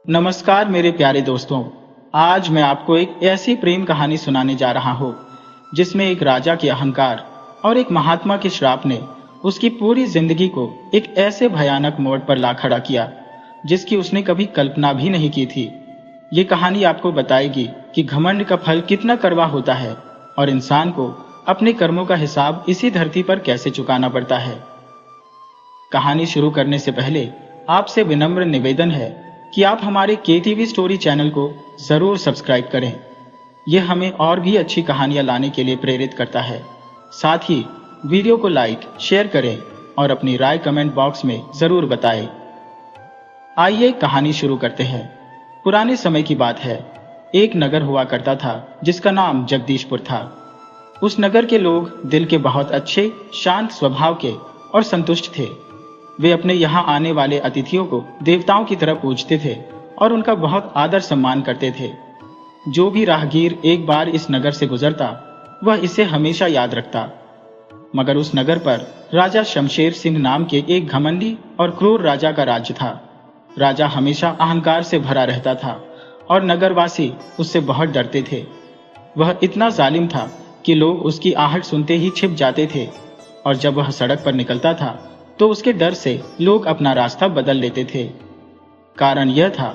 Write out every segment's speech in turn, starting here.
नमस्कार मेरे प्यारे दोस्तों। आज मैं आपको एक ऐसी प्रेम कहानी सुनाने जा रहा हूँ जिसमें एक राजा के अहंकार और एक महात्मा के श्राप ने उसकी पूरी जिंदगी को एक ऐसे भयानक मोड़ पर ला खड़ा किया जिसकी उसने कभी कल्पना भी नहीं की थी। ये कहानी आपको बताएगी कि घमंड का फल कितना कड़वा होता है और इंसान को अपने कर्मों का हिसाब इसी धरती पर कैसे चुकाना पड़ता है। कहानी शुरू करने से पहले आपसे विनम्र निवेदन है कि आप हमारे केटीवी स्टोरी चैनल को जरूर सब्सक्राइब करें। यह हमें और भी अच्छी कहानियां लाने के लिए प्रेरित करता है। साथ ही वीडियो को लाइक, शेयर करें और अपनी राय कमेंट बॉक्स में जरूर बताएं। आइए कहानी शुरू करते हैं। पुराने समय की बात है। एक नगर हुआ करता था जिसका नाम जगदीशपुर था। उस नगर के लोग दिल के बहुत अच्छे, शांत स्वभाव के और संतुष्ट थे। वे अपने यहाँ आने वाले अतिथियों को देवताओं की तरह पूजते थे और उनका बहुत आदर सम्मान करते थे। जो भी राहगीर एक बार इस नगर से गुजरता वह इसे हमेशा याद रखता। मगर उस नगर पर राजा शमशेर सिंह नाम के एक घमंडी और क्रूर राजा का राज्य था। राजा हमेशा अहंकार से भरा रहता था और नगरवासी उससे बहुत डरते थे। वह इतना जालिम था कि लोग उसकी आहट सुनते ही छिप जाते थे और जब वह सड़क पर निकलता था तो उसके डर से लोग अपना रास्ता बदल लेते थे। कारण यह था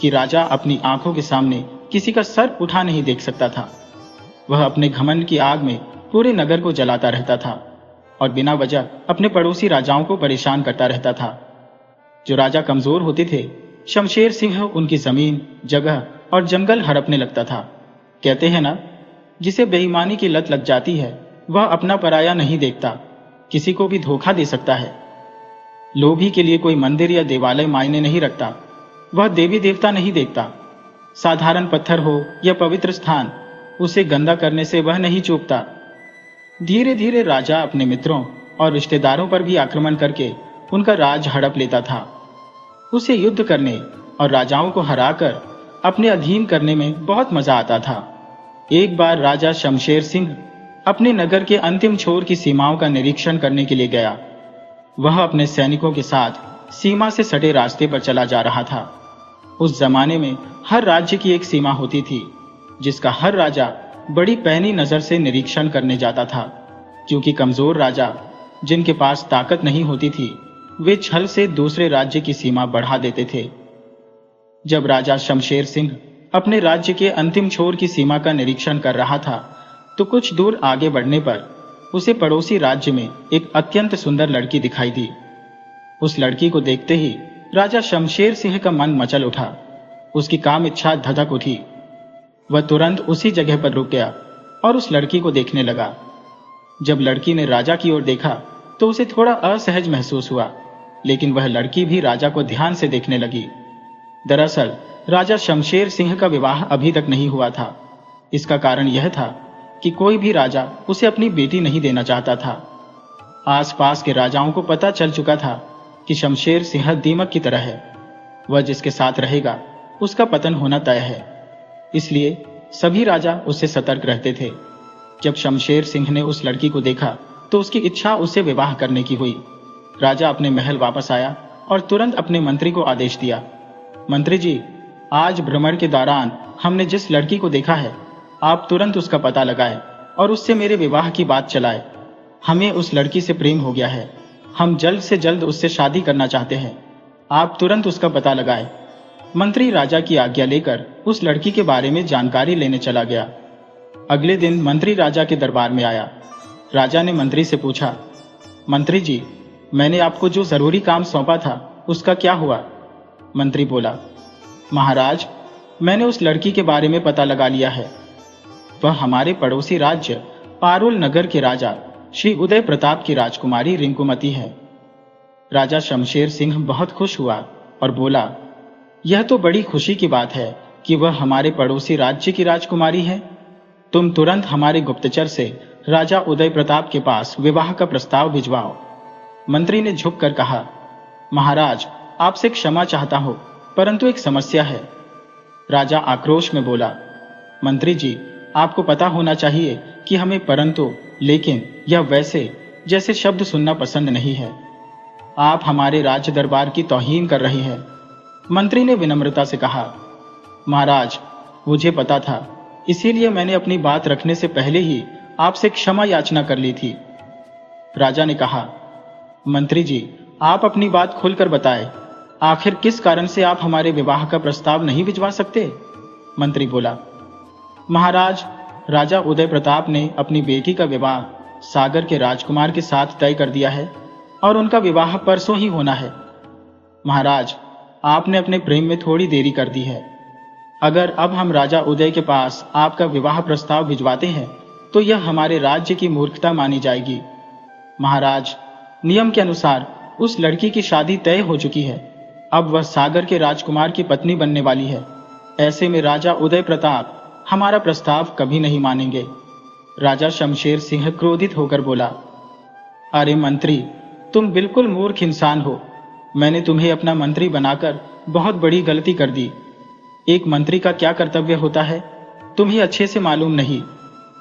कि राजा अपनी आंखों के सामने किसी का सर उठा नहीं देख सकता था। वह अपने घमंड की आग में पूरे नगर को जलाता रहता था और बिना वजह अपने पड़ोसी राजाओं को परेशान करता रहता था। जो राजा कमजोर होते थे, शमशेर सिंह उनकी जमीन, जगह और जंगल हड़पने लगता था। कहते हैं ना, जिसे बेईमानी की लत लग जाती है वह अपना पराया नहीं देखता, किसी को भी धोखा दे सकता है। लोभी के लिए कोई मंदिर या देवालय मायने नहीं रखता, वह देवी देवता नहीं देखता। साधारण पत्थर हो या पवित्र स्थान, उसे गंदा करने से वह नहीं चूकता। धीरे धीरे राजा अपने मित्रों और रिश्तेदारों पर भी आक्रमण करके उनका राज हड़प लेता था। उसे युद्ध करने और राजाओं को हराकर अपने अधीन करने में बहुत मजा आता था। एक बार राजा शमशेर सिंह अपने नगर के अंतिम छोर की सीमाओं का निरीक्षण करने के लिए गया। वह अपने सैनिकों के साथ सीमा से सटे रास्ते पर चला जा रहा था। उस जमाने में हर राज्य की एक सीमा होती थी जिसका हर राजा बड़ी पैनी नजर से निरीक्षण करने जाता था, क्योंकि कमजोर राजा जिनके पास ताकत नहीं होती थी वे छल से दूसरे राज्य की सीमा बढ़ा देते थे। जब राजा शमशेर सिंह अपने राज्य के अंतिम छोर की सीमा का निरीक्षण कर रहा था तो कुछ दूर आगे बढ़ने पर उसे पड़ोसी राज्य में एक अत्यंत सुंदर लड़की दिखाई दी। उस लड़की को देखते ही राजा शमशेर सिंह का मन मचल उठा। उसकी काम इच्छा धधक उठी। वह तुरंत उसी जगह पर रुक गया और उस लड़की को देखने लगा। जब लड़की ने राजा की ओर देखा तो उसे थोड़ा असहज महसूस हुआ, लेकिन वह लड़की भी राजा को ध्यान से देखने लगी। दरअसल राजा शमशेर सिंह का विवाह अभी तक नहीं हुआ था। इसका कारण यह था कि कोई भी राजा उसे अपनी बेटी नहीं देना चाहता था। आसपास के राजाओं को पता चल चुका था कि शमशेर सिंह दीमक की तरह है, वह जिसके साथ रहेगा उसका पतन होना तय है। इसलिए सभी राजा उससे सतर्क रहते थे। जब शमशेर सिंह ने उस लड़की को देखा तो उसकी इच्छा उससे विवाह करने की हुई। राजा अपने महल वापस आया और तुरंत अपने मंत्री को आदेश दिया, मंत्री जी, आज भ्रमण के दौरान हमने जिस लड़की को देखा है, आप तुरंत उसका पता लगाएं और उससे मेरे विवाह की बात चलाएं। हमें उस लड़की से प्रेम हो गया है, हम जल्द से जल्द उससे शादी करना चाहते हैं। आप तुरंत उसका पता लगाएं। मंत्री राजा की आज्ञा लेकर उस लड़की के बारे में जानकारी लेने चला गया। अगले दिन मंत्री राजा के दरबार में आया। राजा ने मंत्री से पूछा, मंत्री जी, मैंने आपको जो जरूरी काम सौंपा था उसका क्या हुआ? मंत्री बोला, महाराज, मैंने उस लड़की के बारे में पता लगा लिया है। वह हमारे पड़ोसी राज्य पारुल नगर के राजा श्री उदय प्रताप की राजकुमारी रिंकुमती है। राजा शमशेर सिंह बहुत खुश हुआ और बोला, यह तो बड़ी खुशी की बात है कि वह हमारे पड़ोसी राज्य की राजकुमारी है। तुम तुरंत हमारे गुप्तचर से राजा उदय प्रताप के पास विवाह का प्रस्ताव भिजवाओ। मंत्री ने झुककर कहा, महाराज, आपसे क्षमा चाहता हूं, परंतु एक समस्या है। राजा आक्रोश में बोला, मंत्री जी, आपको पता होना चाहिए कि हमें परंतु, लेकिन या वैसे जैसे शब्द सुनना पसंद नहीं है। आप हमारे राज्य दरबार की तौहीन कर रही हैं। मंत्री ने विनम्रता से कहा, महाराज, मुझे पता था, इसीलिए मैंने अपनी बात रखने से पहले ही आपसे क्षमा याचना कर ली थी। राजा ने कहा, मंत्री जी, आप अपनी बात खुलकर बताएं। आखिर किस कारण से आप हमारे विवाह का प्रस्ताव नहीं भिजवा सकते? मंत्री बोला, महाराज, राजा उदय प्रताप ने अपनी बेटी का विवाह सागर के राजकुमार के साथ तय कर दिया है और उनका विवाह परसों ही होना है। महाराज, आपने अपने प्रेम में थोड़ी देरी कर दी है। अगर अब हम राजा उदय के पास आपका विवाह प्रस्ताव भिजवाते हैं तो यह हमारे राज्य की मूर्खता मानी जाएगी। महाराज, नियम के अनुसार उस लड़की की शादी तय हो चुकी है। अब वह सागर के राजकुमार की पत्नी बनने वाली है। ऐसे में राजा उदय प्रताप हमारा प्रस्ताव कभी नहीं मानेंगे। राजा शमशेर सिंह क्रोधित होकर बोला, अरे मंत्री, तुम बिल्कुल मूर्ख इंसान हो। मैंने तुम्हें अपना मंत्री बनाकर बहुत बड़ी गलती कर दी। एक मंत्री का क्या कर्तव्य होता है तुम्हें अच्छे से मालूम नहीं।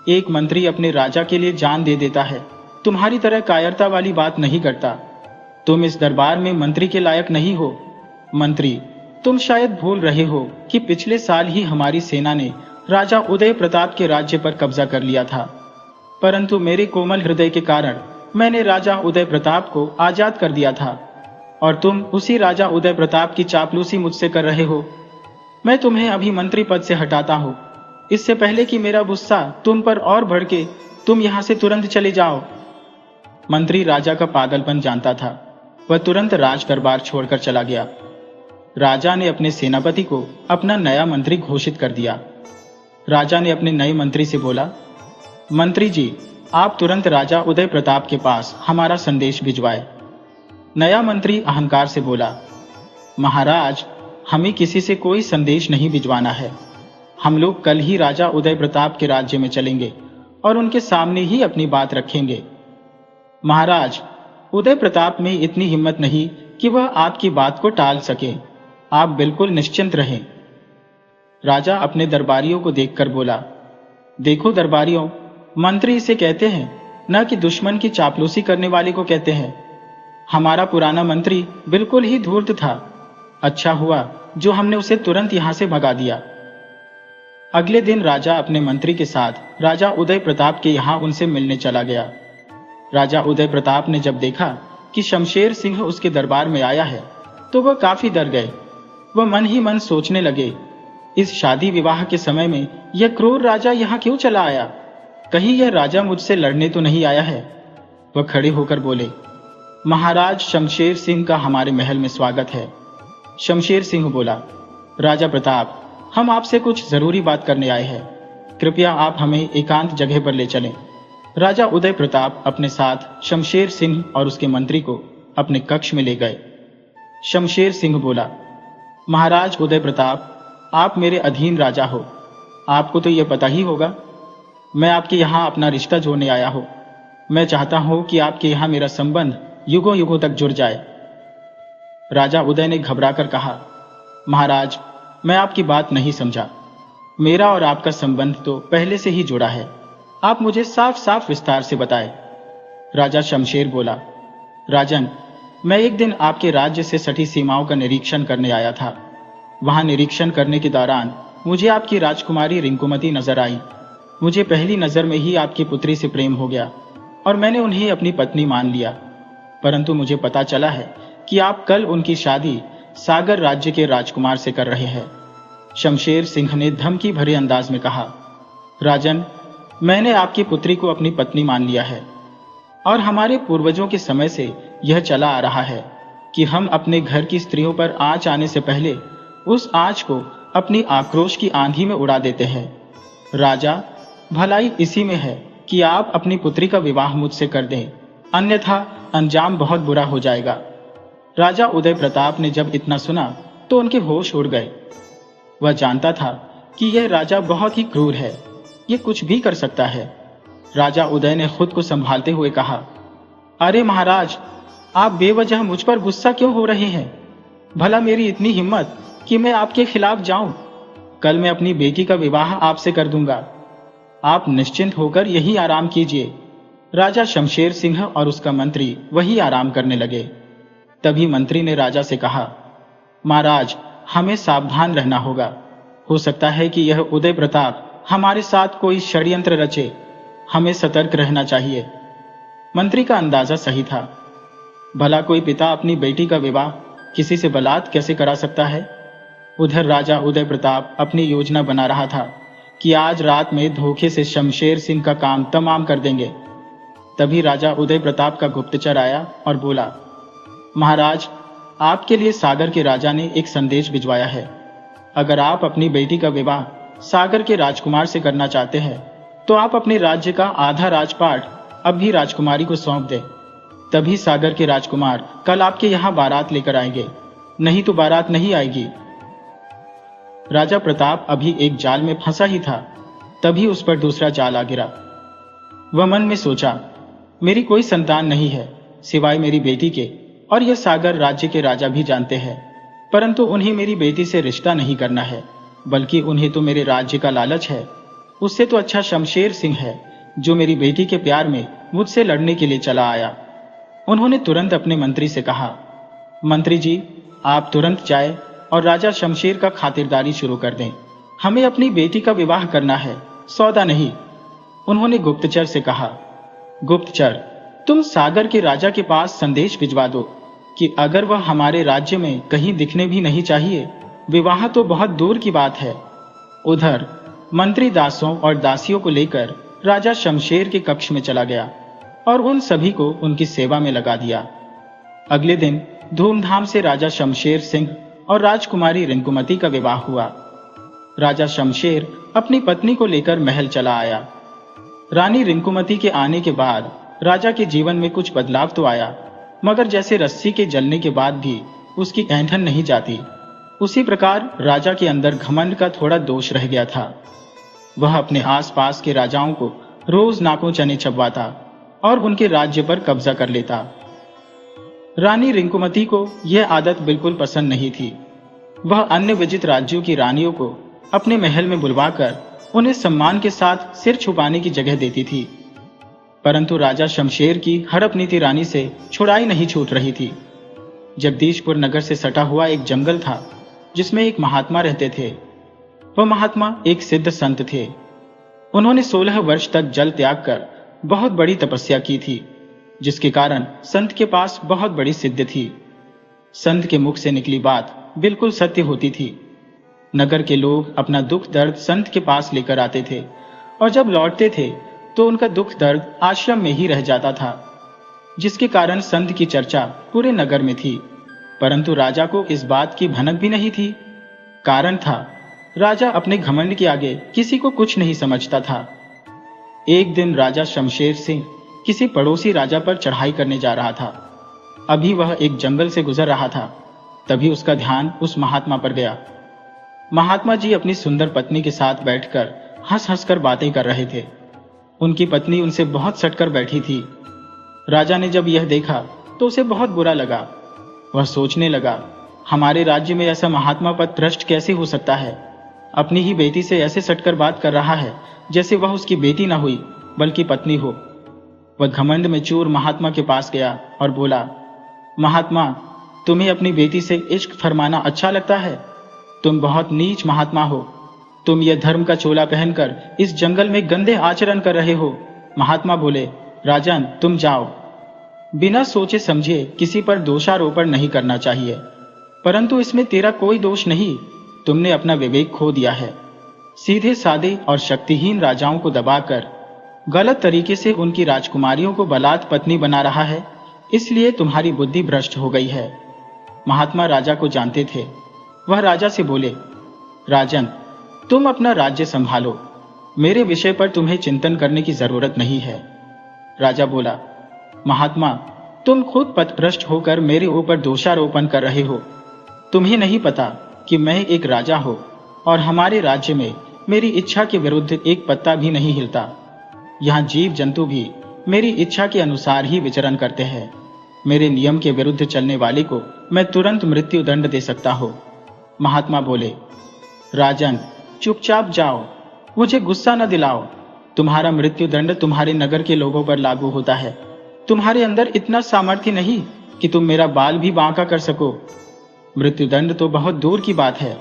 एक मंत्री अपने राजा के लिए जान दे देता है, तुम्हारी तरह कायरता वाली बात नहीं करता। तुम इस दरबार में मंत्री के लायक नहीं हो। मंत्री, तुम शायद भूल रहे हो कि पिछले साल ही हमारी सेना ने राजा उदय प्रताप के राज्य पर कब्जा कर लिया था, परंतु मेरे कोमल हृदय के कारण मैंने राजा उदय प्रताप को आजाद कर दिया था और तुम उसी राजा उदय प्रताप की चापलूसी मुझसे कर रहे हो। मैं तुम्हें अभी मंत्री पद से हटाता हूं, इससे पहले कि मेरा गुस्सा तुम पर और भड़के तुम यहां से तुरंत चले जाओ। मंत्री राजा का पागलपन जानता था। वह तुरंत राज दरबार छोड़कर चला गया। राजा ने अपने सेनापति को अपना नया मंत्री घोषित कर दिया। राजा ने अपने नए मंत्री से बोला, मंत्री जी, आप तुरंत राजा उदय प्रताप के पास हमारा संदेश भिजवाए। नया मंत्री अहंकार से बोला, महाराज, हमें किसी से कोई संदेश नहीं भिजवाना है। हम लोग कल ही राजा उदय प्रताप के राज्य में चलेंगे और उनके सामने ही अपनी बात रखेंगे। महाराज, उदय प्रताप में इतनी हिम्मत नहीं कि वह आपकी बात को टाल सके। आप बिल्कुल निश्चिंत रहें। राजा अपने दरबारियों को देखकर बोला, देखो दरबारियों, मंत्री इसे कहते हैं, न कि दुश्मन की चापलूसी करने वाले को कहते हैं। हमारा पुराना मंत्री बिल्कुल ही धूर्त था। अच्छा हुआ जो हमने उसे तुरंत यहां से भगा दिया। अगले दिन राजा अपने मंत्री के साथ राजा उदय प्रताप के यहां उनसे मिलने चला गया। राजा उदय प्रताप ने जब देखा कि शमशेर सिंह उसके दरबार में आया है तो वह काफी डर गए। वह मन ही मन सोचने लगे, इस शादी विवाह के समय में यह क्रूर राजा यहाँ क्यों चला आया? कहीं यह राजा मुझसे लड़ने तो नहीं आया है? वह खड़े होकर बोले, महाराज शमशेर सिंह का हमारे महल में स्वागत है। शमशेर सिंह बोला, राजा प्रताप, हम आपसे कुछ जरूरी बात करने आए हैं। कृपया आप हमें एकांत जगह पर ले चलें। राजा उदय प्रताप अपने साथ शमशेर सिंह और उसके मंत्री को अपने कक्ष में ले गए। शमशेर सिंह बोला, महाराज उदय प्रताप, आप मेरे अधीन राजा हो। आपको तो यह पता ही होगा। मैं आपके यहाँ अपना रिश्ता जोड़ने आया हूँ। मैं चाहता हूँ कि आपके यहाँ मेरा संबंध युगों युगों तक जुड़ जाए। राजा उदय ने घबराकर कहा, महाराज, मैं आपकी बात नहीं समझा। मेरा और आपका संबंध तो पहले से ही जुड़ा है। आप मुझे साफ साफ विस्तार से बताएं। राजा शमशेर बोला, राजन, मैं एक दिन आपके राज्य से सटी सीमाओं का निरीक्षण करने आया था। वहां निरीक्षण करने के दौरान मुझे आपकी राजकुमारी रिंकुमती नजर आई। मुझे पहली नजर में ही आपकी पुत्री से प्रेम हो गया और मैंने उन्हें अपनी पत्नी मान लिया। परंतु मुझे पता चला है कि आप कल उनकी शादी सागर राज्य के राजकुमार से कर रहे हैं। शमशेर सिंह ने धमकी भरे अंदाज में कहा, राजन, मैंने आपकी पुत्री को अपनी पत्नी मान लिया है और हमारे पूर्वजों के समय से यह चला आ रहा है कि हम अपने घर की स्त्रियों पर आंच आने से पहले उस आंच को अपनी आक्रोश की आंधी में उड़ा देते हैं। राजा, भलाई इसी में है कि आप अपनी पुत्री का विवाह मुझसे कर दें, अन्यथा अंजाम बहुत बुरा हो जाएगा। राजा उदय प्रताप ने जब इतना सुना तो उनके होश उड़ गए। वह जानता था कि यह राजा बहुत ही क्रूर है, यह कुछ भी कर सकता है। राजा उदय ने खुद को संभालते हुए कहा, अरे महाराज, आप बेवजह मुझ पर गुस्सा क्यों हो रहे हैं? भला मेरी इतनी हिम्मत कि मैं आपके खिलाफ जाऊं? कल मैं अपनी बेटी का विवाह आपसे कर दूंगा। आप निश्चिंत होकर यही आराम कीजिए। राजा शमशेर सिंह और उसका मंत्री वही आराम करने लगे। तभी मंत्री ने राजा से कहा, महाराज, हमें सावधान रहना होगा। हो सकता है कि यह उदय प्रताप हमारे साथ कोई षड्यंत्र रचे। हमें सतर्क रहना चाहिए। मंत्री का अंदाजा सही था। भला कोई पिता अपनी बेटी का विवाह किसी से बलात् कैसे करा सकता है? उधर राजा उदय प्रताप अपनी योजना बना रहा था कि आज रात में धोखे से शमशेर सिंह का काम तमाम कर देंगे। तभी राजा उदय प्रताप का गुप्तचर आया और बोला, महाराज, आपके लिए सागर के राजा ने एक संदेश भिजवाया है। अगर आप अपनी बेटी का विवाह सागर के राजकुमार से करना चाहते हैं तो आप अपने राज्य का आधा राजपाट अब भी राजकुमारी को सौंप दें। तभी सागर के राजकुमार कल आपके यहाँ बारात लेकर आएंगे, नहीं तो बारात नहीं आएगी। राजा प्रताप अभी एक जाल में फंसा ही था, तभी उस पर दूसरा जाल आ गिरा। वह मन में सोचा, मेरी कोई संतान नहीं है सिवाय मेरी बेटी के, और यह सागर राज्य के राजा भी जानते हैं, परंतु उन्हें मेरी बेटी से रिश्ता नहीं करना है, बल्कि उन्हें तो मेरे राज्य का लालच है। उससे तो अच्छा शमशेर सिंह है, जो मेरी बेटी के प्यार में मुझसे लड़ने के लिए चला आया। उन्होंने तुरंत अपने मंत्री से कहा, मंत्री जी, आप तुरंत जाएं और राजा शमशेर का खातिरदारी शुरू कर दें। हमें अपनी बेटी का विवाह करना है, सौदा नहीं। उन्होंने गुप्तचर से कहा, गुप्तचर, तुम सागर के राजा के पास संदेश भिजवा दो कि अगर वह हमारे राज्य में कहीं दिखने भी नहीं चाहिए, विवाह तो बहुत दूर की बात है। उधर मंत्री दासों और दासियों को लेकर राजा शमशेर के कक्ष में चला गया और उन सभी को उनकी सेवा में लगा दिया। अगले दिन धूमधाम से राजा शमशेर सिंह और राजकुमारी रिंकुमती का विवाह हुआ। राजा शमशेर अपनी पत्नी को लेकर महल चला आया। रानी रिंकुमती के आने के बाद राजा के जीवन में कुछ बदलाव तो आया, मगर जैसे रस्सी के जलने के बाद भी उसकी ऐंठन नहीं जाती, उसी प्रकार राजा के अंदर घमंड का थोड़ा दोष रह गया था। वह अपने आसपास के राजाओं को रोज नाकों चने चबवाता और उनके राज्य पर कब्जा कर लेता। रानी रिंकुमती को यह आदत बिल्कुल पसंद नहीं थी। वह अन्य विजित राज्यों की रानियों को अपने महल में बुलवाकर उन्हें सम्मान के साथ सिर छुपाने की जगह देती थी, परंतु राजा शमशेर की हड़प नीति रानी से छुड़ाई नहीं छूट रही थी। जगदीशपुर नगर से सटा हुआ एक जंगल था, जिसमें एक महात्मा रहते थे। वह महात्मा एक सिद्ध संत थे। उन्होंने 16 वर्ष तक जल त्याग कर बहुत बड़ी तपस्या की थी, जिसके कारण संत के पास बहुत बड़ी सिद्धि थी। संत के मुख से निकली बात बिल्कुल सत्य होती थी। नगर के लोग अपना दुख दर्द संत के पास लेकर आते थे, और जब लौटते थे तो उनका दुख दर्द आश्रम में ही रह जाता था, जिसके कारण संत की चर्चा पूरे नगर में थी। परंतु राजा को इस बात की भनक भी नहीं थी। कारण था, राजा अपने घमंड के आगे किसी को कुछ नहीं समझता था। एक दिन राजा शमशेर सिंह किसी पड़ोसी राजा पर चढ़ाई करने जा रहा था। अभी वह एक जंगल से गुजर रहा था, तभी उसका ध्यान उस महात्मा पर गया। महात्मा जी अपनी सुंदर पत्नी के साथ बैठकर हंस हंस कर बातें कर रहे थे। उनकी पत्नी उनसे बहुत सटकर बैठी थी। राजा ने जब यह देखा तो उसे बहुत बुरा लगा। वह सोचने लगा, हमारे राज्य में ऐसा महात्मा पद भ्रष्ट कैसे हो सकता है? अपनी ही बेटी से ऐसे सटकर बात कर रहा है जैसे वह उसकी बेटी न हुई बल्कि पत्नी हो। वह घमंड में चूर महात्मा के पास गया और बोला, महात्मा, तुम्हें अपनी बेटी से इश्क फरमाना अच्छा लगता है? तुम बहुत नीच महात्मा हो। तुम यह धर्म का चोला पहनकर इस जंगल में गंदे आचरण कर रहे हो। महात्मा बोले, राजन, तुम जाओ। बिना सोचे समझे किसी पर दोषारोपण नहीं करना चाहिए, परंतु इसमें तेरा कोई दोष नहीं। तुमने अपना विवेक खो दिया है। सीधे सादे और शक्तिहीन राजाओं को दबाकर गलत तरीके से उनकी राजकुमारियों को बलात् पत्नी बना रहा है, इसलिए तुम्हारी बुद्धि भ्रष्ट हो गई है। महात्मा राजा को जानते थे। वह राजा से बोले, राजन, तुम अपना राज्य संभालो। मेरे विषय पर तुम्हें चिंतन करने की जरूरत नहीं है। राजा बोला, महात्मा, तुम खुद पथभ्रष्ट होकर मेरे ऊपर दोषारोपण कर रहे हो। तुम्हें नहीं पता कि मैं एक राजा हूं और हमारे राज्य में मेरी इच्छा के विरुद्ध एक पत्ता भी नहीं हिलता। यहाँ जीव जंतु भी मेरी इच्छा के अनुसार ही विचरण करते हैं। मेरे नियम के विरुद्ध चलने वाले को मैं तुरंत मृत्यु दंड दे सकता हूँ। महात्मा बोले, राजन, चुपचाप जाओ, मुझे गुस्सा न दिलाओ। तुम्हारा मृत्यु दंड तुम्हारे नगर के लोगों पर लागू होता है। तुम्हारे अंदर इतना सामर्थ्य नहीं कि तुम मेरा बाल भी बांका कर सको। मृत्युदंड तो बहुत दूर की बात है।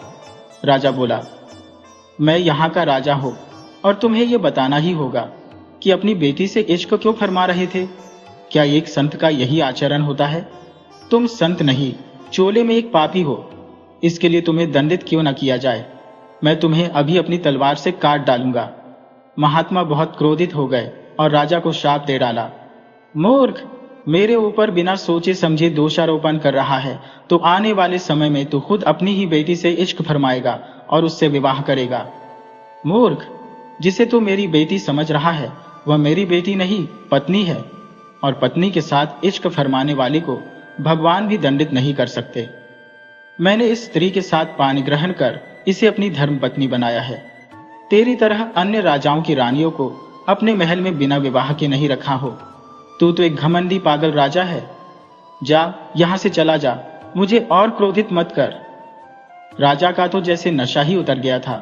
राजा बोला, मैं यहाँ का राजा हूँ और तुम्हें यह बताना ही होगा कि अपनी बेटी से इश्क क्यों फरमा रहे थे। क्या एक संत का यही आचरण होता है? तुम संत नहीं, चोले में एक पापी हो। इसके लिए तुम्हें दंडित क्यों न किया जाए? मैं तुम्हें अभी अपनी तलवार से काट डालूंगा। महात्मा बहुत क्रोधित हो गए और राजा को श्राप दे डाला। मूर्ख, मेरे ऊपर बिना सोचे समझे दोषारोपण कर रहा है, तो आने वाले समय में तू खुद अपनी ही बेटी से इश्क फरमाएगा और उससे विवाह करेगा। मूर्ख, जिसे तू मेरी बेटी समझ रहा है वह मेरी बेटी नहीं, पत्नी है, और पत्नी के साथ इश्क फरमाने वाले को भगवान भी दंडित नहीं कर सकते। मैंने इस स्त्री के साथ पानी ग्रहण कर इसे अपनी धर्म पत्नी बनाया है। तेरी तरह अन्य राजाओं की रानियों को अपने महल में बिना विवाह के नहीं रखा हो। तू तो एक घमंडी पागल राजा है। जा, यहां से चला जा, मुझे और क्रोधित मत कर। राजा का तो जैसे नशा ही उतर गया था।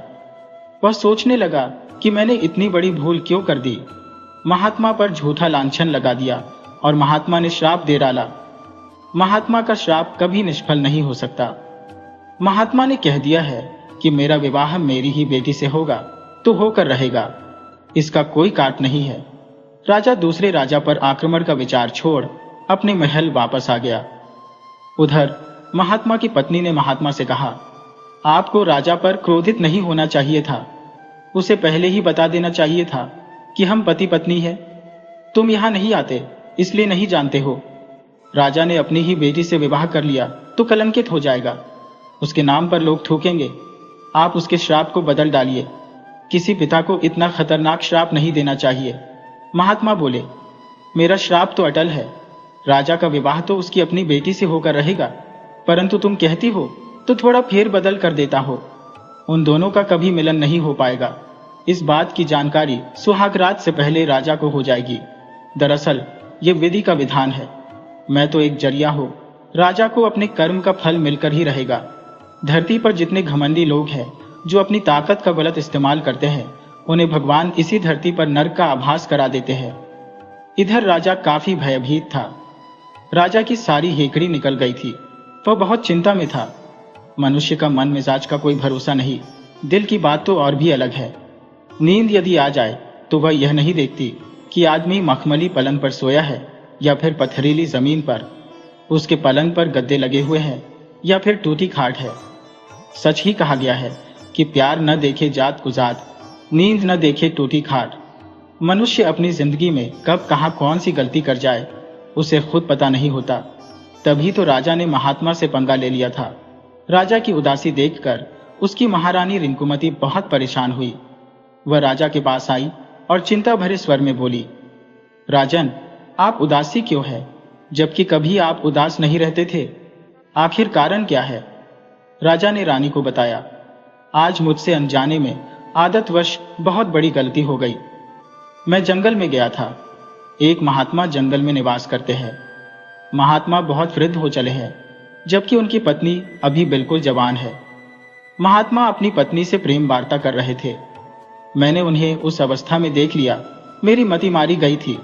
वह सोचने लगा कि मैंने इतनी बड़ी भूल क्यों कर दी। महात्मा पर झूठा लांछन लगा दिया और महात्मा ने श्राप दे डाला। महात्मा का श्राप कभी निष्फल नहीं हो सकता। महात्मा ने कह दिया है कि मेरा विवाह मेरी ही बेटी से होगा तो होकर रहेगा, इसका कोई काट नहीं है। राजा दूसरे राजा पर आक्रमण का विचार छोड़ अपने महल वापस आ गया। उधर महात्मा की पत्नी ने महात्मा से कहा, आपको राजा पर क्रोधित नहीं होना चाहिए था। उसे पहले ही बता देना चाहिए था कि हम पति पत्नी हैं। तुम यहां नहीं आते इसलिए नहीं जानते हो। राजा ने अपनी ही बेटी से विवाह कर लिया तो कलंकित हो जाएगा, उसके नाम पर लोग थूकेंगे। आप उसके श्राप को बदल डालिए। किसी पिता को इतना खतरनाक श्राप नहीं देना चाहिए। महात्मा बोले, मेरा श्राप तो अटल है। राजा का विवाह तो उसकी अपनी बेटी से होकर रहेगा, परंतु तुम कहती हो तो थोड़ा फेर बदल कर देता हो। उन दोनों का कभी मिलन नहीं हो पाएगा। इस बात की जानकारी सुहागरात से पहले राजा को हो जाएगी। दरअसल ये विधि का विधान है। मैं तो एक जरिया हूं, राजा को अपने कर्म का फल मिलकर ही रहेगा। धरती पर जितने घमंडी लोग हैं जो अपनी ताकत का गलत इस्तेमाल करते हैं, उन्हें भगवान इसी धरती पर नरक का आभास करा देते हैं। इधर राजा काफी भयभीत था। राजा की सारी हेकड़ी निकल गई थी। वह बहुत चिंता में था। मनुष्य का मन मिजाज का कोई भरोसा नहीं। दिल की बात तो और भी अलग है। नींद यदि आ जाए तो वह यह नहीं देखती कि आदमी मखमली पलंग पर सोया है या फिर पथरीली जमीन पर। उसके पलंग पर गद्दे लगे हुए हैं या फिर टूटी खाट है। सच ही कहा गया है कि प्यार न देखे जात को जात, नींद न देखे टूटी खाट। मनुष्य अपनी जिंदगी में कब कहां कौन सी गलती कर जाए उसे खुद पता नहीं होता। तभी तो राजा ने महात्मा से पंगा ले लिया था। राजा की उदासी देखकर उसकी महारानी रिंकुमती बहुत परेशान हुई। वह राजा के पास आई और चिंता भरे स्वर में बोली, राजन, आप उदासी क्यों है, जबकि कभी आप उदास नहीं रहते थे? आखिर कारण क्या है? राजा ने रानी को बताया, आज मुझसे अनजाने में आदतवश बहुत बड़ी गलती हो गई। मैं जंगल में गया था। एक महात्मा जंगल में निवास करते हैं। महात्मा बहुत वृद्ध हो चले हैं, जबकि उनकी पत्नी अभी बिल्कुल जवान है। महात्मा अपनी पत्नी से प्रेम वार्ता कर रहे थे। मैंने उन्हें उस अवस्था में देख लिया। मेरी मति मारी गई थी।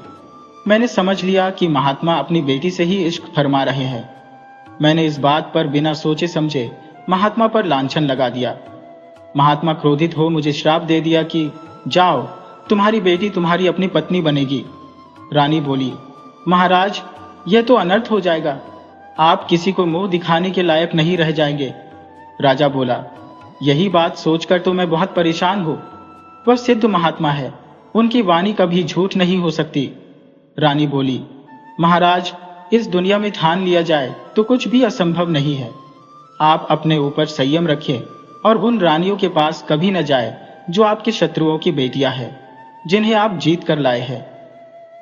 मैंने समझ लिया कि महात्मा अपनी बेटी से ही इश्क फरमा रहे हैं। मैंने इस बात पर बिना सोचे समझे महात्मा पर लांछन लगा दिया। महात्मा क्रोधित हो मुझे श्राप दे दिया कि जाओ, तुम्हारी बेटी तुम्हारी अपनी पत्नी बनेगी। रानी बोली, महाराज, यह तो अनर्थ हो जाएगा। आप किसी को मुंह दिखाने के लायक नहीं रह जाएंगे। राजा बोला, यही बात सोचकर तो मैं बहुत परेशान हूं। वह सिद्ध महात्मा है, उनकी वाणी कभी झूठ नहीं हो सकती। रानी बोली, महाराज, इस दुनिया में ठान लिया जाए तो कुछ भी असंभव नहीं है। आप अपने ऊपर संयम रखिए और उन रानियों के पास कभी न जाए जो आपके शत्रुओं की बेटियां हैं, जिन्हें आप जीत कर लाए हैं।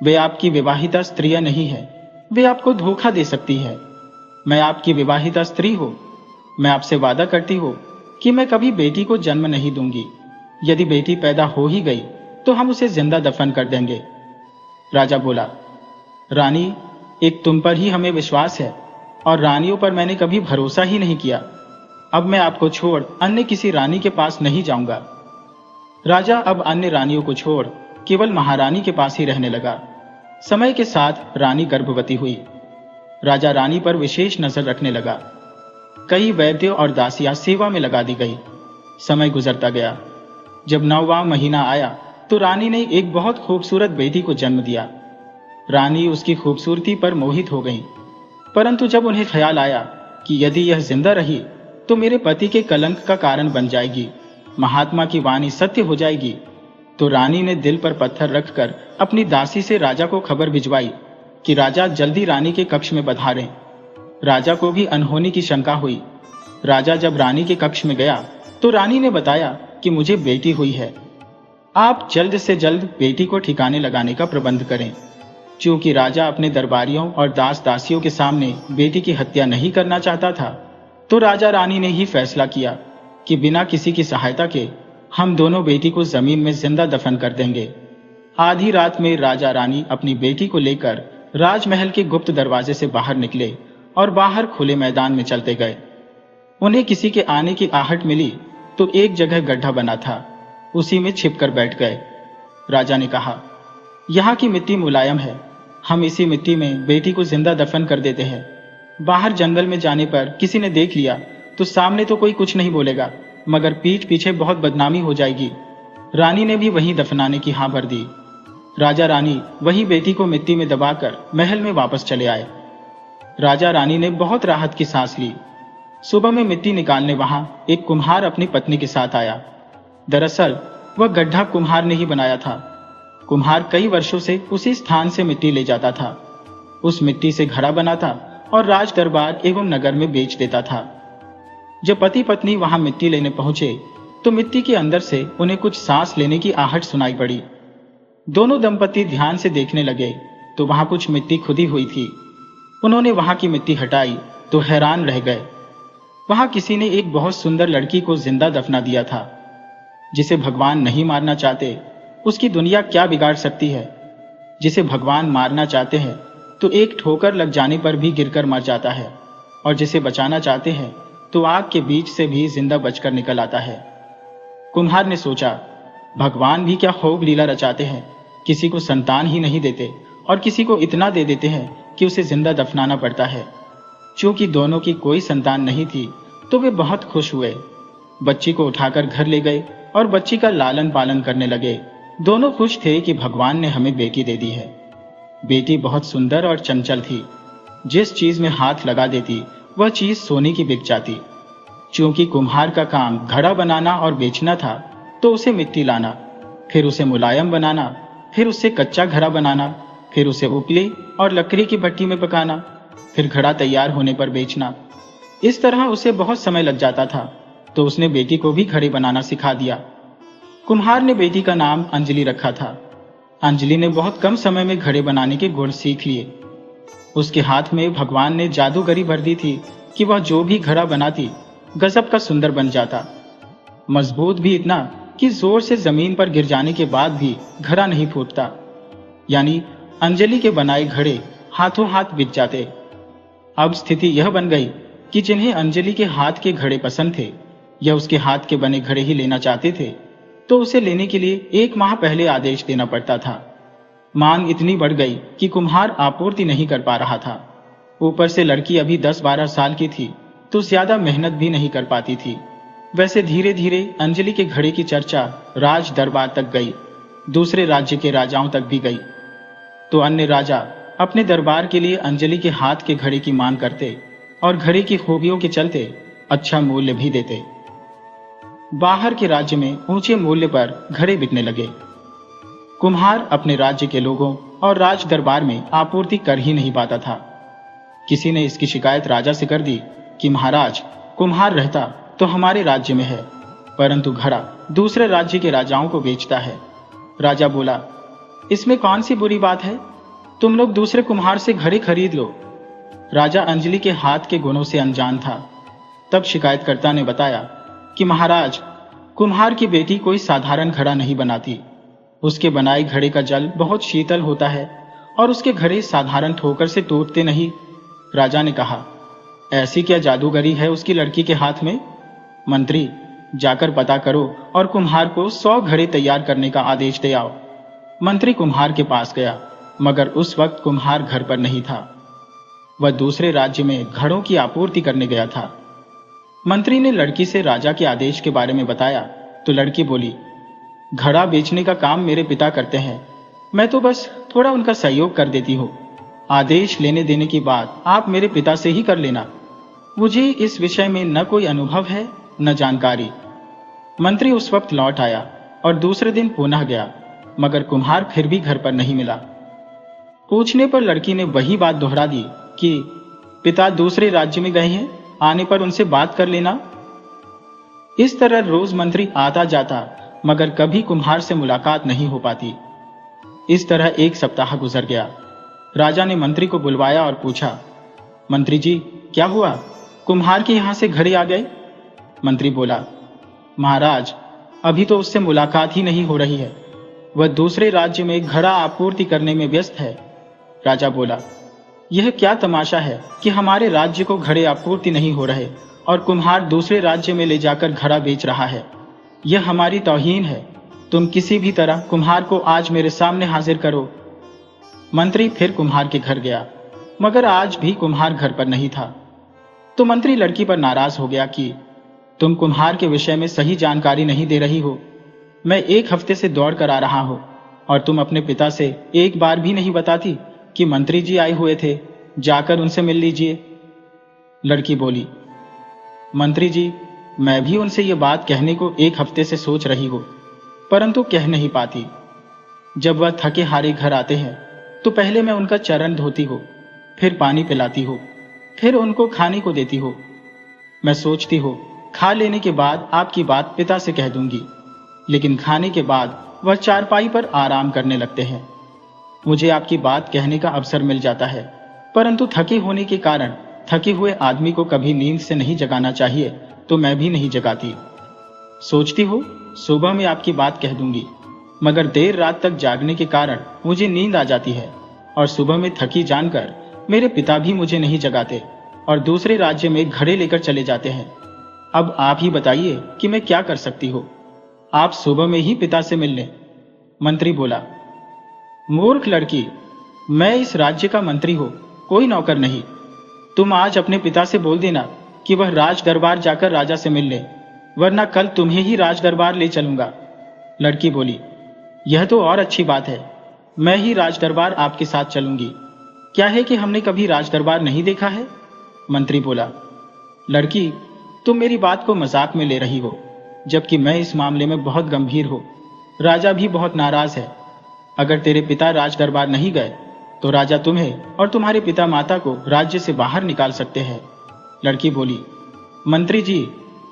वे आपकी विवाहिता स्त्रियां नहीं है, वे आपको धोखा दे सकती है। मैं आपकी विवाहिता स्त्री हूं। मैं आपसे वादा करती हूं कि मैं कभी बेटी को जन्म नहीं दूंगी। यदि बेटी पैदा हो ही गई तो हम उसे जिंदा दफन कर देंगे। राजा बोला, रानी, एक तुम पर ही हमें विश्वास है और रानियों पर मैंने कभी भरोसा ही नहीं किया। अब मैं आपको छोड़ अन्य किसी रानी के पास नहीं जाऊंगा। राजा अब अन्य रानियों को छोड़ केवल महारानी के पास ही रहने लगा। समय के साथ रानी गर्भवती हुई। राजा रानी पर विशेष नजर रखने लगा। कई वैद्यों और दासियां सेवा में लगा दी गई। समय गुजरता गया। जब 9वां महीना आया तो रानी ने एक बहुत खूबसूरत बेटी को जन्म दिया। रानी उसकी खूबसूरती पर मोहित हो गई, परंतु जब उन्हें ख्याल आया कि यदि यह जिंदा रही तो मेरे पति के कलंक का कारण बन जाएगी, महात्मा की वाणी सत्य हो जाएगी, तो रानी ने दिल पर पत्थर रखकर अपनी दासी से राजा को खबर भिजवाई कि राजा जल्दी रानी के कक्ष में पधारें। राजा को भी अनहोनी की शंका हुई। राजा जब रानी के कक्ष में गया तो रानी ने बताया कि मुझे बेटी हुई है, आप जल्द से जल्द बेटी को ठिकाने लगाने का प्रबंध करें। चूंकि राजा अपने दरबारियों और दास दासियों के सामने बेटी की हत्या नहीं करना चाहता था, तो राजा रानी ने ही फैसला किया कि बिना किसी की सहायता के हम दोनों बेटी को जमीन में जिंदा दफन कर देंगे। आधी रात में राजा रानी अपनी बेटी को लेकर राजमहल के गुप्त दरवाजे से बाहर निकले और बाहर खुले मैदान में चलते गए। उन्हें किसी के आने की आहट मिली तो एक जगह गड्ढा बना था, उसी में छिपकर बैठ गए। राजा ने कहा, यहाँ की मिट्टी मुलायम है, हम इसी मिट्टी में बेटी को जिंदा दफन कर देते हैं। बाहर जंगल में जाने पर किसी ने देख लिया तो सामने तो कोई कुछ नहीं बोलेगा, मगर पीठ पीछे बहुत बदनामी हो जाएगी। रानी ने भी वहीं दफनाने की हाँ भर दी। राजा रानी वही बेटी को मिट्टी में दबाकर महल में वापस चले आए। राजा रानी ने बहुत राहत की सांस ली। सुबह में मिट्टी निकालने वहां एक कुम्हार अपनी पत्नी के साथ आया। दरअसल वह गड्ढा कुम्हार ने ही बनाया था। कुम्हार कई वर्षों से उसी स्थान से मिट्टी ले जाता था, उस मिट्टी से घड़ा बनाता और राज दरबार एवं नगर में बेच देता था। जब पति पत्नी वहां मिट्टी लेने पहुंचे तो मिट्टी के अंदर से उन्हें कुछ सांस लेने की आहट सुनाई पड़ी। दोनों दंपति ध्यान से देखने लगे तो वहां कुछ मिट्टी खुदी हुई थी। उन्होंने वहां की मिट्टी हटाई तो हैरान रह गए। वहां किसी ने एक बहुत सुंदर लड़की को जिंदा दफना दिया था। जिसे भगवान नहीं मारना चाहते उसकी दुनिया क्या बिगाड़ सकती है। जिसे भगवान मारना चाहते हैं तो एक ठोकर लग जाने पर भी गिरकर मर जाता है, और जिसे बचाना चाहते हैं तो आग के बीच से भी जिंदा बचकर निकल आता है। कुम्हार ने सोचा, भगवान भी क्या खूब लीला रचाते हैं, किसी को संतान ही नहीं देते और किसी को इतना दे देते हैं कि उसे जिंदा दफनाना पड़ता है। चूंकि दोनों की कोई संतान नहीं थी तो वे बहुत खुश हुए। बच्ची को उठाकर घर ले गए और बच्ची का लालन पालन करने लगे। दोनों खुश थे कि भगवान ने हमें बेटी दे दी है। बेटी बहुत सुंदर और चंचल थी। जिस चीज में हाथ लगा देती वह चीज सोने की बिक जाती। चूंकि कुम्हार का काम घड़ा बनाना और बेचना था तो उसे मिट्टी लाना, फिर उसे मुलायम बनाना, फिर उससे कच्चा घड़ा बनाना, फिर उसे उपली और लकड़ी की भट्टी में पकाना, फिर घड़ा तैयार होने पर बेचना। इस तरह उसे बहुत समय लग जाता था, तो उसने बेटी को भी घड़े बनाना सिखा दिया। कुम्हार ने बेटी का नाम अंजलि रखा था। अंजलि ने बहुत कम समय में घड़े बनाने के गुण सीख लिए। उसके हाथ में भगवान ने जादूगरी भर दी थी कि वह जो भी घड़ा बनाती गजब का सुंदर बन जाता। मजबूत भी इतना कि जोर से जमीन पर गिर जाने के बाद भी घड़ा नहीं फूटता। यानी अंजलि के बनाए घड़े हाथों हाथ बिक जाते। अब स्थिति यह बन गई कि जिन्हें अंजलि के हाथ के घड़े पसंद थे या उसके हाथ के बने घड़े ही लेना चाहते थे, तो उसे लेने के लिए 1 माह पहले आदेश देना पड़ता था। मांग इतनी बढ़ गई कि कुम्हार आपूर्ति नहीं कर पा रहा था। ऊपर से लड़की अभी 10-12 साल की थी तो ज्यादा मेहनत भी नहीं कर पाती थी। वैसे धीरे धीरे अंजलि के घड़े की चर्चा राज दरबार तक गई, दूसरे राज्य के राजाओं तक भी गई। तो अन्य राजा अपने दरबार के लिए अंजलि के हाथ के घड़े की मांग करते और घड़े की खूबियों के चलते अच्छा मूल्य भी देते। बाहर के राज्य में ऊंचे मूल्य पर घड़े बिकने लगे। कुम्हार अपने राज्य के लोगों और राज दरबार में आपूर्ति कर ही नहीं पाता था। किसी ने इसकी शिकायत राजा से कर दी कि महाराज, कुम्हार रहता तो हमारे राज्य में है, परंतु घड़ा दूसरे राज्य के राजाओं को बेचता है। राजा बोला, इसमें कौन सी बुरी बात है, तुम लोग दूसरे कुम्हार से घड़े खरीद लो। राजा अंजलि के हाथ के गुणों से अनजान था। तब शिकायतकर्ता ने बताया कि महाराज, कुम्हार की बेटी कोई साधारण घड़ा नहीं बनाती। उसके बनाए घड़े का जल बहुत शीतल होता है और उसके घड़े साधारण ठोकर से टूटते नहीं। राजा ने कहा, ऐसी क्या जादूगरी है उसकी लड़की के हाथ में? मंत्री, जाकर पता करो और कुम्हार को 100 घड़े तैयार करने का आदेश दे आओ। मंत्री कुम्हार के पास गया, मगर उस वक्त कुम्हार घर पर नहीं था। वह दूसरे राज्य में घड़ों की आपूर्ति करने गया था। मंत्री ने लड़की से राजा के आदेश के बारे में बताया तो लड़की बोली, घड़ा बेचने का काम मेरे पिता करते हैं, मैं तो बस थोड़ा उनका सहयोग कर देती हूँ। आदेश लेने देने की बात आप मेरे पिता से ही कर लेना, मुझे इस विषय में न कोई अनुभव है न जानकारी। मंत्री उस वक्त लौट आया और दूसरे दिन पुनः गया, मगर कुम्हार फिर भी घर पर नहीं मिला। पूछने पर लड़की ने वही बात दोहरा दी कि पिता दूसरे राज्य में गए हैं, आने पर उनसे बात कर लेना। इस तरह रोज मंत्री आता जाता, मगर कभी कुम्हार से मुलाकात नहीं हो पाती। इस तरह 1 सप्ताह गुजर गया। राजा ने मंत्री को बुलवाया और पूछा, मंत्री जी क्या हुआ, कुम्हार के यहां से घड़े आ गए? मंत्री बोला, महाराज अभी तो उससे मुलाकात ही नहीं हो रही है, वह दूसरे राज्य में घड़ा आपूर्ति करने में व्यस्त है। राजा बोला, यह क्या तमाशा है कि हमारे राज्य को घड़े आपूर्ति नहीं हो रहे और कुम्हार दूसरे राज्य में ले जाकर घड़ा बेच रहा है। यह हमारी तौहीन है। तुम किसी भी तरह कुम्हार को आज मेरे सामने हाजिर करो। मंत्री फिर कुम्हार के घर गया, मगर आज भी कुम्हार घर पर नहीं था। तो मंत्री लड़की पर नाराज हो गया कि तुम कुम्हार के विषय में सही जानकारी नहीं दे रही हो। मैं 1 हफ्ते से दौड़ कर आ रहा हूं और तुम अपने पिता से एक बार भी नहीं बताती कि मंत्री जी आए हुए थे, जाकर उनसे मिल लीजिए। लड़की बोली, मंत्री जी मैं भी उनसे ये बात कहने को 1 हफ्ते से सोच रही हूं, परंतु कह नहीं पाती। जब वह थके हारे घर आते हैं तो पहले मैं उनका चरण धोती हूँ, फिर पानी पिलाती हूँ, फिर उनको खाने को देती हूँ। मैं सोचती हूँ खा लेने के बाद आपकी बात पिता से कह दूंगी, लेकिन खाने के बाद वह चारपाई पर आराम करने लगते हैं। मुझे आपकी बात कहने का अवसर मिल जाता है, परंतु थके होने के कारण थके हुए आदमी को कभी नींद से नहीं जगाना चाहिए, तो मैं भी नहीं जगाती। सोचती हूँ सुबह में आपकी बात कह दूंगी, मगर देर रात तक जागने के कारण मुझे नींद आ जाती है और सुबह में थकी जानकर मेरे पिता भी मुझे नहीं जगाते और दूसरे राज्य में घड़े लेकर चले जाते हैं। अब आप ही बताइए कि मैं क्या कर सकती हूँ। आप सुबह में ही पिता से मिल लें। मंत्री बोला, मूर्ख लड़की, मैं इस राज्य का मंत्री हूं, कोई नौकर नहीं। तुम आज अपने पिता से बोल देना कि वह राज दरबार जाकर राजा से मिल ले, वरना कल तुम्हें ही राज दरबार ले चलूंगा। लड़की बोली, यह तो और अच्छी बात है, मैं ही राज दरबार आपके साथ चलूंगी। क्या है कि हमने कभी राज दरबार नहीं देखा है? मंत्री बोला, लड़की तुम मेरी बात को मजाक में ले रही हो, जबकि मैं इस मामले में बहुत गंभीर हूं। राजा भी बहुत नाराज है। अगर तेरे पिता राज दरबार नहीं गए तो राजा तुम्हें और तुम्हारे पिता माता को राज्य से बाहर निकाल सकते हैं। लड़की बोली, मंत्री जी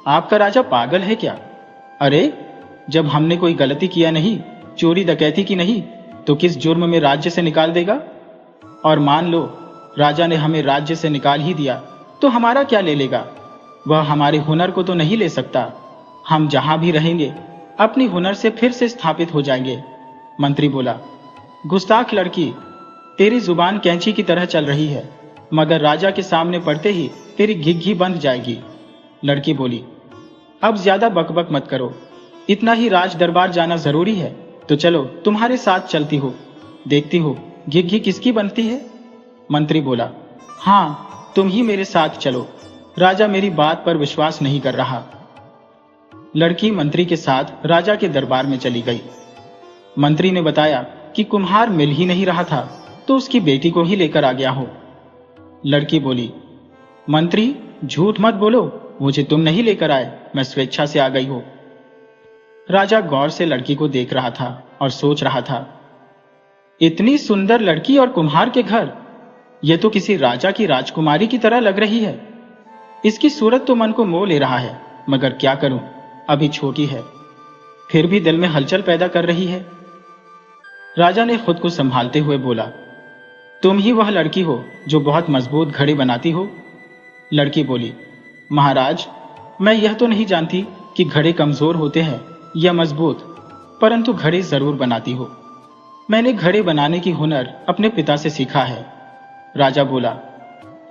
आपका राजा पागल है क्या? अरे जब हमने कोई गलती किया नहीं, चोरी डकैती की नहीं, तो किस जुर्म में राज्य से निकाल देगा? और मान लो राजा ने हमें राज्य से निकाल ही दिया तो हमारा क्या ले लेगा? वह हमारे हुनर को तो नहीं ले सकता। हम जहां भी रहेंगे अपनी हुनर से फिर से स्थापित हो जाएंगे। मंत्री बोला, गुस्ताख लड़की, तेरी जुबान कैंची की तरह चल रही है, मगर राजा के सामने पड़ते ही तेरी घिघी बंध जाएगी। लड़की बोली, अब ज्यादा बकबक मत करो, इतना ही राज दरबार जाना जरूरी है तो चलो तुम्हारे साथ चलती हो, देखती हो घिघी किसकी बनती है। मंत्री बोला, हाँ तुम ही मेरे साथ चलो, राजा मेरी बात पर विश्वास नहीं कर रहा। लड़की मंत्री के साथ राजा के दरबार में चली गई। मंत्री ने बताया कि कुम्हार मिल ही नहीं रहा था तो उसकी बेटी को ही लेकर आ गया हो। लड़की बोली, मंत्री झूठ मत बोलो, मुझे तुम नहीं लेकर आए, मैं स्वेच्छा से आ गई हूं। राजा गौर से लड़की को देख रहा था और सोच रहा था, इतनी सुंदर लड़की और कुम्हार के घर, यह तो किसी राजा की राजकुमारी की तरह लग रही है। इसकी सूरत तो मन को मोह ले रहा है, मगर क्या करूं, अभी छोटी है, फिर भी दिल में हलचल पैदा कर रही है। राजा ने खुद को संभालते हुए बोला, तुम ही वह लड़की हो जो बहुत मजबूत घड़े बनाती हो। लड़की बोली, महाराज मैं यह तो नहीं जानती कि घड़े कमजोर होते हैं या मजबूत, परंतु घड़े जरूर बनाती हो। मैंने घड़े बनाने की हुनर अपने पिता से सीखा है। राजा बोला,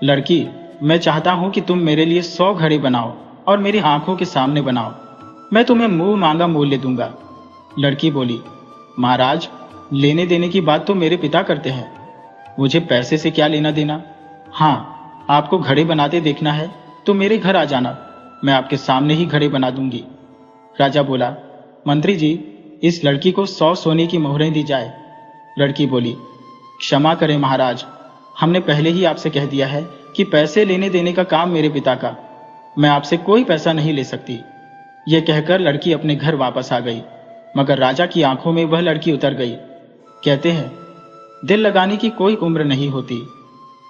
लड़की मैं चाहता हूं कि तुम मेरे लिए 100 घड़े बनाओ और मेरी आंखों के सामने बनाओ, मैं तुम्हें मुंह मांगा मूल्य दूंगा। लड़की बोली, महाराज लेने देने की बात तो मेरे पिता करते हैं, मुझे पैसे से क्या लेना देना। हाँ आपको घड़े बनाते देखना है तो मेरे घर आ जाना, मैं आपके सामने ही घड़े बना दूंगी। राजा बोला, मंत्री जी, इस लड़की को 100 सोने की मोहरें दी जाए। लड़की बोली, क्षमा करें महाराज, हमने पहले ही आपसे कह दिया है कि पैसे लेने देने का काम मेरे पिता का, मैं आपसे कोई पैसा नहीं ले सकती। यह कहकर लड़की अपने घर वापस आ गई, मगर राजा की आंखों में वह लड़की उतर गई। कहते हैं, दिल लगाने की कोई उम्र नहीं होती।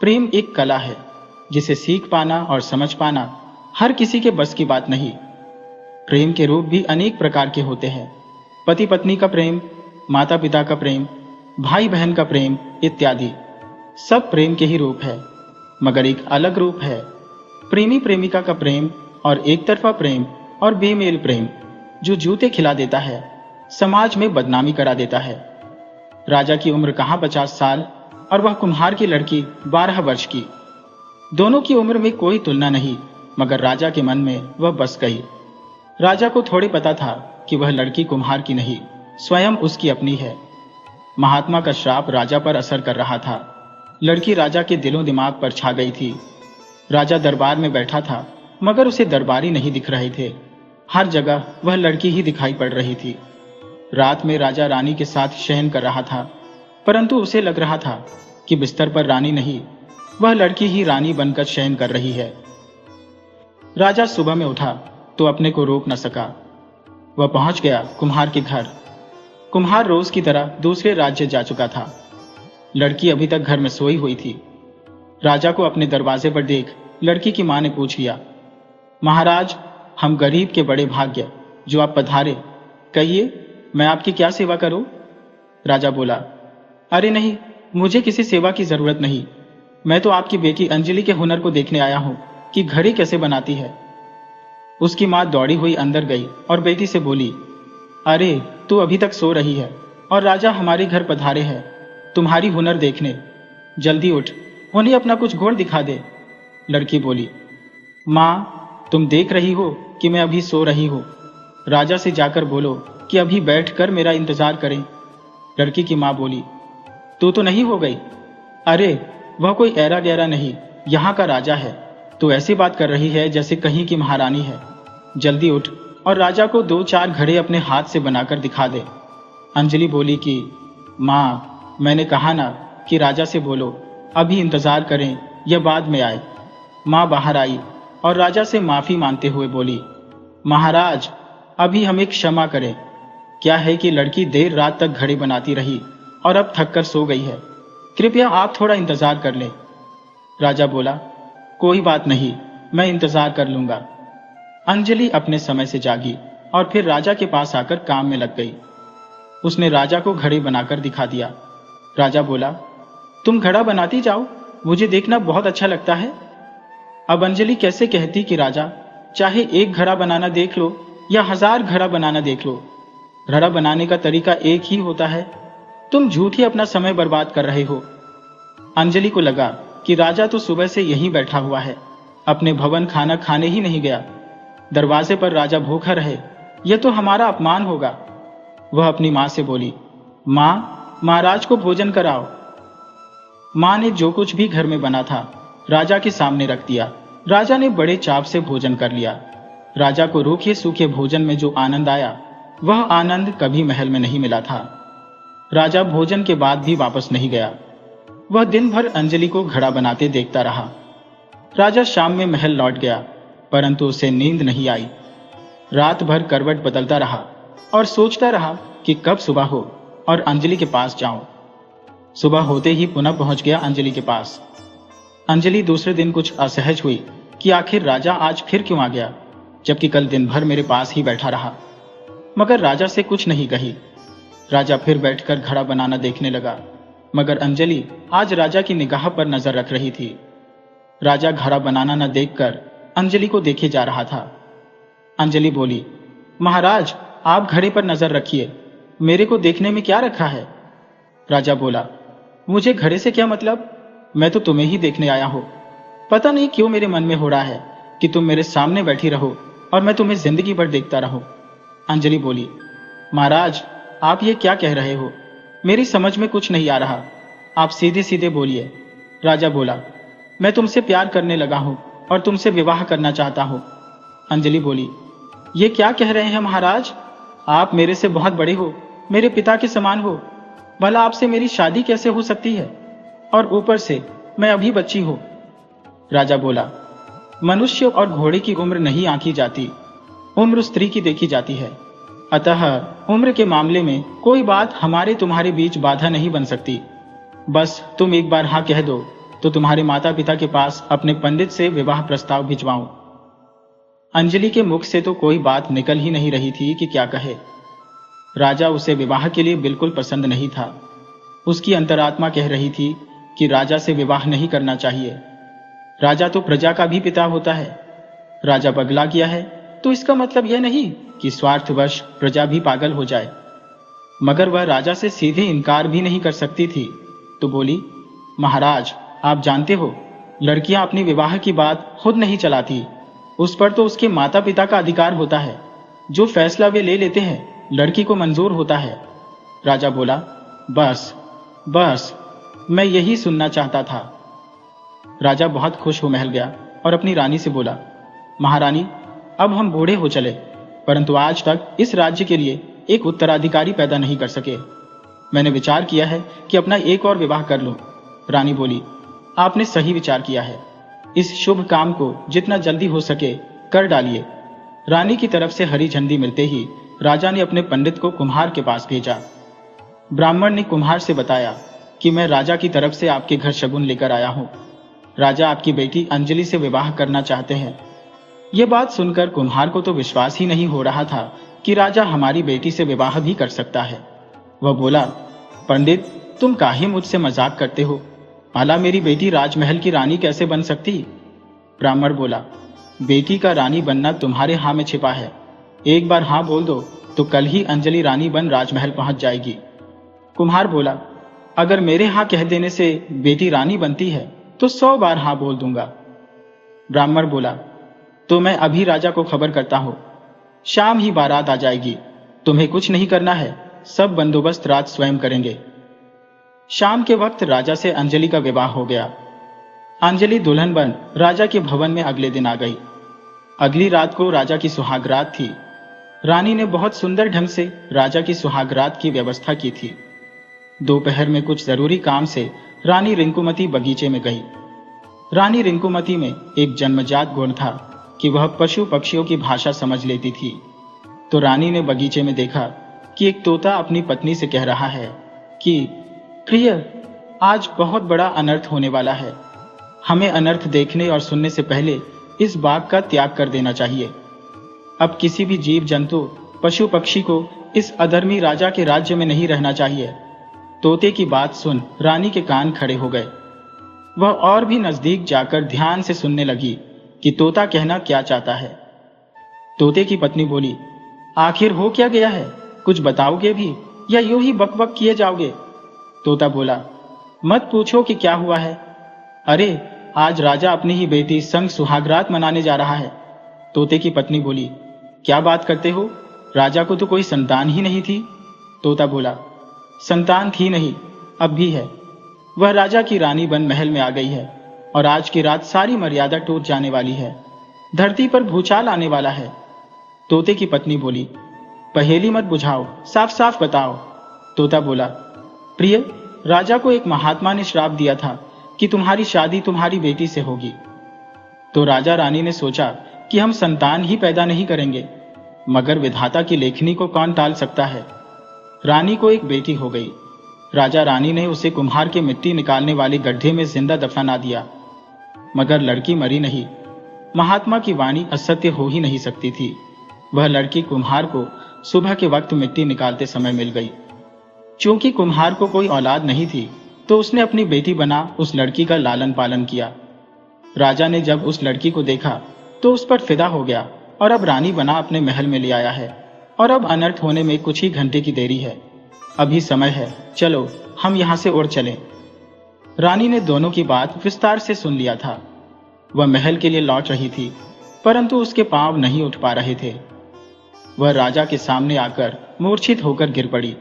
प्रेम एक कला है जिसे सीख पाना और समझ पाना हर किसी के बस की बात नहीं। प्रेम के रूप भी अनेक प्रकार के होते हैं। पति पत्नी का प्रेम, माता पिता का प्रेम, भाई बहन का प्रेम इत्यादि सब प्रेम के ही रूप है, मगर एक अलग रूप है प्रेमी प्रेमिका का प्रेम और एक तरफा प्रेम और बेमेल प्रेम, जो जूते खिला देता है, समाज में बदनामी करा देता है। राजा की उम्र कहाँ 50 साल और वह कुम्हार की लड़की 12 वर्ष की। दोनों की उम्र में कोई तुलना नहीं, मगर राजा के मन में वह बस गई। राजा को थोड़ी पता था कि वह लड़की कुम्हार की नहीं, स्वयं उसकी अपनी है। महात्मा का श्राप राजा पर असर कर रहा था। लड़की राजा के दिलों दिमाग पर छा गई थी। राजा दरबार में बैठा था, मगर उसे दरबारी नहीं दिख रहे थे। हर जगह वह लड़की ही दिखाई पड़ रही थी। रात में राजा रानी के साथ शयन कर रहा था, परंतु उसे लग रहा था कि बिस्तर पर रानी नहीं, वह लड़की ही रानी बनकर शयन कर रही है। राजा सुबह में उठा तो अपने को रोक न सका। वह पहुंच गया कुम्हार के घर। कुम्हार रोज की तरह दूसरे राज्य जा चुका था। लड़की अभी तक घर में सोई हुई थी। राजा को अपने दरवाजे पर देख लड़की की मां ने पूछ लिया, महाराज, हम गरीब के बड़े भाग्य जो आप पधारे, कहिए मैं आपकी क्या सेवा करूं? राजा बोला, अरे नहीं, मुझे किसी सेवा की जरूरत नहीं। मैं तो आपकी बेटी अंजलि के हुनर को देखने आया हूं कि घड़ी कैसे बनाती है। उसकी मां दौड़ी हुई अंदर गई और बेटी से बोली, अरे तू अभी तक सो रही है और राजा हमारे घर पधारे हैं तुम्हारी हुनर देखने। जल्दी उठ, उन्हें अपना कुछ गुण दिखा दे। लड़की बोली, मां, तुम देख रही हो कि मैं अभी सो रही हूं। राजा से जाकर बोलो कि अभी बैठकर मेरा इंतजार करें। लड़की की मां बोली, तू तो नहीं हो गई? अरे वह कोई ऐरा गैरा नहीं, यहाँ का राजा है। तू ऐसी बात कर रही है जैसे कहीं की महारानी है। जल्दी उठ और राजा को 2-4 घड़े अपने हाथ से बनाकर दिखा दे। अंजलि बोली कि मां, मैंने कहा ना कि राजा से बोलो अभी इंतजार करें या बाद में आए। मां बाहर आई और राजा से माफी मांगते हुए बोली, महाराज, अभी हमें क्षमा करें। क्या है कि लड़की देर रात तक घड़ी बनाती रही और अब थककर सो गई है। कृपया आप थोड़ा इंतजार कर लें। राजा बोला, कोई बात नहीं, मैं इंतजार कर लूंगा। अंजलि अपने समय से जागी और फिर राजा के पास आकर काम में लग गई। उसने राजा को घड़ी बनाकर दिखा दिया। राजा बोला, तुम घड़ा बनाती जाओ, मुझे देखना बहुत अच्छा लगता है। अब अंजलि कैसे कहती कि राजा, चाहे एक घड़ा बनाना देख लो या 1000 घड़ा बनाना देख लो, घड़ा बनाने का तरीका एक ही होता है। तुम झूठी अपना समय बर्बाद कर रहे हो। अंजलि को लगा कि राजा तो सुबह से यहीं बैठा हुआ है, अपने भवन खाना खाने ही नहीं गया। दरवाजे पर राजा भूखा रहे, यह तो हमारा अपमान होगा। वह अपनी मां से बोली, मां, महाराज को भोजन कराओ। मां ने जो कुछ भी घर में बना था राजा के सामने रख दिया। राजा ने बड़े चाव से भोजन कर लिया। राजा को रूखे सूखे भोजन में जो आनंद आया, वह आनंद कभी महल में नहीं मिला था। राजा भोजन के बाद भी वापस नहीं गया। वह दिन भर अंजलि को घड़ा बनाते देखता रहा। राजा शाम में महल लौट गया, परंतु उसे नींद नहीं आई। रात भर करवट बदलता रहा और सोचता रहा कि कब सुबह हो और अंजलि के पास जाऊं। सुबह होते ही पुनः पहुंच गया अंजलि के पास। अंजलि दूसरे दिन कुछ असहज हुई कि आखिर राजा आज फिर क्यों आ गया, जबकि कल दिन भर मेरे पास ही बैठा रहा। मगर राजा से कुछ नहीं कही। राजा फिर बैठकर घड़ा बनाना देखने लगा, मगर अंजलि आज राजा की निगाह पर नजर रख रही थी। राजा घड़ा बनाना न देखकर अंजलि को देखे जा रहा था। अंजलि बोली, महाराज, आप घड़े पर नजर रखिए, मेरे को देखने में क्या रखा है? राजा बोला, मुझे घड़े से क्या मतलब, मैं तो तुम्हें ही देखने आया हूं। पता नहीं क्यों मेरे मन में हो रहा है कि तुम मेरे सामने बैठी रहो और मैं तुम्हें जिंदगी भर देखता रहूं। अंजलि बोली, महाराज, आप ये क्या कह रहे हो, मेरी समझ में कुछ नहीं आ रहा, आप सीधे सीधे बोलिए। राजा बोला, मैं तुमसे प्यार करने लगा हूं और तुमसे विवाह करना चाहता हूं। अंजलि बोली, ये क्या कह रहे हैं महाराज? आप मेरे से बहुत बड़े हो, मेरे पिता के समान हो, भला आपसे मेरी शादी कैसे हो सकती है? और ऊपर से मैं अभी बच्ची हूं। राजा बोला, मनुष्य और घोड़े की उम्र नहीं आंकी जाती, उम्र स्त्री की देखी जाती है। अतः उम्र के मामले में कोई बात हमारे तुम्हारे बीच बाधा नहीं बन सकती। बस तुम एक बार हाँ कह दो तो तुम्हारे माता पिता के पास अपने पंडित से विवाह प्रस्ताव भिजवाऊं। अंजलि के मुख से तो कोई बात निकल ही नहीं रही थी कि क्या कहे। राजा उसे विवाह के लिए बिल्कुल पसंद नहीं था। उसकी अंतरात्मा कह रही थी कि राजा से विवाह नहीं करना चाहिए। राजा तो प्रजा का भी पिता होता है। राजा पगला गया है तो इसका मतलब यह नहीं कि स्वार्थवश प्रजा भी पागल हो जाए। मगर वह राजा से सीधे इनकार भी नहीं कर सकती थी, तो बोली, महाराज आप जानते हो, लड़कियां अपनी विवाह की बात खुद नहीं चलाती, उस पर तो उसके माता पिता का अधिकार होता है। जो फैसला वे ले लेते हैं लड़की को मंजूर होता है। राजा बोला, बस बस, मैं यही सुनना चाहता था। राजा बहुत खुश हो महल गया और अपनी रानी से बोला, महारानी अब हम बूढ़े हो चले, परंतु आज तक इस राज्य के लिए एक उत्तराधिकारी पैदा नहीं कर सके। मैंने विचार किया है कि अपना एक और विवाह कर लूं। रानी बोली, आपने सही विचार किया है। इस शुभ काम को जितना जल्दी हो सके कर डालिए। रानी की तरफ से हरी झंडी मिलते ही राजा ने अपने पंडित को कुम्हार के पास भेजा। ब्राह्मण ने कुम्हार से बताया कि मैं राजा की तरफ से आपके घर शगुन लेकर आया हूं। राजा आपकी बेटी अंजलि से विवाह करना चाहते हैं। यह बात सुनकर कुम्हार को तो विश्वास ही नहीं हो रहा था कि राजा हमारी बेटी से विवाह भी कर सकता है। वह बोला, पंडित तुम काहे मुझसे मजाक करते हो? भला मेरी बेटी राजमहल की रानी कैसे बन सकती? ब्राह्मण बोला, बेटी का रानी बनना तुम्हारे हां में छिपा है। एक बार हां बोल दो तो कल ही अंजलि रानी बन राजमहल पहुंच जाएगी। कुम्हार बोला, अगर मेरे हां कह देने से बेटी रानी बनती है तो 100 बार हां बोल दूंगा। ब्राह्मण बोला, तो मैं अभी राजा को खबर करता हूं। शाम ही बारात आ जाएगी। तुम्हें कुछ नहीं करना है, सब बंदोबस्त रात स्वयं करेंगे। शाम के वक्त राजा से अंजलि का विवाह हो गया। अंजलि दुल्हन बन राजा के भवन में अगले दिन आ गई। अगली रात को राजा की सुहागरात थी। रानी ने बहुत सुंदर ढंग से राजा की सुहागरात की व्यवस्था की थी। दोपहर में कुछ जरूरी काम से रानी रिंकुमती बगीचे में गई। रानी रिंकुमती में एक जन्मजात गुण था कि वह पशु पक्षियों की भाषा समझ लेती थी। तो रानी ने बगीचे में देखा कि एक तोता अपनी पत्नी से कह रहा है कि प्रिय, आज बहुत बड़ा अनर्थ होने वाला है। हमें अनर्थ देखने और सुनने से पहले इस बाग का त्याग कर देना चाहिए। अब किसी भी जीव जंतु पशु पक्षी को इस अधर्मी राजा के राज्य में नहीं रहना चाहिए। तोते की बात सुन रानी के कान खड़े हो गए। वह और भी नजदीक जाकर ध्यान से सुनने लगी कि तोता कहना क्या चाहता है। तोते की पत्नी बोली, आखिर हो क्या गया है? कुछ बताओगे भी या यूं ही बकबक किए जाओगे? तोता बोला, मत पूछो कि क्या हुआ है। अरे आज राजा अपनी ही बेटी संग सुहागरात मनाने जा रहा है। तोते की पत्नी बोली, क्या बात करते हो? राजा को तो कोई संतान ही नहीं थी। तोता बोला, संतान थी नहीं, अब भी है। वह राजा की रानी बन महल में आ गई है और आज की रात सारी मर्यादा टूट जाने वाली है। धरती पर भूचाल आने वाला है। तोते की पत्नी बोली, पहेली मत बुझाओ, साफ साफ बताओ। तोता बोला, प्रिय, राजा को एक महात्मा ने श्राप दिया था कि तुम्हारी शादी तुम्हारी बेटी से होगी। तो राजा रानी ने सोचा कि हम संतान ही पैदा नहीं करेंगे, मगर विधाता की लेखनी को कौन टाल सकता है। रानी को एक बेटी हो गई। राजा रानी ने उसे कुम्हार के मिट्टी निकालने वाले गड्ढे में जिंदा दफना दिया, मगर लड़की मरी नहीं। महात्मा की वाणी असत्य हो ही नहीं सकती थी। वह लड़की कुम्हार को सुबह के वक्त मिट्टी निकालते समय मिल गई। चूंकि कुम्हार को कोई औलाद नहीं थी तो उसने अपनी बेटी बना उस लड़की का लालन पालन किया। राजा ने जब उस लड़की को देखा तो उस पर फिदा हो गया और अब रानी बना अपने महल में ले आया है। और अब अनर्थ होने में कुछ ही घंटे की देरी है। अभी समय है, चलो हम यहां से उड़ चलें। रानी ने दोनों की बात विस्तार से सुन लिया था। वह महल के लिए लौट रही थी, परंतु उसके पांव नहीं उठ पा रहे थे। वह राजा के सामने आकर मूर्छित होकर गिर पड़ी।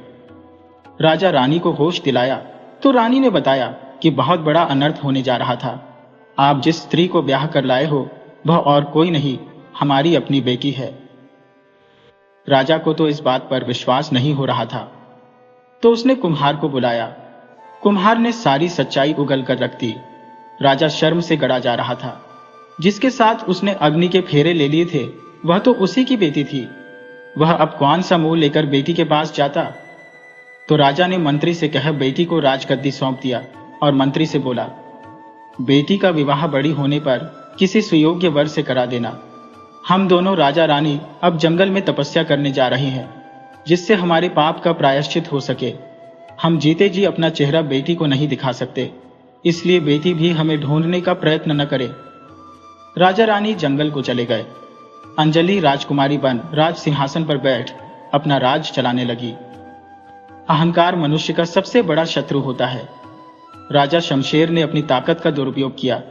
राजा रानी को होश दिलाया तो रानी ने बताया कि बहुत बड़ा अनर्थ होने जा रहा था। आप जिस स्त्री को ब्याह कर लाए हो वह और कोई नहीं, हमारी अपनी बेटी है। राजा को तो इस बात पर विश्वास नहीं हो रहा था, तो उसने कुम्हार को बुलाया। कुम्हार ने सारी सच्चाई उगल कर रख दी। राजा शर्म से गड़ा जा रहा था। जिसके साथ उसने अग्नि के फेरे ले लिए थे, वह तो उसी की बेटी थी। वह अब कौन सा मुंह लेकर बेटी के पास जाता? तो राजा ने मंत्री से कह बेटी को राजगद्दी सौंप दिया और मंत्री से बोला, बेटी का विवाह बड़ी होने पर किसी सुयोग्य वर से करा देना। हम दोनों राजा रानी अब जंगल में तपस्या करने जा रहे हैं, जिससे हमारे पाप का प्रायश्चित हो सके। हम जीते जी अपना चेहरा बेटी को नहीं दिखा सकते, इसलिए बेटी भी हमें ढूंढने का प्रयत्न न करे। राजा रानी जंगल को चले गए। अंजलि राजकुमारी बन राज सिंहासन पर बैठ अपना राज चलाने लगी। अहंकार मनुष्य का सबसे बड़ा शत्रु होता है। राजा शमशेर ने अपनी ताकत का दुरुपयोग किया,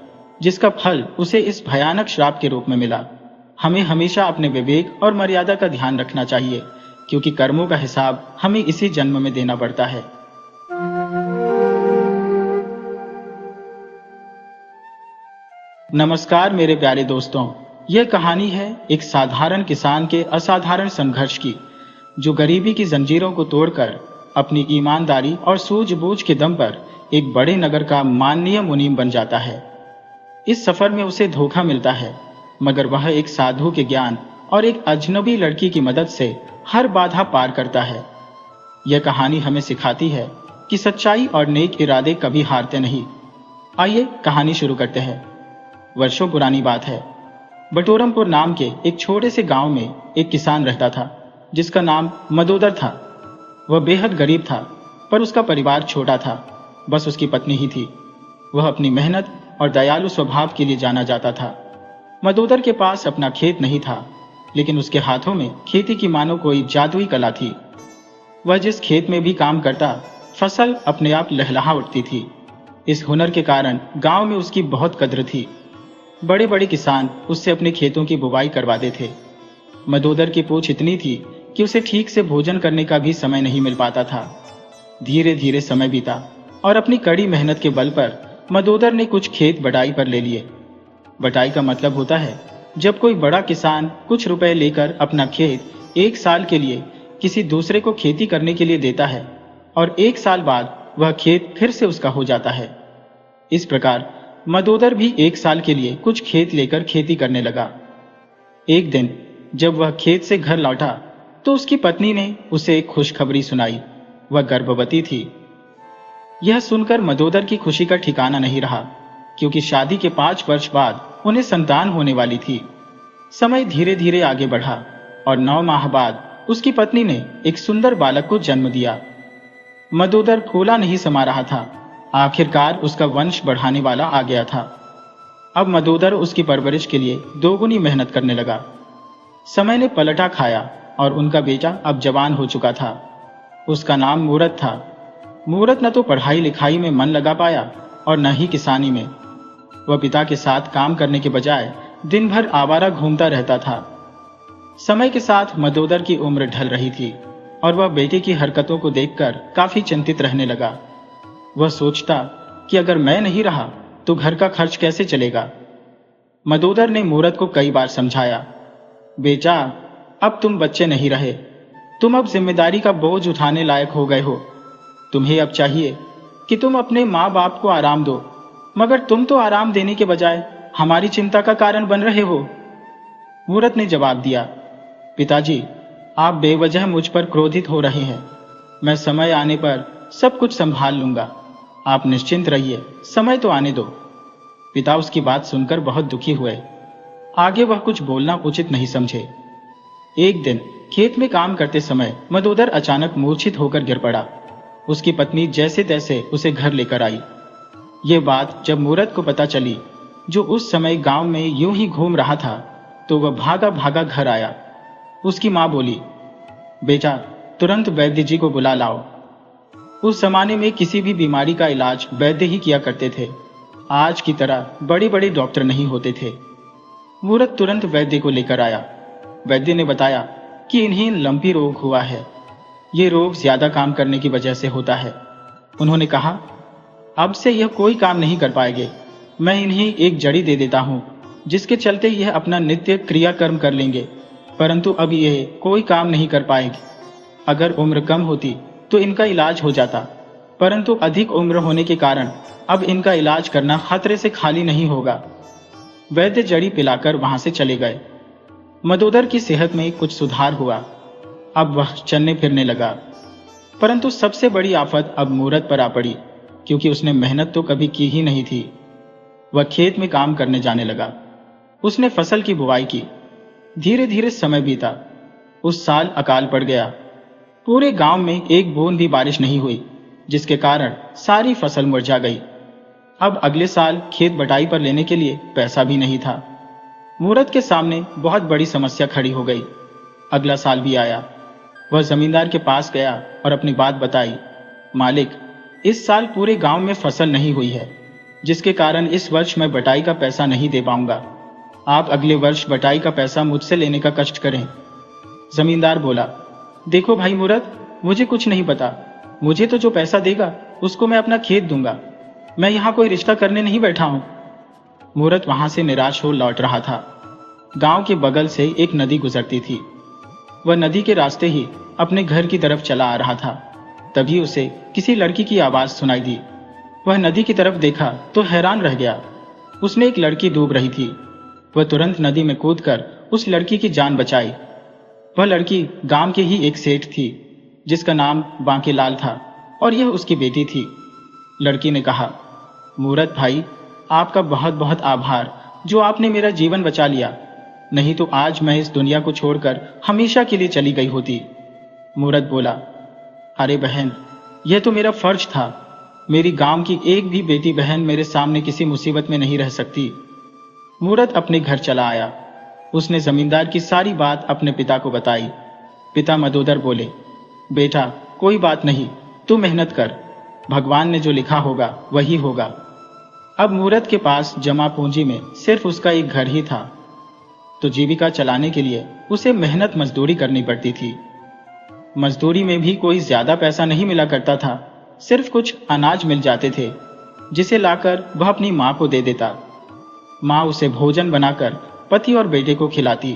जिसका फल उसे इस भयानक श्राप के रूप में मिला। हमें हमेशा अपने विवेक और मर्यादा का ध्यान रखना चाहिए, क्योंकि कर्मों का हिसाब हमें इसी जन्म में देना पड़ता है। नमस्कार मेरे प्यारे दोस्तों, यह कहानी है एक साधारण किसान के असाधारण संघर्ष की, जो गरीबी की जंजीरों को तोड़कर अपनी ईमानदारी और सूझबूझ के दम पर एक बड़े नगर का माननीय मुनीम बन जाता है। इस सफर में उसे धोखा मिलता है, मगर वह एक साधु के ज्ञान और एक अजनबी लड़की की मदद से हर बाधा पार करता है। यह कहानी हमें सिखाती है कि सच्चाई और नेक इरादे कभी हारते नहीं। आइए कहानी शुरू करते हैं। वर्षों पुरानी बात है। बटोरमपुर नाम के एक छोटे से गांव में एक किसान रहता था, जिसका नाम मदोदर था। वह बेहद गरीब था, पर उसका परिवार छोटा था। बस उसकी पत्नी ही थी। वह अपनी मेहनत और दयालु स्वभाव के लिए जाना जाता था। मदोदर के पास अपना खेत नहीं था, लेकिन उसके हाथों में खेती की मानो कोई जादुई कला थी। वह जिस खेत में भी काम करता, फसल अपने आप लहलहा उठती थी। इस हुनर के कारण गांव में उसकी बहुत कद्र थी। बड़े बड़े किसान उससे अपने खेतों की बुवाई करवाते थे। मदोदर की पूछ इतनी थी कि उसे ठीक से भोजन करने का भी समय नहीं मिल पाता था। धीरे धीरे समय बीता और अपनी कड़ी मेहनत के बल पर मदोदर ने कुछ खेत बटाई पर ले लिए। बटाई का मतलब होता है जब कोई बड़ा किसान कुछ रुपए लेकर अपना खेत एक साल के लिए किसी दूसरे को खेती करने के लिए देता है, और एक साल बाद वह खेत फिर से उसका हो जाता है। इस प्रकार मदोदर भी एक साल के लिए कुछ खेत लेकर खेती करने लगा। एक दिन जब वह खेत से घर लौटा, तो उसकी पत्नी ने उसे एक खुशखबरी सुनाई। वह गर्भवती थी। यह सुनकर मदोदर की खुशी का ठिकाना नहीं रहा, क्योंकि शादी के 5 वर्ष बाद उन्हें संतान होने वाली थी। समय धीरे धीरे आगे बढ़ा और 9 माह बाद उसकी पत्नी ने एक सुंदर बालक को जन्म दिया। मदोदर फूला नहीं समा रहा था। आखिरकार उसका वंश बढ़ाने वाला आ गया था। अब मदोदर उसकी परवरिश के लिए दोगुनी मेहनत करने लगा। समय ने पलटा खाया और उनका बेटा अब जवान हो चुका था। उसका नाम मूरत था। मूरत न तो पढ़ाई लिखाई में मन लगा पाया और न ही किसानी में। वह पिता के साथ काम करने के बजाय दिन भर आवारा घूमता रहता था। समय के साथ मदोदर की उम्र ढल रही थी और वह बेटे की हरकतों को देखकर काफी चिंतित रहने लगा। वह सोचता कि अगर मैं नहीं रहा तो घर का खर्च कैसे चलेगा। मदोदर ने मूरत को कई बार समझाया, बेटा अब तुम बच्चे नहीं रहे, तुम अब जिम्मेदारी का बोझ उठाने लायक हो गए हो। तुम्हें अब चाहिए कि तुम अपने माँ बाप को आराम दो, मगर तुम तो आराम देने के बजाय हमारी चिंता का कारण बन रहे हो। मूरत ने जवाब दिया, पिताजी आप बेवजह मुझ पर क्रोधित हो रहे हैं। मैं समय आने पर सब कुछ संभाल लूंगा। आप निश्चिंत रहिए, समय तो आने दो। पिता उसकी बात सुनकर बहुत दुखी हुए। आगे वह कुछ बोलना उचित नहीं समझे। एक दिन खेत में काम करते समय मदोदर अचानक मूर्छित होकर गिर पड़ा। उसकी पत्नी जैसे तैसे उसे घर लेकर आई। ये बात जब मूरत को पता चली, जो उस समय गांव में यूं ही घूम रहा था, तो वह भागा भागा घर आया। उसकी मां बोली, बेटा तुरंत वैद्य जी को बुला लाओ। उस जमाने में किसी भी बीमारी का इलाज वैद्य ही किया करते थे। आज की तरह बड़े बड़े डॉक्टर नहीं होते थे। मूरत तुरंत वैद्य को लेकर आया। वैद्य ने बताया कि इन्हें लंपी रोग हुआ है। ये रोग ज्यादा काम करने की वजह से होता है। उन्होंने कहा, अब से यह कोई काम नहीं कर पाएंगे। मैं इन्हें एक जड़ी दे देता हूँ। जिसके चलते यह अपना नित्य क्रियाकर्म कर लेंगे, परंतु अब यह कोई काम नहीं कर पाएगी। अगर उम्र कम होती तो इनका इलाज हो जाता, परंतु अधिक उम्र होने के कारण अब इनका इलाज करना खतरे से खाली नहीं होगा। वैद्य जड़ी पिलाकर वहां से चले गए। मदोदर की सेहत में कुछ सुधार हुआ, अब वह चलने फिरने लगा। परंतु सबसे बड़ी आफत अब मूरत पर आ पड़ी, क्योंकि उसने मेहनत तो कभी की ही नहीं थी। वह खेत में काम करने जाने लगा। उसने फसल की बुवाई की। धीरे धीरे समय बीता। उस साल अकाल पड़ गया। पूरे गांव में एक बूंद भी बारिश नहीं हुई, जिसके कारण सारी फसल मुरझा गई। अब अगले साल खेत बटाई पर लेने के लिए पैसा भी नहीं था। मूरत के सामने बहुत बड़ी समस्या खड़ी हो गई। अगला साल भी आया। वह जमींदार के पास गया और अपनी बात बताई। मालिक, इस साल पूरे गांव में फसल नहीं हुई है, जिसके कारण इस वर्ष मैं बटाई का पैसा नहीं दे पाऊंगा। आप अगले वर्ष बटाई का पैसा मुझसे लेने का कष्ट करें। जमींदार बोला, देखो भाई मूरत, मुझे कुछ नहीं पता। मुझे तो जो पैसा देगा उसको मैं अपना खेत दूंगा। मैं यहाँ कोई रिश्ता करने नहीं बैठा हूं। मूरत वहां से निराश हो लौट रहा था। गांव के बगल से एक नदी गुजरती थी। वह नदी के रास्ते ही अपने घर की तरफ चला आ रहा था। तभी उसे किसी लड़की की आवाज सुनाई दी। वह नदी की तरफ देखा तो हैरान रह गया। उसने एक लड़की डूब रही थी। वह तुरंत नदी में कूदकर उस लड़की की जान बचाई। वह लड़की गांव के ही एक सेठ थी, जिसका नाम बांकेलाल था, और यह उसकी बेटी थी। लड़की ने कहा, मूरत भाई, आपका बहुत बहुत आभार जो आपने मेरा जीवन बचा लिया, नहीं तो आज मैं इस दुनिया को छोड़कर हमेशा के लिए चली गई होती। मूरत बोला, अरे बहन, यह तो मेरा फर्ज था। मेरी गांव की एक भी बेटी बहन मेरे सामने किसी मुसीबत में नहीं रह सकती। मूरत अपने घर चला आया। उसने जमींदार की सारी बात अपने पिता को बताई। पिता मदोदर बोले, बेटा, कोई बात नहीं, तू मेहनत कर। भगवान ने जो लिखा होगा वही होगा। अब मूरत के पास जमा पूंजी में सिर्फ उसका एक घर ही था, तो जीविका चलाने के लिए उसे मेहनत मजदूरी करनी पड़ती थी। मजदूरी में भी कोई ज्यादा पैसा नहीं मिला करता था। सिर्फ कुछ अनाज मिल जाते थे, जिसे लाकर वह अपनी माँ को दे देता। माँ उसे भोजन बनाकर पति और बेटे को खिलाती।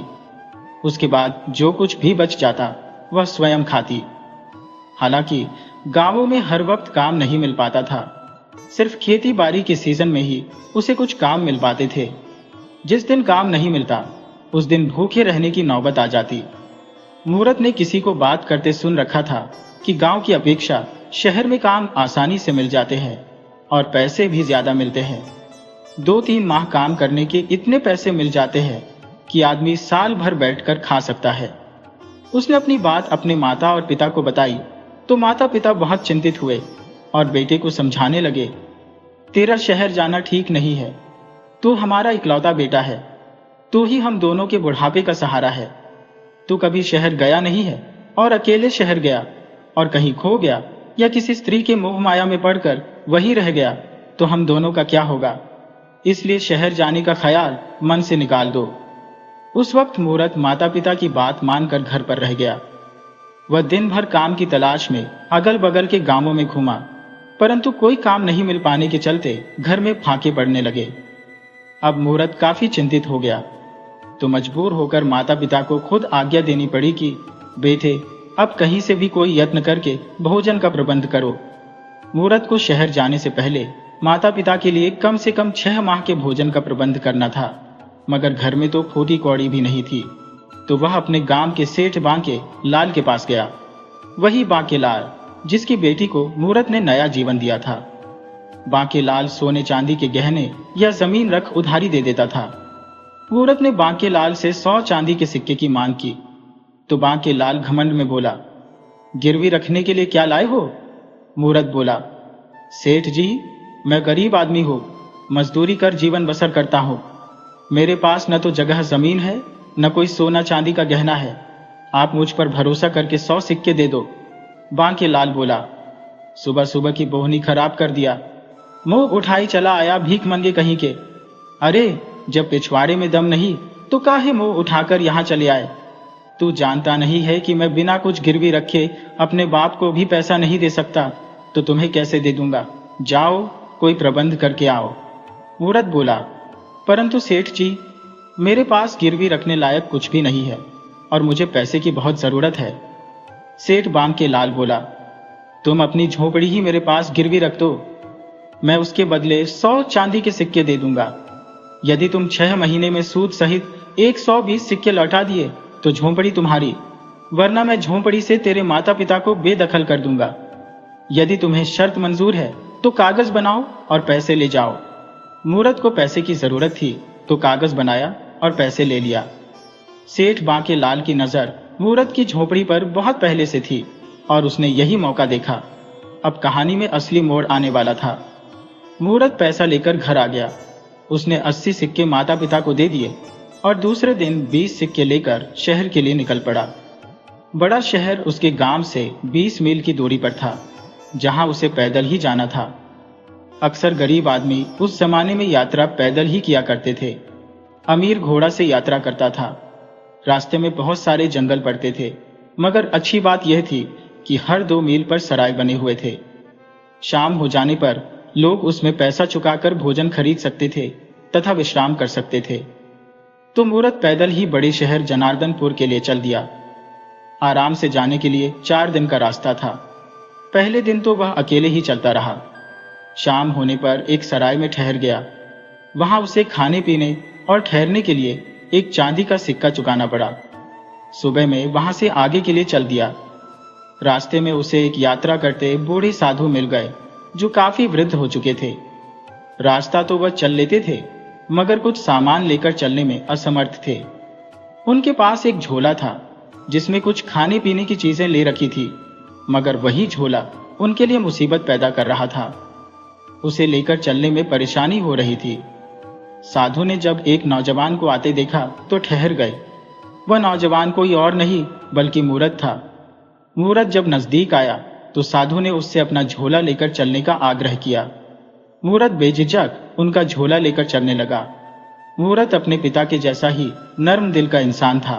उसके बाद जो कुछ भी बच जाता वह स्वयं खाती। हालांकि गांवों में हर वक्त काम नहीं मिल पाता था। सिर्फ खेती बाड़ी के सीजन में ही उसे कुछ काम मिल पाते थे। जिस दिन काम नहीं मिलता उस दिन भूखे रहने की नौबत आ जाती। मूरत ने किसी को बात करते सुन रखा था कि गांव की अपेक्षा शहर में काम आसानी से मिल जाते हैं और पैसे भी ज्यादा मिलते हैं। 2-3 माह काम करने के इतने पैसे मिल जाते हैं कि आदमी साल भर बैठकर खा सकता है। उसने अपनी बात अपने माता और पिता को बताई तो माता पिता बहुत चिंतित हुए और बेटे को समझाने लगे, तेरा शहर जाना ठीक नहीं है। तू हमारा इकलौता बेटा है। तू ही हम दोनों के बुढ़ापे का सहारा है। तू कभी शहर गया नहीं है और अकेले शहर गया और कहीं खो गया या किसी स्त्री के मोह माया में पड़कर वहीं रह गया तो हम दोनों का क्या होगा। इसलिए शहर जाने का ख्याल मन से निकाल दो। उस वक्त मूरत माता पिता की बात मानकर घर पर रह गया। वह दिन भर काम की तलाश में अगल बगल के गांवों में घूमा, परंतु कोई काम नहीं मिल पाने के चलते घर में फाके पड़ने लगे। अब मूरत काफी चिंतित हो गया, तो मजबूर होकर माता पिता को खुद आज्ञा देनी पड़ी कि बेटे, अब कहीं से भी कोई यत्न करके भोजन का प्रबंध करो। मूरत को शहर जाने से पहले माता पिता के लिए कम से कम 6 माह के भोजन का प्रबंध करना था, मगर घर में तो फूटी कौड़ी भी नहीं थी। तो वह अपने गांव के सेठ बांके लाल के पास गया। वही बांके लाल जिसकी बेटी को मूरत ने नया जीवन दिया था। बांके लाल सोने चांदी के गहने या जमीन रख उधारी दे देता था। मूरत ने बांके लाल से 100 चांदी के सिक्के की मांग की, तो बांके लाल घमंड में बोला, गिरवी रखने के लिए क्या लाए हो? मूरत बोला, सेठ जी, मैं गरीब आदमी हूं, मजदूरी कर जीवन बसर करता हूं। मेरे पास न तो जगह जमीन है, न कोई सोना चांदी का गहना है। आप मुझ पर भरोसा करके 100 सिक्के दे दो। बांके लाल बोला, सुबह सुबह की बोहनी खराब कर दिया। मुंह उठाई चला आया भीख मंगे कहीं के। अरे, जब पिछवाड़े में दम नहीं तो काहे मुंह उठाकर यहां चले आए? तू जानता नहीं है कि मैं बिना कुछ गिरवी रखे अपने बाप को भी पैसा नहीं दे सकता, तो तुम्हें कैसे दे दूंगा? जाओ, कोई प्रबंध करके आओ। मूरत बोला, परंतु सेठ जी, मेरे पास गिरवी रखने लायक कुछ भी नहीं है और मुझे पैसे की बहुत जरूरत है। सेठ बांके लाल बोला, तुम अपनी झोपड़ी ही मेरे पास गिरवी रख दो, मैं उसके बदले 100 चांदी के सिक्के दे दूंगा। यदि तुम 6 महीने में सूद सहित 120 सिक्के लौटा दिए तो झोंपड़ी तुम्हारी, वरना मैं झोंपड़ी से तेरे माता पिता को बेदखल कर दूंगा। यदि तुम्हें शर्त मंजूर है तो कागज बनाओ और पैसे ले जाओ। मूरत को पैसे की जरूरत थी तो कागज बनाया और पैसे ले लिया। सेठ बांके लाल की नजर मूरत की झोपड़ी पर बहुत पहले से थी और उसने यही मौका देखा। अब कहानी में असली मोड़ आने वाला था। मूरत पैसा लेकर घर आ गया। उसने 80 सिक्के माता पिता को दे दिए और दूसरे दिन 20 सिक्के लेकर शहर के लिए निकल पड़ा। बड़ा शहर उसके गांव से 20 मील की दूरी पर था, जहां उसे पैदल ही जाना था। अक्सर गरीब आदमी उस जमाने में यात्रा पैदल ही किया करते थे। अमीर घोड़ा से यात्रा करता था। रास्ते में बहुत सारे जंगल पड़ते थे, मगर अच्छी बात यह थी कि हर 2 मील पर सराय बने हुए थे। शाम हो जाने पर लोग उसमें पैसा चुकाकर भोजन खरीद सकते थे तथा विश्राम कर सकते थे। तो मूरत पैदल ही बड़े शहर जनार्दनपुर के लिए चल दिया। आराम से जाने के लिए 4 दिन का रास्ता था। पहले दिन तो वह अकेले ही चलता रहा। शाम होने पर एक सराय में ठहर गया। वहां उसे खाने पीने और ठहरने के लिए एक चांदी का सिक्का चुकाना पड़ा। सुबह में वहां से आगे के लिए चल दिया। रास्ते में उसे एक यात्रा करते बूढ़े साधु मिल गए जो काफी वृद्ध हो चुके थे। रास्ता तो वह चल लेते थे, मगर कुछ सामान लेकर चलने में असमर्थ थे। उनके पास एक झोला था जिसमें कुछ खाने पीने की चीजें ले रखी थी, मगर वही झोला उनके लिए मुसीबत पैदा कर रहा था। उसे लेकर चलने में परेशानी हो रही थी। साधु ने जब एक नौजवान को आते देखा तो ठहर गए। वह नौजवान कोई और नहीं बल्कि मूरत था। मूरत जब नजदीक आया तो साधु ने उससे अपना झोला लेकर चलने का आग्रह किया। मूरत बेझिझक उनका झोला लेकर चलने लगा। मूरत अपने पिता के जैसा ही नर्म दिल का इंसान था।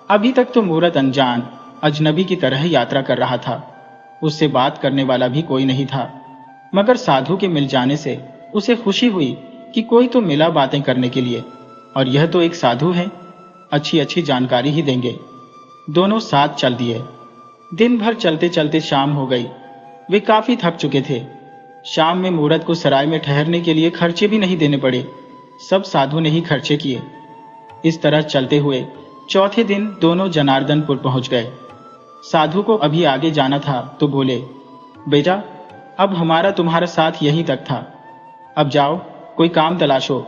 अभी तक तो मूरत अनजान अजनबी की तरह यात्रा कर रहा था। उससे बात करने वाला भी कोई नहीं था, मगर साधु के मिल जाने से उसे खुशी हुई कि कोई तो मिला बातें करने के लिए, और यह तो एक साधु है, अच्छी अच्छी जानकारी ही देंगे। दोनों साथ चल दिए। दिन भर चलते चलते शाम हो गई। वे काफी थक चुके थे। शाम में मूरत को सराय में ठहरने के लिए खर्चे भी नहीं देने पड़े, सब साधु ने ही खर्चे किए। इस तरह चलते हुए चौथे दिन दोनों जनार्दनपुर पहुंच गए। साधु को अभी आगे जाना था तो बोले, बेटा अब हमारा तुम्हारा साथ यहीं तक था, अब जाओ कोई काम तलाशो,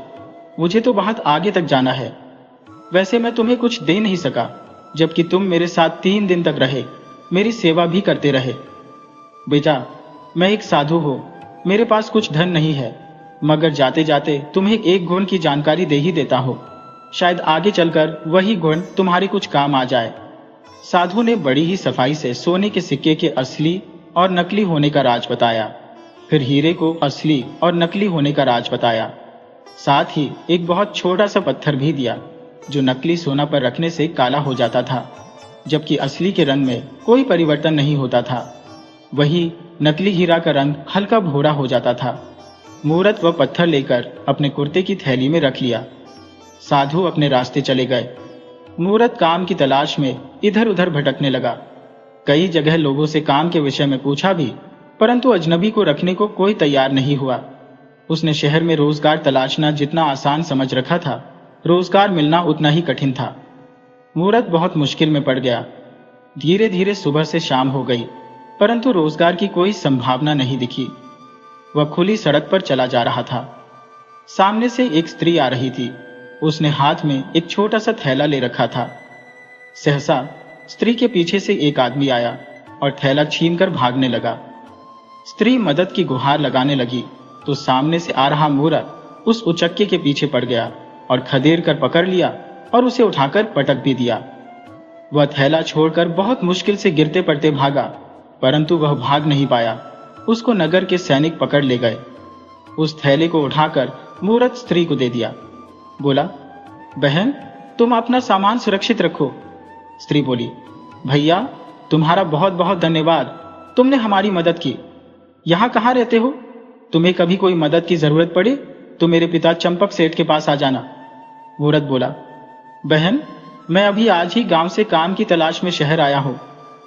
मुझे तो बहुत आगे तक जाना है। वैसे मैं तुम्हें कुछ दे नहीं सका, जबकि तुम मेरे साथ 3 दिन तक रहे, मेरी सेवा भी करते रहे। बेटा मैं एक साधु हूं, मेरे पास कुछ धन नहीं है, मगर जाते जाते तुम्हें एक गुण की जानकारी दे ही देता हूं, शायद आगे चलकर वही गुण तुम्हारे कुछ काम आ जाए। साधु ने बड़ी ही सफाई से सोने के सिक्के के असली और नकली होने का राज बताया, फिर हीरे को असली और नकली होने का राज बताया। साथ ही एक बहुत छोटा सा पत्थर भी दिया जो नकली सोना पर रखने से काला हो जाता था, जबकि असली के रंग में कोई परिवर्तन नहीं होता था। वही नकली हीरा का रंग हल्का भूरा हो जाता था। मूरत वह पत्थर लेकर अपने कुर्ते की थैली में रख लिया। साधु अपने रास्ते चले गए। मूरत काम की तलाश में इधर उधर भटकने लगा। कई जगह लोगों से काम के विषय में पूछा भी, परंतु अजनबी को रखने को कोई तैयार नहीं हुआ। उसने शहर में रोजगार तलाशना जितना आसान समझ रखा था, रोजगार मिलना उतना ही कठिन था। मूरत बहुत मुश्किल में पड़ गया। धीरे धीरे सुबह से शाम हो गई, परंतु रोजगार की कोई संभावना नहीं दिखी। वह खुली सड़क पर चला जा रहा था। सामने से एक स्त्री आ रही थी। उसने हाथ में एक छोटा सा थैला ले रखा था। सहसा स्त्री के पीछे से एक आदमी आया और थैला छीनकर भागने लगा। स्त्री मदद की गुहार लगाने लगी तो सामने से आ रहा मूरत उस उचक्के के पीछे पड़ गया और खदेड़ कर पकड़ लिया और उसे उठाकर पटक भी दिया। वह थैला छोड़कर बहुत मुश्किल से गिरते पड़ते भागा, परंतु वह भाग नहीं पाया। उसको नगर के सैनिक पकड़ ले गए। उस थैले को उठाकर मूरत स्त्री को दे दिया। बोला, बहन तुम अपना सामान सुरक्षित रखो। स्त्री बोली, भैया तुम्हारा बहुत बहुत धन्यवाद, तुमने हमारी मदद की। यहाँ कहाँ रहते हो? तुम्हें कभी कोई मदद की जरूरत पड़े तो मेरे पिता चंपक सेठ के पास आ जाना। मूरत बोला, बहन, मैं अभी आज ही गांव से काम की तलाश में शहर आया हूँ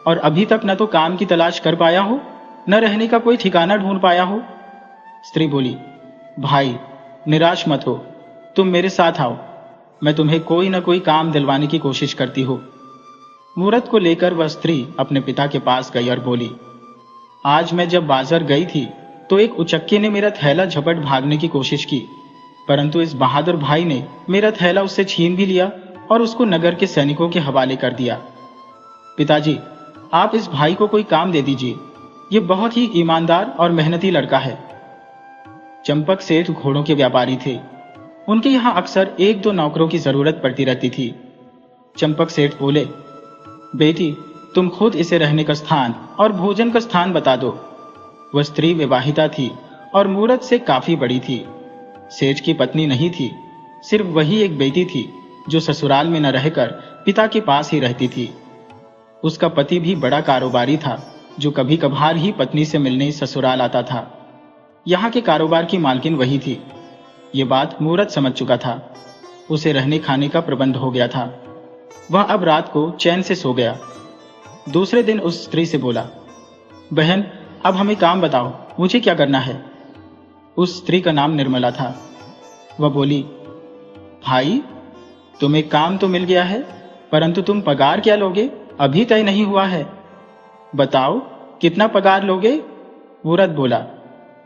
और अभी तक न तो काम की तलाश कर पाया हूँ, न रहने का कोई ठिकाना ढूंढ पाया हूँ। स्त्री बोली, भाई निराश मत हो, तुम मेरे साथ आओ, मैं तुम्हें कोई न कोई काम दिलवाने की कोशिश करती हूँ। मुहूर्त को लेकर वह स्त्री अपने पिता के पास गई और बोली, आज मैं जब बाजार गई थी तो एक उचक्के ने मेरा थैला झपट भागने की कोशिश की, परंतु इस बहादुर भाई ने मेरा थैला उससे छीन भी लिया और उसको नगर के सैनिकों के हवाले कर दिया। पिताजी, आप इस भाई को कोई काम दे दीजिए, ये बहुत ही ईमानदार और मेहनती लड़का है। चंपक सेठ घोड़ों के व्यापारी थे। उनके यहाँ अक्सर एक दो नौकरों की जरूरत पड़ती रहती थी। चंपक सेठ बोले, बेटी, तुम खुद इसे रहने का स्थान और भोजन का स्थान बता दो। वह स्त्री विवाहिता थी और मुहूर्त से काफी बड़ी थी। सेठ की पत्नी नहीं थी, सिर्फ वही एक बेटी थी जो ससुराल में न रहकर पिता के पास ही रहती थी। उसका पति भी बड़ा कारोबारी था जो कभी कभार ही पत्नी से मिलने ससुराल आता था। यहाँ के कारोबार की मालकिन वही थी। ये बात मुहूर्त समझ चुका था। उसे रहने खाने का प्रबंध हो गया था। वह अब रात को चैन से सो गया। दूसरे दिन उस स्त्री से बोला, बहन, अब हमें काम बताओ, मुझे क्या करना है। उस स्त्री का नाम निर्मला था। वह बोली, भाई, तुम्हें काम तो मिल गया है, परंतु तुम पगार क्या लोगे अभी तय नहीं हुआ है। बताओ, कितना पगार लोगे। मुहूर्त बोला,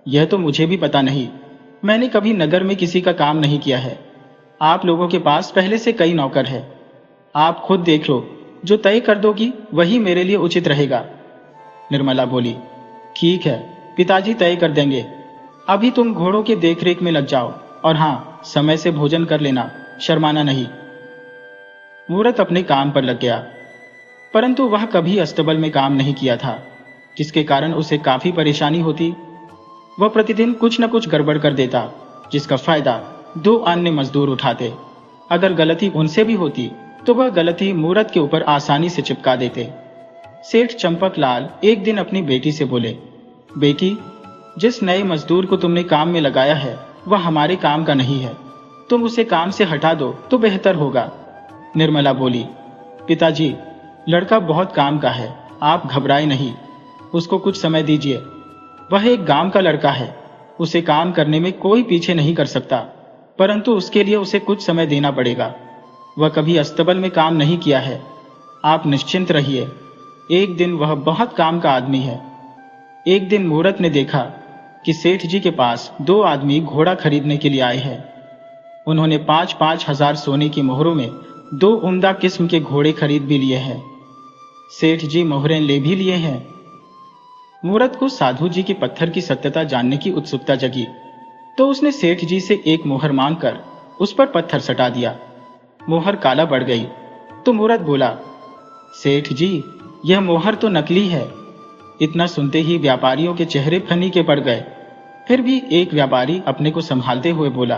यह तो मुझे भी पता नहीं, मैंने कभी नगर में किसी का काम नहीं किया है। आप लोगों के पास पहले से कई नौकर है, आप खुद देख लो, जो तय कर दोगी वही मेरे लिए उचित रहेगा। निर्मला बोली, ठीक है, पिताजी तय कर देंगे। अभी तुम घोड़ों के देखरेख में लग जाओ और हाँ, समय से भोजन कर लेना, शर्माना नहीं। मुहूर्त अपने काम पर लग गया, परंतु वह कभी अस्तबल में काम नहीं किया था, जिसके कारण उसे काफी परेशानी होती। वह प्रतिदिन कुछ न कुछ गड़बड़ कर देता, जिसका फायदा दो अन्य मजदूर उठाते। अगर गलती उनसे भी होती तो वह गलती मुहूर्त के ऊपर आसानी से चिपका देते। सेठ चंपक लाल एक दिन अपनी बेटी से बोले, बेटी, जिस नए मजदूर को तुमने काम में लगाया है वह हमारे काम का नहीं है, तुम उसे काम से हटा दो तो बेहतर होगा। निर्मला बोली, पिताजी, लड़का बहुत काम का है, आप घबराए नहीं, उसको कुछ समय दीजिए। वह एक गांव का लड़का है, उसे काम करने में कोई पीछे नहीं कर सकता, परंतु उसके लिए उसे कुछ समय देना पड़ेगा। वह कभी अस्तबल में काम नहीं किया है, आप निश्चिंत रहिए, एक दिन वह बहुत काम का आदमी है। एक दिन मुहूर्त ने देखा कि सेठ जी के पास दो आदमी घोड़ा खरीदने के लिए आए हैं। उन्होंने 5-5 हजार सोने की मोहरों में दो उम्दा किस्म के घोड़े खरीद भी लिए हैं। सेठ जी मोहरें ले भी लिए हैं। मुहूर्त को साधु जी के पत्थर की सत्यता जानने की उत्सुकता जगी, तो उसने सेठ जी से एक मोहर मांगकर उस पर पत्थर सटा दिया। मोहर काला पड़ गई तो मुहूर्त बोला, सेठ जी, यह मोहर तो नकली है। इतना सुनते ही व्यापारियों के चेहरे फनी के पड़ गए। फिर भी एक व्यापारी अपने को संभालते हुए बोला,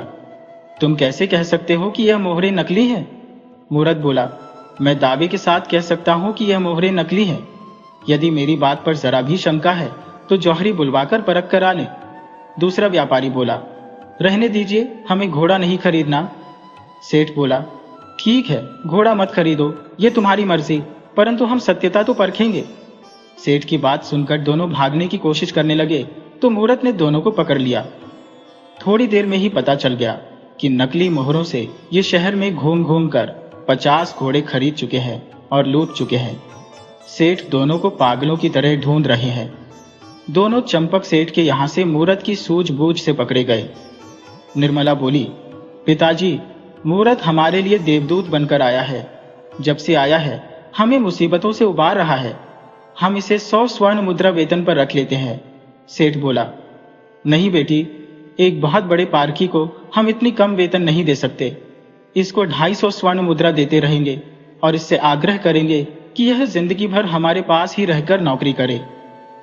तुम कैसे कह सकते हो कि यह मोहरें नकली हैं? मुहूर्त बोला, मैं दावे के साथ कह सकता हूं कि यह मोहरें नकली हैं। यदि मेरी बात पर जरा भी शंका है तो जौहरी बुलवाकर परख करा ले। दूसरा व्यापारी बोला, रहने दीजिए, हमें घोड़ा नहीं खरीदना। सेठ बोला, ठीक है, घोड़ा मत खरीदो, ये तुम्हारी मर्जी, परंतु हम सत्यता तो परखेंगे। सेठ की बात सुनकर दोनों भागने की कोशिश करने लगे तो मुहूर्त ने दोनों को पकड़ लिया। थोड़ी देर में ही पता चल गया कि नकली मोहरों से ये शहर में घूम घूम कर 50 घोड़े खरीद चुके हैं और लूट चुके हैं। सेठ दोनों को पागलों की तरह ढूंढ रहे हैं। दोनों चंपक सेठ के यहां से मुहूर्त की सूझबूझ से पकड़े गए। निर्मला बोली, पिताजी, मुहूर्त हमारे लिए देवदूत बनकर आया है। जब से आया है हमें मुसीबतों से उबार रहा है। हम इसे 100 स्वर्ण मुद्रा वेतन पर रख लेते हैं। सेठ बोला, नहीं बेटी, एक बहुत बड़े पारखी को हम इतनी कम वेतन नहीं दे सकते। इसको 250 स्वर्ण मुद्रा देते रहेंगे और इससे आग्रह करेंगे कि यह जिंदगी भर हमारे पास ही रहकर नौकरी करे।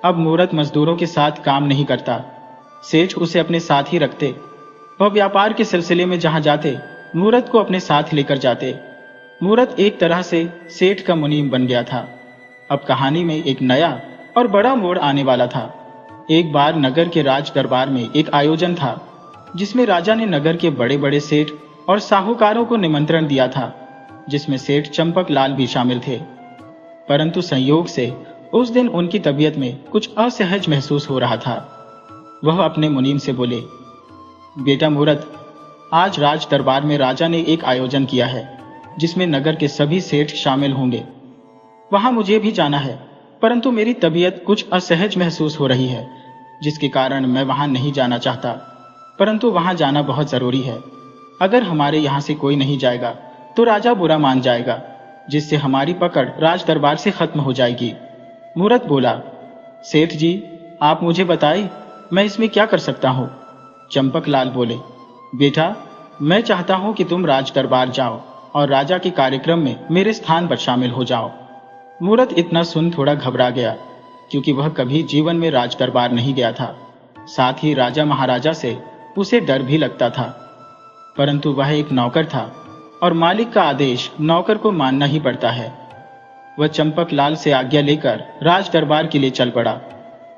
अब मुहूर्त मजदूरों के साथ काम नहीं करता, सेठ उसे अपने साथ ही रखते। वह व्यापार के सिलसिले में जहां जाते मुहूर्त को अपने साथ लेकर जाते। मुहूर्त एक तरह से सेठ का मुनीम बन गया था। अब कहानी में एक नया और बड़ा मोड़ आने वाला था। एक बार नगर के राज दरबार में एक आयोजन था, जिसमें राजा ने नगर के बड़े बड़े सेठ और साहूकारों को निमंत्रण दिया था। जिसमें सेठ चंपक लाल भी शामिल थे। परंतु संयोग से उस दिन उनकी तबीयत में कुछ असहज महसूस हो रहा था। वह अपने मुनीम से बोले, बेटा मूरत, आज राज दरबार में राजा ने एक आयोजन किया है जिसमें नगर के सभी सेठ शामिल होंगे। वहां मुझे भी जाना है, परंतु मेरी तबीयत कुछ असहज महसूस हो रही है, जिसके कारण मैं वहां नहीं जाना चाहता। परंतु वहां जाना बहुत जरूरी है। अगर हमारे यहाँ से कोई नहीं जाएगा तो राजा बुरा मान जाएगा, जिससे हमारी पकड़ राज दरबार से खत्म हो जाएगी। मूरत बोला, सेठ जी, आप मुझे बताइए, मैं इसमें क्या कर सकता हूँ? चंपक लाल बोले, बेटा, मैं चाहता हूँ कि तुम राज दरबार जाओ और राजा के कार्यक्रम में मेरे स्थान पर शामिल हो जाओ। मूरत इतना सुन थोड़ा घबरा गया, क्योंकि वह कभी जीवन में राज दरबार नहीं गया था। साथ ही राजा महाराजा से उसे डर भी लगता था। परंतु वह एक नौकर था और मालिक का आदेश नौकर को मानना ही पड़ता है। वह चंपक लाल से आज्ञा लेकर राज दरबार के लिए चल पड़ा,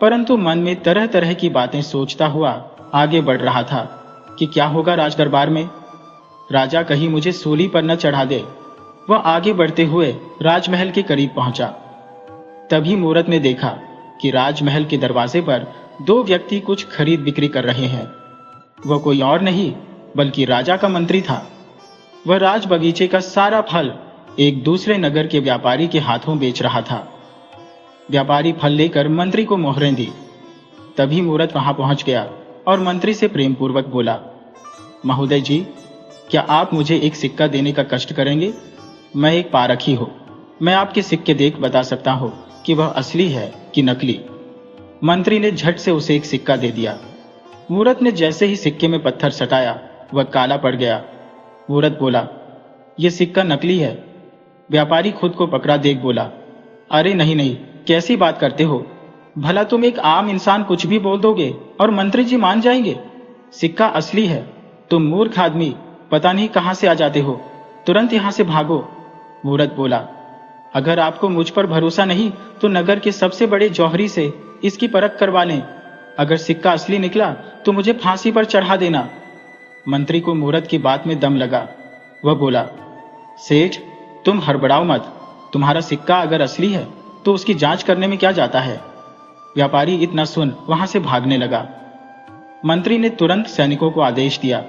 परंतु मन में तरह तरह की बातें सोचता हुआ आगे बढ़ रहा था कि क्या होगा राज दरबार में। राजा कहीं मुझे सूली पर न चढ़ा दे। वह आगे बढ़ते हुए राजमहल के करीब पहुंचा। तभी मूरत ने देखा कि राजमहल के दरवाजे पर दो व्यक्ति कुछ खरीद बिक्री कर रहे हैं। वह कोई और नहीं बल्कि राजा का मंत्री था। वह राज बगीचे का सारा फल एक दूसरे नगर के व्यापारी के हाथों बेच रहा था। व्यापारी फल लेकर मंत्री को मोहरें दी। तभी मूरत वहां पहुंच गया और मंत्री से प्रेम पूर्वक बोला, महोदय जी, क्या आप मुझे एक सिक्का देने का कष्ट करेंगे? मैं एक पारखी हूं। मैं आपके सिक्के देख बता सकता हूं कि वह असली है कि नकली। मंत्री ने झट से उसे एक सिक्का दे दिया। मूरत ने जैसे ही सिक्के में पत्थर सटाया, वह काला पड़ गया। मूरत बोला, यह सिक्का नकली है। व्यापारी खुद को पकड़ा देख बोला, अरे नहीं नहीं, कैसी बात करते हो? भला तुम एक आम इंसान कुछ भी बोल दोगे और मंत्री जी मान जाएंगे? सिक्का असली है। तुम मूर्ख आदमी, पता नहीं कहां से आ जाते हो। तुरंत यहां से भागो। मूरत बोला, अगर आपको मुझ पर भरोसा नहीं तो नगर के सबसे बड़े जौहरी से इसकी परख करवा लें। अगर सिक्का असली निकला तो मुझे फांसी पर चढ़ा देना। मंत्री को मूरत की बात में दम लगा। वह बोला, सेठ, तुम हड़बड़ाओ मत। तुम्हारा सिक्का अगर असली है तो उसकी जांच करने में क्या जाता है? व्यापारी इतना सुन वहां से भागने लगा। मंत्री ने तुरंत सैनिकों को आदेश दिया,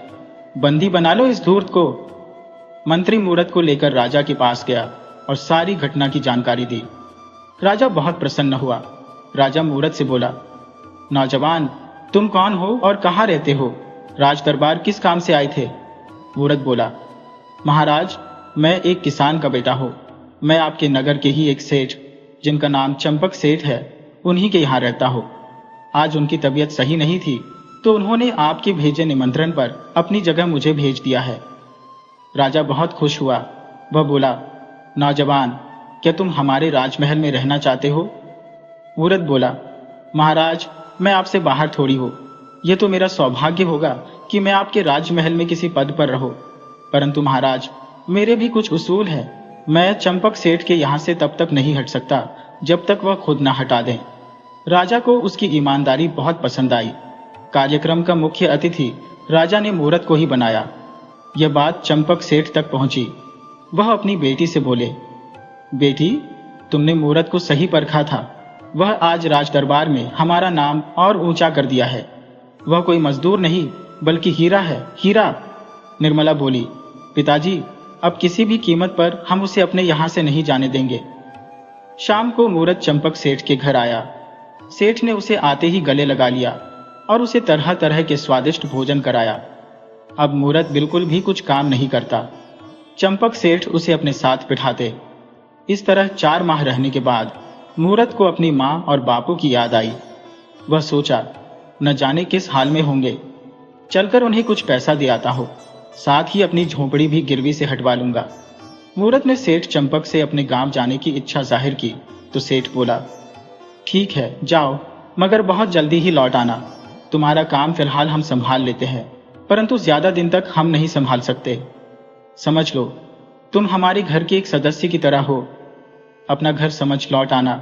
बंदी बना लो इस धूर्त को। मंत्री मूरत को लेकर राजा के पास गया और सारी घटना की जानकारी दी। राजा बहुत प्रसन्न हुआ। राजा मूरत से बोला, नौजवान, तुम कौन हो और कहाँ रहते हो? राज दरबार किस काम से आए थे? मूरत बोला, महाराज, मैं एक किसान का बेटा हूँ। मैं आपके नगर के ही एक सेठ, जिनका नाम चंपक सेठ है, उन्हीं के यहाँ रहता हूँ। आज उनकी तबीयत सही नहीं थी तो उन्होंने आपके भेजे निमंत्रण पर अपनी जगह मुझे भेज दिया है। राजा बहुत खुश हुआ। वह बोला, नौजवान, क्या तुम हमारे राजमहल में रहना चाहते हो? मूरत बोला, महाराज, मैं आपसे बाहर थोड़ी हूँ। यह तो मेरा सौभाग्य होगा कि मैं आपके राजमहल में किसी पद पर रहूं। परंतु महाराज, मेरे भी कुछ उसूल हैं। मैं चंपक सेठ के यहाँ से तब तक नहीं हट सकता जब तक वह खुद न हटा दें। राजा को उसकी ईमानदारी बहुत पसंद आई। कार्यक्रम का मुख्य अतिथि राजा ने मूरत को ही बनाया। यह बात चंपक सेठ तक पहुंची। वह अपनी बेटी से बोले, बेटी, तुमने मूरत को सही परखा था। वह आज राज दरबार में हमारा नाम और ऊंचा कर दिया है। वह कोई मजदूर नहीं बल्कि हीरा है, हीरा। निर्मला बोली, पिताजी, अब किसी भी कीमत पर हम उसे अपने यहाँ से नहीं जाने देंगे। शाम को मूरत चंपक सेठ के घर आया। सेठ ने उसे आते ही गले लगा लिया और उसे तरह तरह के स्वादिष्ट भोजन कराया। अब मूरत बिल्कुल भी कुछ काम नहीं करता। चंपक सेठ उसे अपने साथ बिठाते। इस तरह 4 माह रहने के बाद मूरत को अपनी माँ और बापू की याद आई। वह सोचा, न जाने किस हाल में होंगे, चलकर उन्हें कुछ पैसा दे आता हो, साथ ही अपनी झोंपड़ी भी गिरवी से हटवा लूंगा। मूरत ने सेठ चंपक से अपने गांव जाने की इच्छा जाहिर की तो सेठ बोला, ठीक है, जाओ, मगर बहुत जल्दी ही लौट आना। तुम्हारा काम फिलहाल हम संभाल लेते हैं, परंतु ज्यादा दिन तक हम नहीं संभाल सकते। समझ लो, तुम हमारे घर के एक सदस्य की तरह हो। अपना घर समझ लौट आना।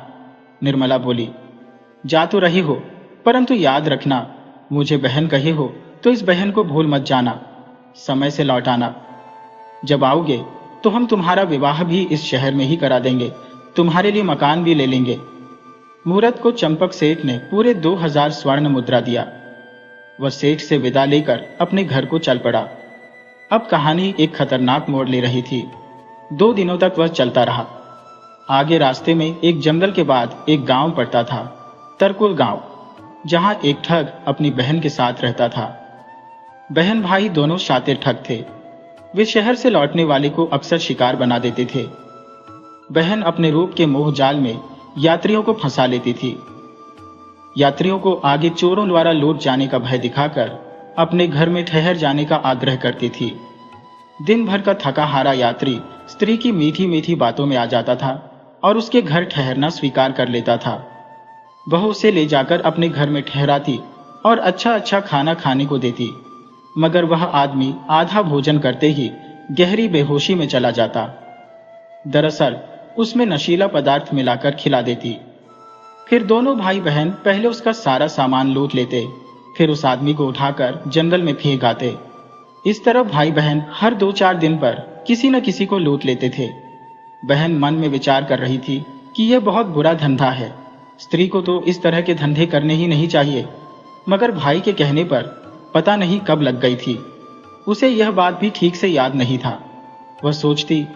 निर्मला बोली, जा तो रही हो, परंतु याद रखना, मुझे बहन कही हो तो इस बहन को भूल मत जाना। समय से लौट आना। जब आओगे तो हम तुम्हारा विवाह भी इस शहर में ही करा देंगे, तुम्हारे लिए मकान भी ले लेंगे। मूरत को चंपक सेठ ने पूरे 2000 स्वर्ण मुद्रा दिया। वह सेठ से विदा लेकर अपने घर को चल पड़ा। अब कहानी एक खतरनाक मोड़ ले रही थी। 2 दिनों तक वह चलता रहा। आगे रास्ते में एक जंगल के बाद एक गांव पड़ता था, तरकुल गांव, जहां एक ठग अपनी बहन के साथ रहता था। बहन भाई दोनों शातिर ठग थे। वे शहर से लौटने वाले को अक्सर शिकार बना देते थे। बहन अपने रूप के मोह जाल में यात्रियों को फंसा लेती थी। यात्रियों को आगे चोरों द्वारा लूट जाने का भय दिखाकर अपने घर में ठहर जाने का आग्रह करती थी। दिन भर का थका हारा यात्री स्त्री की मीठी मीठी बातों में आ जाता था और उसके घर ठहरना स्वीकार कर लेता था। वह उसे ले जाकर अपने घर में ठहराती और अच्छा अच्छा खाना खाने को देती, मगर वह आदमी आधा भोजन करते ही गहरी बेहोशी में चला जाता। दरअसल उसमें नशीला पदार्थ मिलाकर खिला देती। फिर दोनों भाई बहन पहले उसका सारा सामान लूट लेते, फिर उस आदमी को उठाकर जंगल में फेंक आते। इस तरह भाई बहन हर 2-4 दिन पर किसी न किसी को लूट लेते थे। बहन मन में विचार कर रही थी कि यह बहुत बुरा धंधा है, स्त्री को तो इस तरह के धंधे करने ही नहीं चाहिए, मगर भाई के कहने पर पता नहीं कब लग गई थी। उसे यह बात भी ठीक से याद नहीं था। वह सोचती,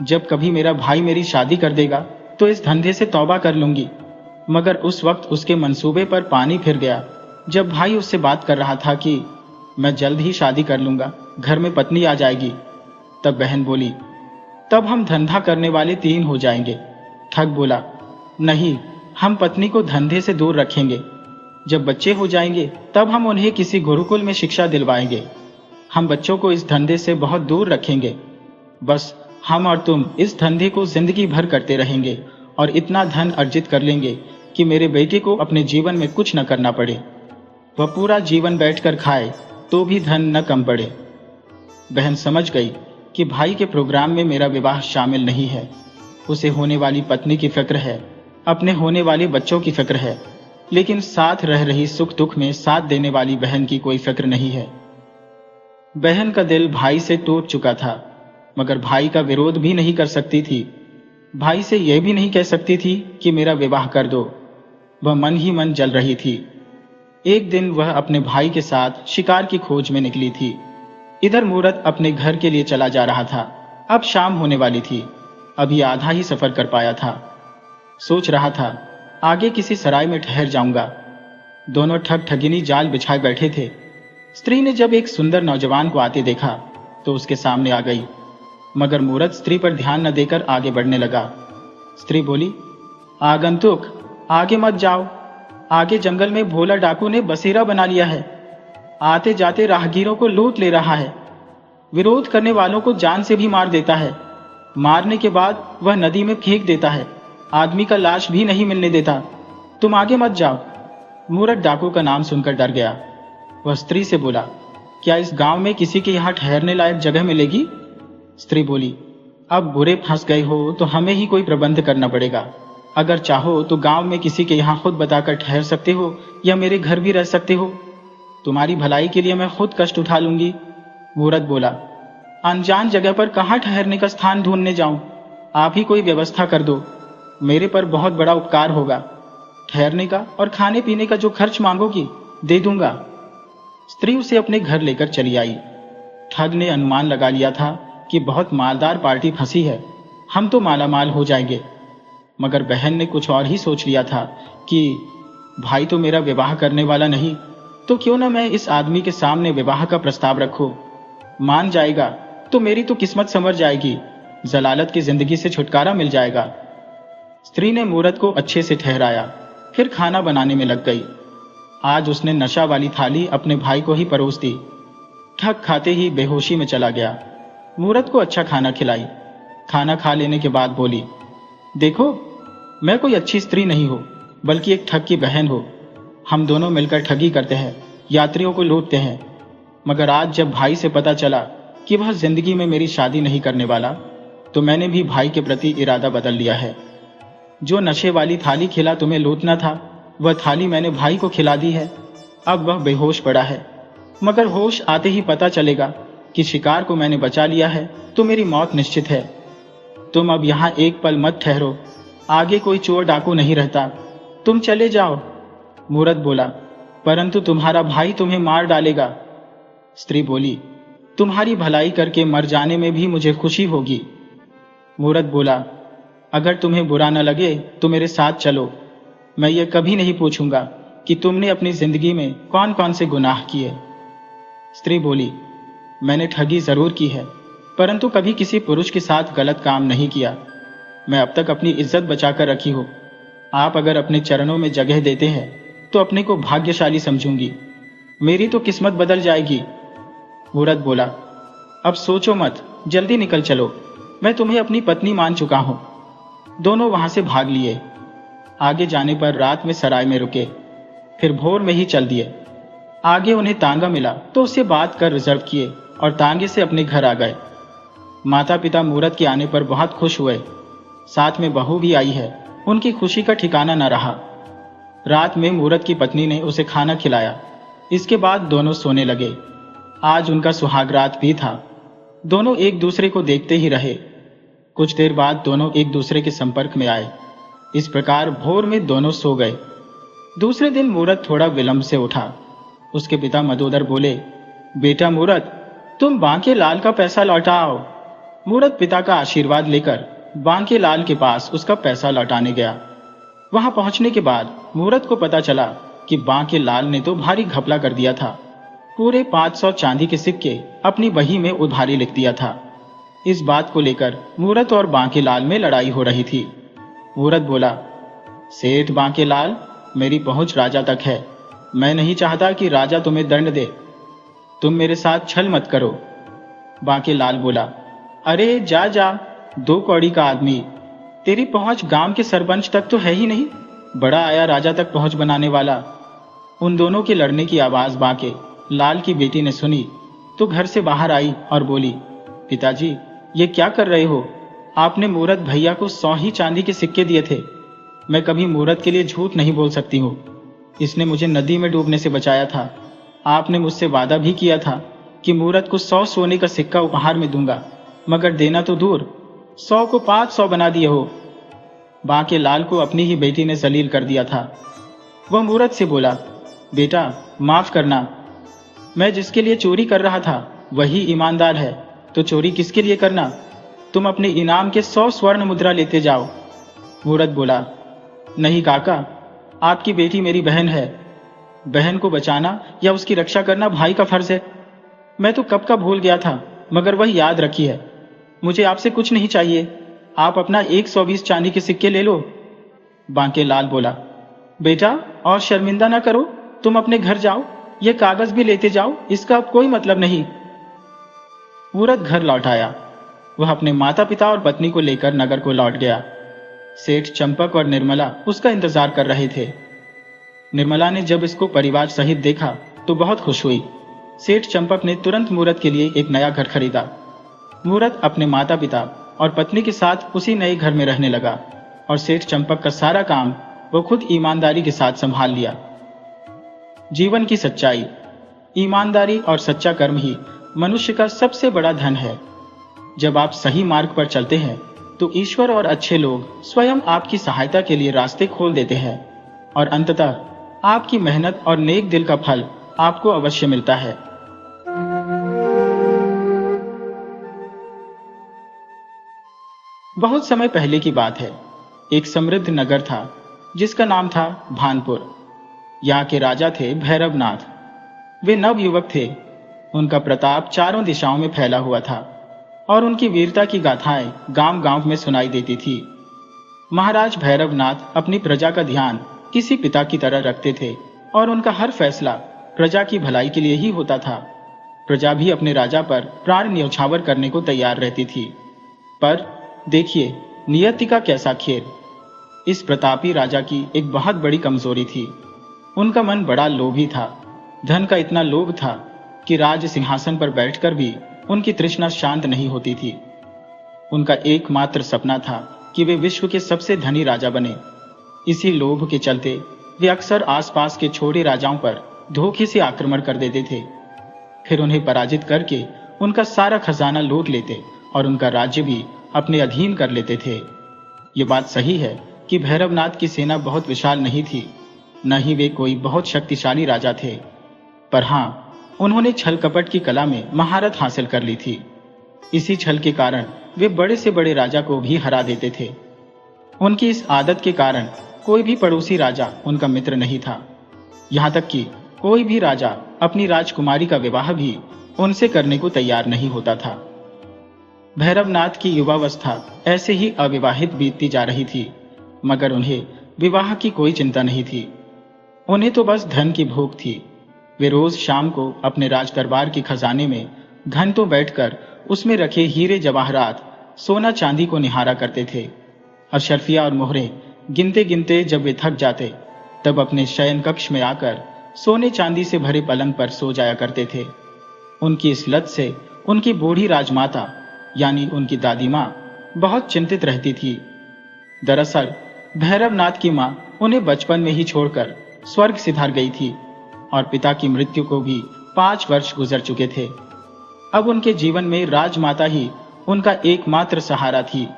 जब कभी मेरा भाई मेरी शादी कर देगा तो इस धंधे से तौबा कर लूंगी। मगर उस वक्त उसके मंसूबे पर पानी फिर गया। जब भाई उससे बात कर रहा था कि मैं जल्द ही शादी कर लूंगा, घर में पत्नी आ जाएगी, तब बहन बोली, तब हम धंधा करने वाले 3 हो जाएंगे। ठग बोला, नहीं, हम पत्नी को धंधे से दूर रखेंगे। जब बच्चे हो जाएंगे तब हम उन्हें किसी गुरुकुल में शिक्षा दिलवाएंगे। हम बच्चों को इस धंधे से बहुत दूर रखेंगे। बस हम और तुम इस धंधे को जिंदगी भर करते रहेंगे और इतना धन अर्जित कर लेंगे कि मेरे बेटे को अपने जीवन में कुछ न करना पड़े। वह पूरा जीवन बैठकर खाए तो भी धन न कम पड़े। बहन समझ गई कि भाई के प्रोग्राम में मेरा विवाह शामिल नहीं है। उसे होने वाली पत्नी की फिक्र है, अपने होने वाले बच्चों की फिक्र है, लेकिन साथ रह रही सुख दुख में साथ देने वाली बहन की कोई फिक्र नहीं है। बहन का दिल भाई से टूट चुका था, मगर भाई का विरोध भी नहीं कर सकती थी। भाई से यह भी नहीं कह सकती थी कि मेरा विवाह कर दो। वह मन ही मन जल रही थी। एक दिन वह अपने भाई के साथ शिकार की खोज में निकली थी। इधर मूरत अपने घर के लिए चला जा रहा था। अब शाम होने वाली थी, अभी आधा ही सफर कर पाया था। सोच रहा था आगे किसी सराय में ठहर जाऊंगा। दोनों ठग ठगिनी जाल बिछाए बैठे थे। स्त्री ने जब एक सुंदर नौजवान को आते देखा तो उसके सामने आ गई, मगर मूरत स्त्री पर ध्यान न देकर आगे बढ़ने लगा। स्त्री बोली, आगंतुक, आगे मत जाओ, आगे जंगल में भोला डाकू ने बसेरा बना लिया है। आते जाते राहगीरों को लूट ले रहा है। विरोध करने वालों को जान से भी मार देता है। मारने के बाद वह नदी में फेंक देता है, आदमी का लाश भी नहीं मिलने देता। तुम आगे मत जाओ। मूरत डाकू का नाम सुनकर डर गया। वह स्त्री से बोला, क्या इस गांव में किसी के यहाँ ठहरने लायक जगह मिलेगी? स्त्री बोली, अब बुरे फंस गए हो तो हमें ही कोई प्रबंध करना पड़ेगा। अगर चाहो तो गांव में किसी के यहाँ खुद बताकर ठहर सकते हो या मेरे घर भी रह सकते हो। तुम्हारी भलाई के लिए मैं खुद कष्ट उठा लूंगी। मूरत बोला, अनजान जगह पर कहाँ ठहरने का स्थान ढूंढने जाऊं? आप ही कोई व्यवस्था कर दो, मेरे पर बहुत बड़ा उपकार होगा। ठहरने का और खाने पीने का जो खर्च मांगोगी दे दूंगा। स्त्री उसे अपने घर लेकर चली आई। ठग ने अनुमान लगा लिया था कि बहुत मालदार पार्टी फंसी है, हम तो मालामाल हो जाएंगे। मगर बहन ने कुछ और ही सोच लिया था कि भाई तो मेरा विवाह करने वाला नहीं, तो क्यों ना मैं इस आदमी के सामने विवाह का प्रस्ताव रखूं। मान जाएगा तो मेरी तो किस्मत संवर जाएगी, जलालत की जिंदगी से छुटकारा मिल जाएगा। स्त्री ने मूरत को अच्छे से ठहराया, फिर खाना बनाने में लग गई। आज उसने नशा वाली थाली अपने भाई को ही परोस दी। ठग खाते ही बेहोशी में चला गया। मूरत को अच्छा खाना खिलाई। खाना खा लेने के बाद बोली, देखो, मैं कोई अच्छी स्त्री नहीं हूं, बल्कि एक ठग की बहन हो। हम दोनों मिलकर ठगी करते हैं, यात्रियों को लूटते हैं। मगर आज जब भाई से पता चला कि वह जिंदगी में मेरी शादी नहीं करने वाला, तो मैंने भी भाई के प्रति इरादा बदल लिया है। जो नशे वाली थाली खिला तुम्हें लूटना था, वह थाली मैंने भाई को खिला दी है। अब वह बेहोश पड़ा है, मगर होश आते ही पता चलेगा कि शिकार को मैंने बचा लिया है तो मेरी मौत निश्चित है। तुम अब यहाँ एक पल मत ठहरो, आगे कोई चोर डाकू नहीं रहता, तुम चले जाओ। मूरत बोला, परंतु तुम्हारा भाई तुम्हें मार डालेगा। स्त्री बोली, तुम्हारी भलाई करके मर जाने में भी मुझे खुशी होगी। मूरत बोला, अगर तुम्हें बुरा न लगे तो मेरे साथ चलो। मैं ये कभी नहीं पूछूंगा कि तुमने अपनी जिंदगी में कौन कौन से गुनाह किए। स्त्री बोली, मैंने ठगी जरूर की है, परंतु कभी किसी पुरुष के साथ गलत काम नहीं किया। मैं अब तक अपनी इज्जत बचाकर रखी हो। आप अगर अपने चरणों में जगह देते हैं तो अपने को भाग्यशाली समझूंगी। मेरी तो किस्मत बदल जाएगी। मूरत बोला, अब सोचो मत, जल्दी निकल चलो, मैं तुम्हें अपनी पत्नी मान चुका हूं। दोनों वहां से भाग लिए। आगे जाने पर रात में सराय में रुके, फिर भोर में ही चल दिए। आगे उन्हें तांगा मिला तो उससे बात कर रिजर्व किए और तांगे से अपने घर आ गए। माता पिता मूरत के आने पर बहुत खुश हुए। साथ में बहू भी आई है, उनकी खुशी का ठिकाना न रहा। रात में मूरत की पत्नी ने उसे खाना खिलाया। इसके बाद दोनों सोने लगे। आज उनका सुहाग रात भी था। दोनों एक दूसरे को देखते ही रहे। कुछ देर बाद दोनों एक दूसरे के संपर्क में आए। इस प्रकार भोर में दोनों सो गए। दूसरे दिन मूरत थोड़ा विलंब से उठा। उसके पिता मदोदर बोले, बेटा मूरत, तुम बांके लाल का पैसा लौटाओ। मूरत पिता का आशीर्वाद लेकर बांके लाल के पास उसका पैसा लौटाने गया। वहां पहुंचने के बाद मूरत को पता चला कि बांके लाल ने तो भारी घपला कर दिया था। पूरे 500 चांदी के सिक्के अपनी बही में उधारी लिख दिया था। इस बात को लेकर मूरत और बांके लाल में लड़ाई हो रही थी। मूरत बोला, सेठ बांके लाल, मेरी पहुंच राजा तक है। मैं नहीं चाहता कि राजा तुम्हें दंड दे। तुम मेरे साथ छल मत करो। बांके लाल बोला, अरे जा जा, 2 कौड़ी का आदमी, तेरी पहुंच गांव के सरपंच तक तो है ही नहीं, बड़ा आया राजा तक पहुंच बनाने वाला। उन दोनों के लड़ने की आवाज बांके लाल की बेटी ने सुनी तो घर से बाहर आई और बोली, पिताजी, ये क्या कर रहे हो? आपने मूरत भैया को 100 ही चांदी के सिक्के दिए थे। मैं कभी मूरत के लिए झूठ नहीं बोल सकती हूँ। इसने मुझे नदी में डूबने से बचाया था। आपने मुझसे वादा भी किया था कि मूरत को 100 सोने का सिक्का उपहार में दूंगा, मगर देना तो दूर, 100 को 500 बना दिए हो। बांके लाल को अपनी ही बेटी ने जलील कर दिया था। वह मूरत से बोला, बेटा माफ करना, मैं जिसके लिए चोरी कर रहा था वही ईमानदार है, तो चोरी किसके लिए करना? तुम अपने इनाम के 100 स्वर्ण मुद्रा लेते जाओ। मूरत बोला, नहीं काका, आपकी बेटी मेरी बहन है। बहन को बचाना या उसकी रक्षा करना भाई का फर्ज है। मैं तो कब का भूल गया था, मगर वह याद रखी है। मुझे आपसे कुछ नहीं चाहिए, आप अपना 120 चांदी के सिक्के ले लो। बांके लाल बोला, बेटा और शर्मिंदा ना करो, तुम अपने घर जाओ, ये कागज भी लेते जाओ, इसका अब कोई मतलब नहीं। मूरत घर लौट आया। वह अपने माता पिता और पत्नी को लेकर नगर को लौट गया। सेठ चंपक और निर्मला उसका इंतजार कर रहे थे। निर्मला ने जब इसको परिवार सहित देखा तो बहुत खुश हुई। सेठ चंपक ने तुरंत मूरत के लिए एक नया घर खरीदा। मूरत अपने माता पिता और पत्नी के साथ उसी नए घर में रहने लगा और सेठ चंपक का सारा काम वो खुद ईमानदारी के साथ संभाल लिया। जीवन की सच्चाई, ईमानदारी और सच्चा कर्म ही मनुष्य का सबसे बड़ा धन है। जब आप सही मार्ग पर चलते हैं तो ईश्वर और अच्छे लोग स्वयं आपकी सहायता के लिए रास्ते खोल देते हैं और अंततः आपकी मेहनत और नेक दिल का फल आपको अवश्य मिलता है। बहुत समय पहले की बात है। एक समृद्ध नगर था जिसका नाम था भानपुर। यहाँ के राजा थे भैरवनाथ। वे नव युवक थे। उनका प्रताप चारों दिशाओं में फैला हुआ था और उनकी वीरता की गाथाएं गांव गांव में सुनाई देती थी। महाराज भैरवनाथ अपनी प्रजा का ध्यान किसी पिता की तरह रखते थे और उनका हर फैसला प्रजा की भलाई के लिए ही होता था। प्रजा भी अपने राजा पर प्राण न्यौछावर करने को तैयार रहती थी। पर देखिए नियति का कैसा खेल। इस प्रतापी राजा की एक बहुत बड़ी कमजोरी थी। उनका मन बड़ा लोभी था। धन का इतना लोभ था कि राज सिंहासन पर बैठकर भी उनकी तृष्णा शांत नहीं होती थी। उनका एकमात्र सपना था कि वे विश्व के सबसे धनी राजा बने। इसी लोभ के चलते वे अक्सर आसपास के छोटे राजाओं पर धोखे से आक्रमण कर देते थे। फिर उन्हें पराजित करके उनका सारा खजाना लूट लेते और उनका राज्य भी अपने अधीन कर लेते थे। ये बात सही है कि भैरवनाथ की सेना बहुत विशाल नहीं थी, न ही वे कोई बहुत शक्तिशाली राजा थे, पर हाँ, उन्होंने छल कपट की कला में महारत हासिल कर ली थी। इसी छल के कारण वे बड़े से बड़े राजा को भी हरा देते थे। उनकी इस आदत के कारण कोई भी पड़ोसी राजा उनका मित्र नहीं था। यहाँ तक कि कोई भी राजा अपनी राजकुमारी का विवाह भी उनसे करने को तैयार नहीं होता था। भैरवनाथ की युवावस्था ऐसे ही अविवाहित बीतती जा रही थी, मगर उन्हें विवाह की कोई चिंता नहीं थी। उन्हें तो बस धन की भूख थी। वे रोज शाम को अपने राज दरबार के खजाने में घंटों बैठकर उसमें रखे हीरे जवाहरात, सोना चांदी को निहारा करते थे। अशरफिया और मोहरे गिनते गिनते जब वे थक जाते, तब अपने शयन कक्ष में आकर सोने चांदी से भरे पलंग पर सो जाया करते थे। उनकी इस लत से उनकी बूढ़ी राजमाता यानी उनकी दादी माँ बहुत चिंतित रहती थी। दरअसल भैरवनाथ की माँ उन्हें बचपन में ही छोड़कर स्वर्ग सिधार गई थी और पिता की मृत्यु को भी 5 वर्ष गुजर चुके थे। अब उनके जीवन में राजमाता ही उनका एकमात्र सहारा थी।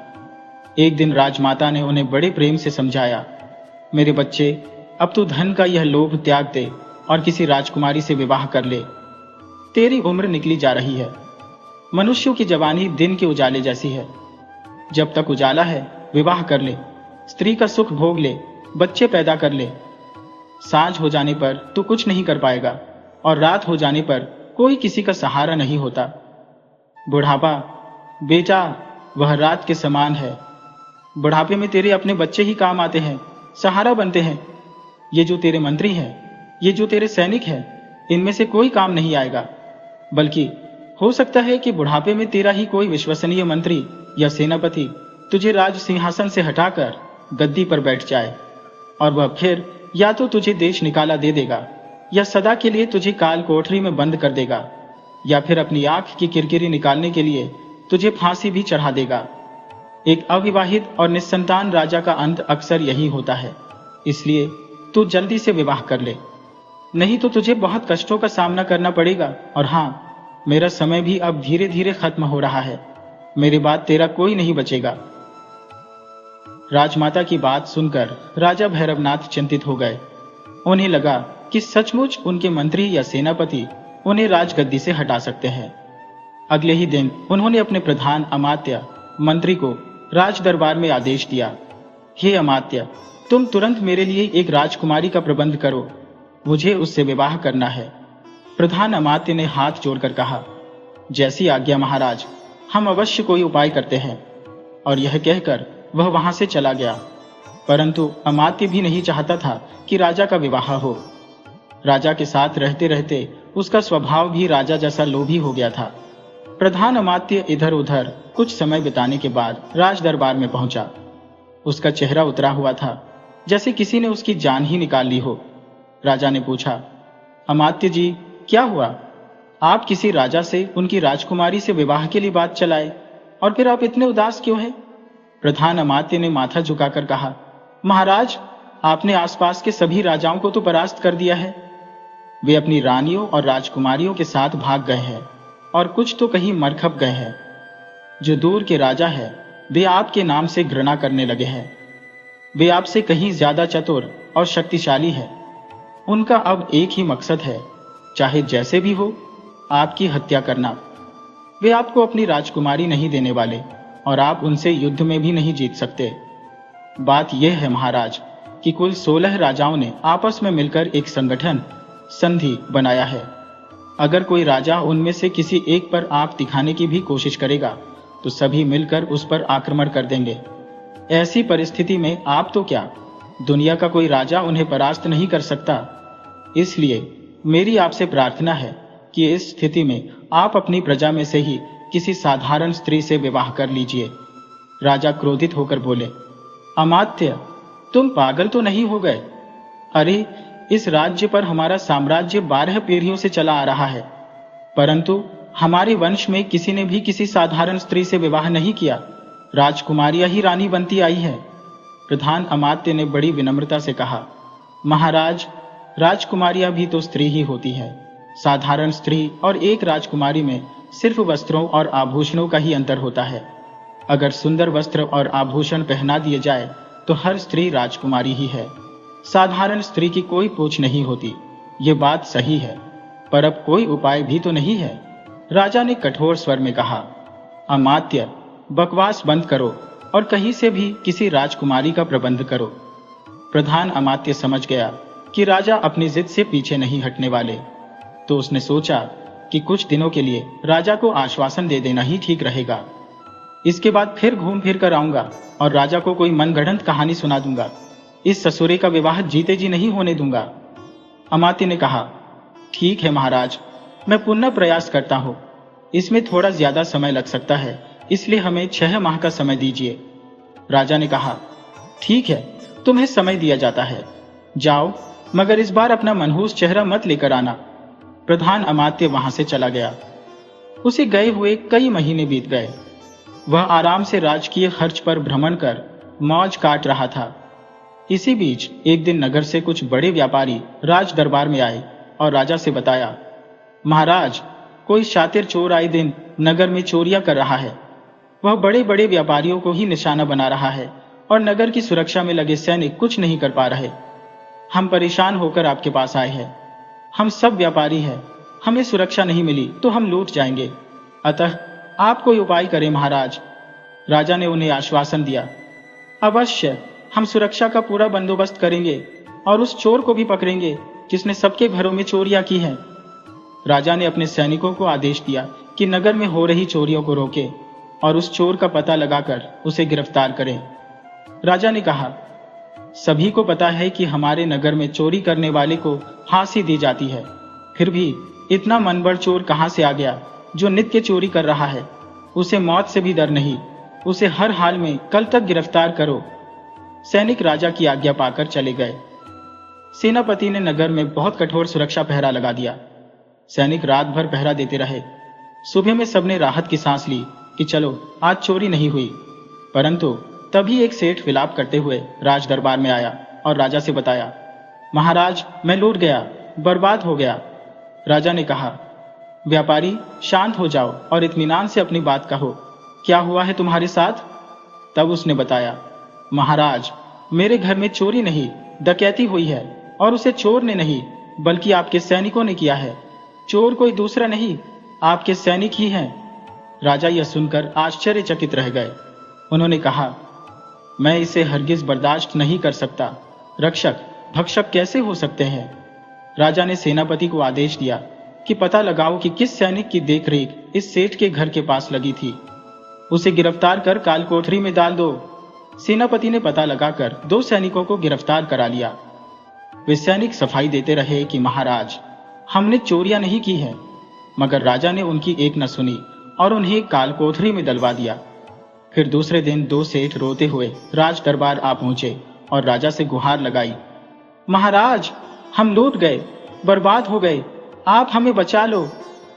एक दिन राजमाता ने उन्हें बड़े प्रेम से समझाया, मेरे बच्चे, अब तू धन का यह लोभ त्याग दे और किसी राजकुमारी से विवाह कर ले। तेरी उम्र निकली जा रही है। मनुष्यों की जवानी दिन के उजाले जैसी है। जब तक उजाला है विवाह कर ले, स्त्री का सुख भोग ले, बच्चे पैदा कर ले। सांझ हो जाने पर तू कुछ नहीं कर पाएगा और रात हो जाने पर कोई किसी का सहारा नहीं होता। बुढ़ापा, बेटा, वह रात के समान है। बुढ़ापे में तेरे अपने बच्चे ही काम आते हैं, सहारा बनते हैं। ये जो तेरे मंत्री हैं, ये जो तेरे सैनिक हैं, इनमें से कोई काम नहीं आएगा। बल्कि हो सकता है कि बुढ़ापे में तेरा ही कोई विश्वसनीय मंत्री या सेनापति तुझे राज सिंहासन से हटाकर गद्दी पर बैठ जाए और वह फिर या तो तुझे देश निकाला दे देगा या सदा के लिए तुझे काल कोठरी में बंद कर देगा या फिर अपनी आंख की किरकिरी निकालने के लिए तुझे फांसी भी चढ़ा देगा। एक अविवाहित और निस्संतान राजा का अंत अक्सर यही होता है। इसलिए तू जल्दी से विवाह कर ले, नहीं तो तुझे बहुत कष्टों का सामना करना पड़ेगा। और हाँ, मेरा समय भी अब धीरे धीरे खत्म हो रहा है। मेरे बाद तेरा कोई नहीं बचेगा। राजमाता की बात सुनकर राजा भैरवनाथ चिंतित हो गए। उन्हें लगा कि सचमुच उनके मंत्री या सेनापति उन्हें राजगद्दी से हटा सकते हैं। अगले ही दिन उन्होंने अपने प्रधान अमात्य मंत्री को राज दरबार में आदेश दिया, हे अमात्य, तुम तुरंत मेरे लिए एक राजकुमारी का प्रबंध करो, मुझे उससे विवाह करना है। प्रधान अमात्य ने हाथ जोड़कर कहा, जैसी आज्ञा महाराज, हम अवश्य कोई उपाय करते हैं। और यह कहकर वह वहां से चला गया। परंतु अमात्य भी नहीं चाहता था कि राजा का विवाह हो। राजा के साथ रहते रहते उसका स्वभाव भी राजा जैसा लोभी हो गया था। प्रधान अमात्य इधर उधर कुछ समय बिताने के बाद राज दरबार में पहुंचा। उसका चेहरा उतरा हुआ था, जैसे किसी ने उसकी जान ही निकाल ली हो। राजा ने पूछा, अमात्य जी, क्या हुआ? आप किसी राजा से उनकी राजकुमारी से विवाह के लिए बात चलाए और फिर आप इतने उदास क्यों हैं? प्रधान अमात्य ने माथा झुकाकर कहा, महाराज, आपने आसपास के सभी राजाओं को तो परास्त कर दिया है। वे अपनी रानियों और राजकुमारियों के साथ भाग गए हैं और कुछ तो कहीं मरखप गए हैं। जो दूर के राजा है वे आपके नाम से घृणा करने लगे हैं। वे आपसे कहीं ज्यादा चतुर और शक्तिशाली है। उनका अब एक ही मकसद है, चाहे जैसे भी हो, आपकी हत्या करना। वे आपको अपनी राजकुमारी नहीं देने वाले और आप उनसे युद्ध में भी नहीं जीत सकते। बात यह है महाराज कि कुल 16 राजाओं ने आपस में मिलकर एक संगठन संधि बनाया है। अगर कोई राजा उनमें से किसी एक पर आंख दिखाने की भी कोशिश करेगा तो सभी मिलकर उस पर आक्रमण कर देंगे। ऐसी परिस्थिति में आप तो क्या, दुनिया का कोई राजा उन्हें परास्त नहीं कर सकता। इसलिए मेरी आपसे प्रार्थना है कि इस स्थिति में आप अपनी प्रजा में से ही किसी साधारण स्त्री से विवाह कर लीजिए। राजा क्रोधित होकर बोले, अमात्य, तुम पागल तो नहीं हो गए? अरे, इस राज्य पर हमारा साम्राज्य 12 पीढ़ियों से चला आ रहा है, परंतु हमारे वंश में किसी ने भी किसी साधारण स्त्री से विवाह नहीं किया। राजकुमारियां ही रानी बनती आई है। प्रधान अमात्य ने बड़ी विनम्रता से कहा, महाराज, राजकुमारियां भी तो स्त्री ही होती है। साधारण स्त्री और एक राजकुमारी में सिर्फ वस्त्रों और आभूषणों का ही अंतर होता है। अगर सुंदर वस्त्र और आभूषण पहना दिए जाए तो हर स्त्री राजकुमारी ही है। साधारण स्त्री की कोई पूछ नहीं होती। ये बात सही है, पर अब कोई उपाय भी तो नहीं है। राजा ने कठोर स्वर में कहा, अमात्य, बकवास बंद करो और कहीं से भी किसी राजकुमारी का प्रबंध करो। प्रधान अमात्य समझ गया कि राजा अपनी जिद से पीछे नहीं हटने वाले, तो उसने सोचा कि कुछ दिनों के लिए राजा को आश्वासन दे देना ही ठीक रहेगा। इसके बाद फिर घूम फिर कर आऊंगा और राजा को कोई मनगढ़ंत कहानी सुना दूंगा। इस ससुरे का विवाह जीते जी नहीं होने दूंगा। अमात्य ने कहा, ठीक है महाराज, मैं पुनः प्रयास करता हूं। इसमें थोड़ा ज्यादा समय लग सकता है, इसलिए हमें 6 माह का समय दीजिए। राजा ने कहा, ठीक है, तुम्हें समय दिया जाता है, जाओ, मगर इस बार अपना मनहूस चेहरा मत लेकर आना। प्रधान अमात्य वहां से चला गया। उसे गए हुए कई महीने बीत गए। वह आराम से राजकीय खर्च पर भ्रमण कर मौज काट रहा था। इसी बीच एक दिन नगर से कुछ बड़े व्यापारी राज दरबार में आए और राजा से बताया, महाराज, कोई शातिर चोर आए दिन नगर में चोरियां कर रहा है। वह बड़े बड़े व्यापारियों को ही निशाना बना रहा है और नगर की सुरक्षा में लगे सैनिक कुछ नहीं कर पा रहे। हम परेशान होकर आपके पास आए हैं। हम सब व्यापारी हैं, हमें सुरक्षा नहीं मिली तो हम लूट जाएंगे, अतः आप कोई उपाय करें महाराज। राजा ने उन्हें आश्वासन दिया, अवश्य, हम सुरक्षा का पूरा बंदोबस्त करेंगे और उस चोर को भी पकड़ेंगे जिसने सबके घरों में चोरियां की हैं। राजा ने अपने सैनिकों को आदेश दिया कि नगर में हो रही चोरियों को रोके और उस चोर का पता लगाकर उसे गिरफ्तार करें। राजा ने कहा, सभी को पता है कि हमारे नगर में चोरी करने वाले को फांसी दी जाती है, फिर भी इतना मनबड़ चोर कहां से आ गया जो नित्य चोरी कर रहा है। उसे मौत से भी डर नहीं, उसे हर हाल में कल तक गिरफ्तार करो। सैनिक राजा की आज्ञा पाकर चले गए। सेनापति ने नगर में बहुत कठोर सुरक्षा पहरा लगा दिया। सैनिक रात भर पहरा देते रहे। सुबह में सबने राहत की सांस ली कि चलो आज चोरी नहीं हुई, परंतु तभी एक सेठ विलाप करते हुए राज दरबार में आया और राजा से बताया, महाराज, मैं लूट गया, बर्बाद हो गया। राजा ने कहा, व्यापारी, शांत हो जाओ और इत्मीनान से अपनी बात कहो, क्या हुआ है तुम्हारे साथ? तब उसने बताया, महाराज, मेरे घर में चोरी नहीं, डकैती हुई है और उसे चोर ने नहीं बल्कि आपके सैनिकों ने किया है। चोर कोई दूसरा नहीं, आपके सैनिक ही हैं। राजा यह सुनकर आश्चर्यचकित रह गए। उन्होंने कहा, मैं इसे हरगिज बर्दाश्त नहीं कर सकता। रक्षक भक्षक कैसे हो सकते हैं? राजा ने सेनापति को आदेश दिया कि पता लगाओ कि किस सैनिक की देखरेख इस सेठ के घर के पास लगी थी। उसे गिरफ्तार कर काल कोठरी में डाल दो। सेनापति ने पता लगाकर 2 सैनिकों को गिरफ्तार करा लिया। वे सैनिक सफाई देते रहे कि महाराज, हमने चोरियां नहीं की है, मगर राजा ने उनकी एक न सुनी और उन्हें काल कोठरी में डलवा दिया। फिर दूसरे दिन 2 सेठ रोते हुए राज दरबार आ पहुंचे और राजा से गुहार लगाई, महाराज, हम लूट गए, बर्बाद हो गए, आप हमें बचा लो।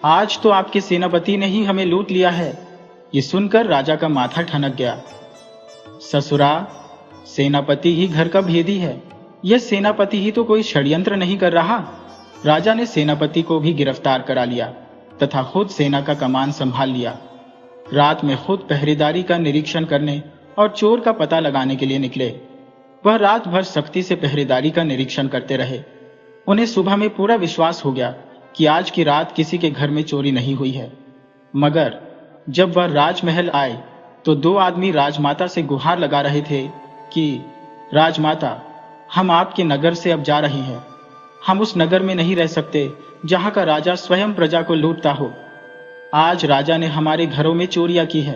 आज तो आपके सेनापति ने ही हमें लूट लिया है। ये सुनकर राजा का माथा ठनक गया। ससुरा, सेनापति ही घर का भेदी है। यह सेनापति ही तो कोई षड्यंत्र नहीं कर रहा। राजा ने सेनापति को भी गिरफ्तार करा लिया तथा खुद सेना का कमान संभाल लिया। रात में खुद पहरेदारी का निरीक्षण करने और चोर का पता लगाने के लिए निकले। वह रात भर सख्ती से पहरेदारी का निरीक्षण करते रहे। उन्हें सुबह में पूरा विश्वास हो गया कि आज की रात किसी के घर में चोरी नहीं हुई है। मगर जब वह राजमहल आए तो 2 आदमी राजमाता से गुहार लगा रहे थे कि राजमाता, हम आपके नगर से अब जा रहे हैं। हम उस नगर में नहीं रह सकते जहां का राजा स्वयं प्रजा को लूटता हो। आज राजा ने हमारे घरों में चोरियां की है।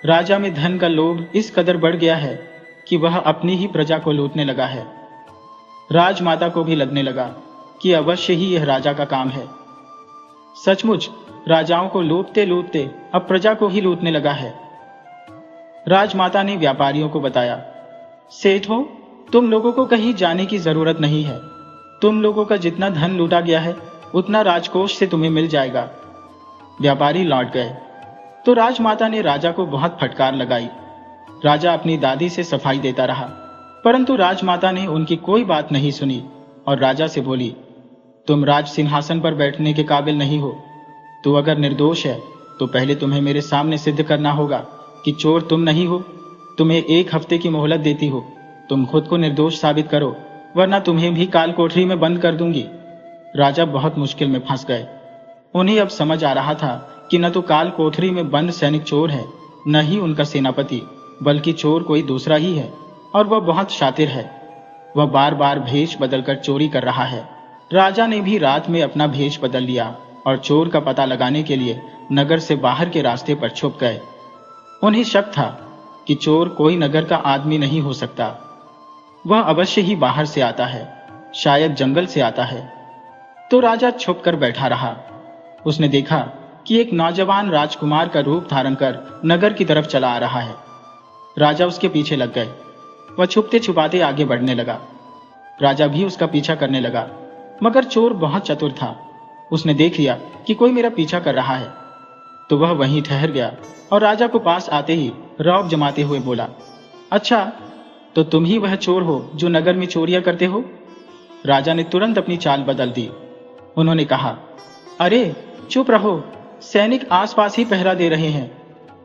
राजा में धन का लोभ इस कदर बढ़ गया है कि वह अपनी ही प्रजा को लूटने लगा है। राजमाता को भी लगने लगा कि अवश्य ही यह राजा का काम है। सचमुच राजाओं को लूटते लूटते अब प्रजा को ही लूटने लगा है। राजमाता ने व्यापारियों को बताया, सेठों, तुम लोगों को कहीं जाने की जरूरत नहीं है। तुम लोगों का जितना धन लूटा गया है उतना राजकोष से तुम्हें मिल जाएगा। व्यापारी लौट गए तो राजमाता ने राजा को बहुत फटकार लगाई। राजा अपनी दादी से सफाई देता रहा, परंतु राजमाता ने उनकी कोई बात नहीं सुनी और राजा से बोली, तुम राज सिंहासन पर बैठने के काबिल नहीं हो। तू अगर निर्दोष है तो पहले तुम्हें मेरे सामने सिद्ध करना होगा कि चोर तुम नहीं हो। तुम्हें 1 हफ्ते की मोहलत देती हो। तुम खुद को निर्दोष साबित करो, वरना तुम्हें भी काल कोठरी में बंद कर दूंगी। राजा बहुत मुश्किल में फंस गए। उन्हें अब समझ आ रहा था कि न तो काल कोठरी में बंद सैनिक चोर है, न ही उनका सेनापति, बल्कि चोर कोई दूसरा ही है, और वह बहुत शातिर है। वह बार बार भेष बदलकर चोरी कर रहा है। राजा ने भी रात में अपना भेष बदल लिया और चोर का पता लगाने के लिए नगर से बाहर के रास्ते पर छुप गए। उन्हें शक था कि चोर कोई नगर का आदमी नहीं हो सकता। वह अवश्य ही बाहर से आता है, शायद जंगल से आता है। तो राजा छुप कर बैठा रहा। उसने देखा कि एक नौजवान राजकुमार का रूप धारण कर नगर की तरफ चला आ रहा है। राजा उसके पीछे लग गए। वह छुपते छुपाते आगे बढ़ने लगा। राजा भी उसका पीछा करने लगा, मगर चोर बहुत चतुर था। उसने देख लिया कि कोई मेरा पीछा कर रहा है, तो वह वहीं ठहर गया और राजा को पास आते ही रौब जमाते हुए बोला, अच्छा, तो तुम ही वह चोर हो जो नगर में चोरियां करते हो? राजा ने तुरंत अपनी चाल बदल दी। उन्होंने कहा, अरे चुप रहो, सैनिक आसपास ही पहरा दे रहे हैं।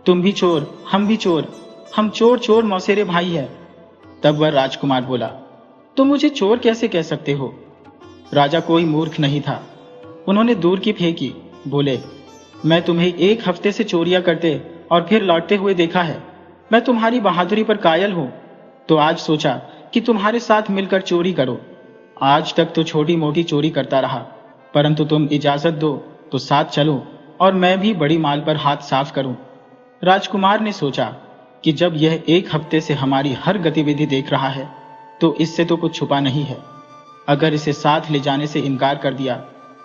तुम भी चोर, हम भी चोर, हम चोर चोर मौसेरे भाई हैं। तब वह राजकुमार बोला, तुम मुझे चोर कैसे कह सकते हो? राजा कोई मूर्ख नहीं था। उन्होंने दूर की फेंकी, बोले, मैं तुम्हें 1 हफ्ते से चोरियां करते और फिर लौटते हुए देखा है। मैं तुम्हारी बहादुरी पर कायल हूं, तो आज सोचा कि तुम्हारे साथ मिलकर चोरी करो। आज तक तो छोटी मोटी चोरी करता रहा, परंतु तुम इजाजत दो तो साथ चलो और मैं भी बड़ी माल पर हाथ साफ करूं। राजकुमार ने सोचा कि जब यह 1 हफ्ते से हमारी हर गतिविधि देख रहा है, तो इससे तो कुछ छुपा नहीं है। अगर इसे साथ ले जाने से इनकार कर दिया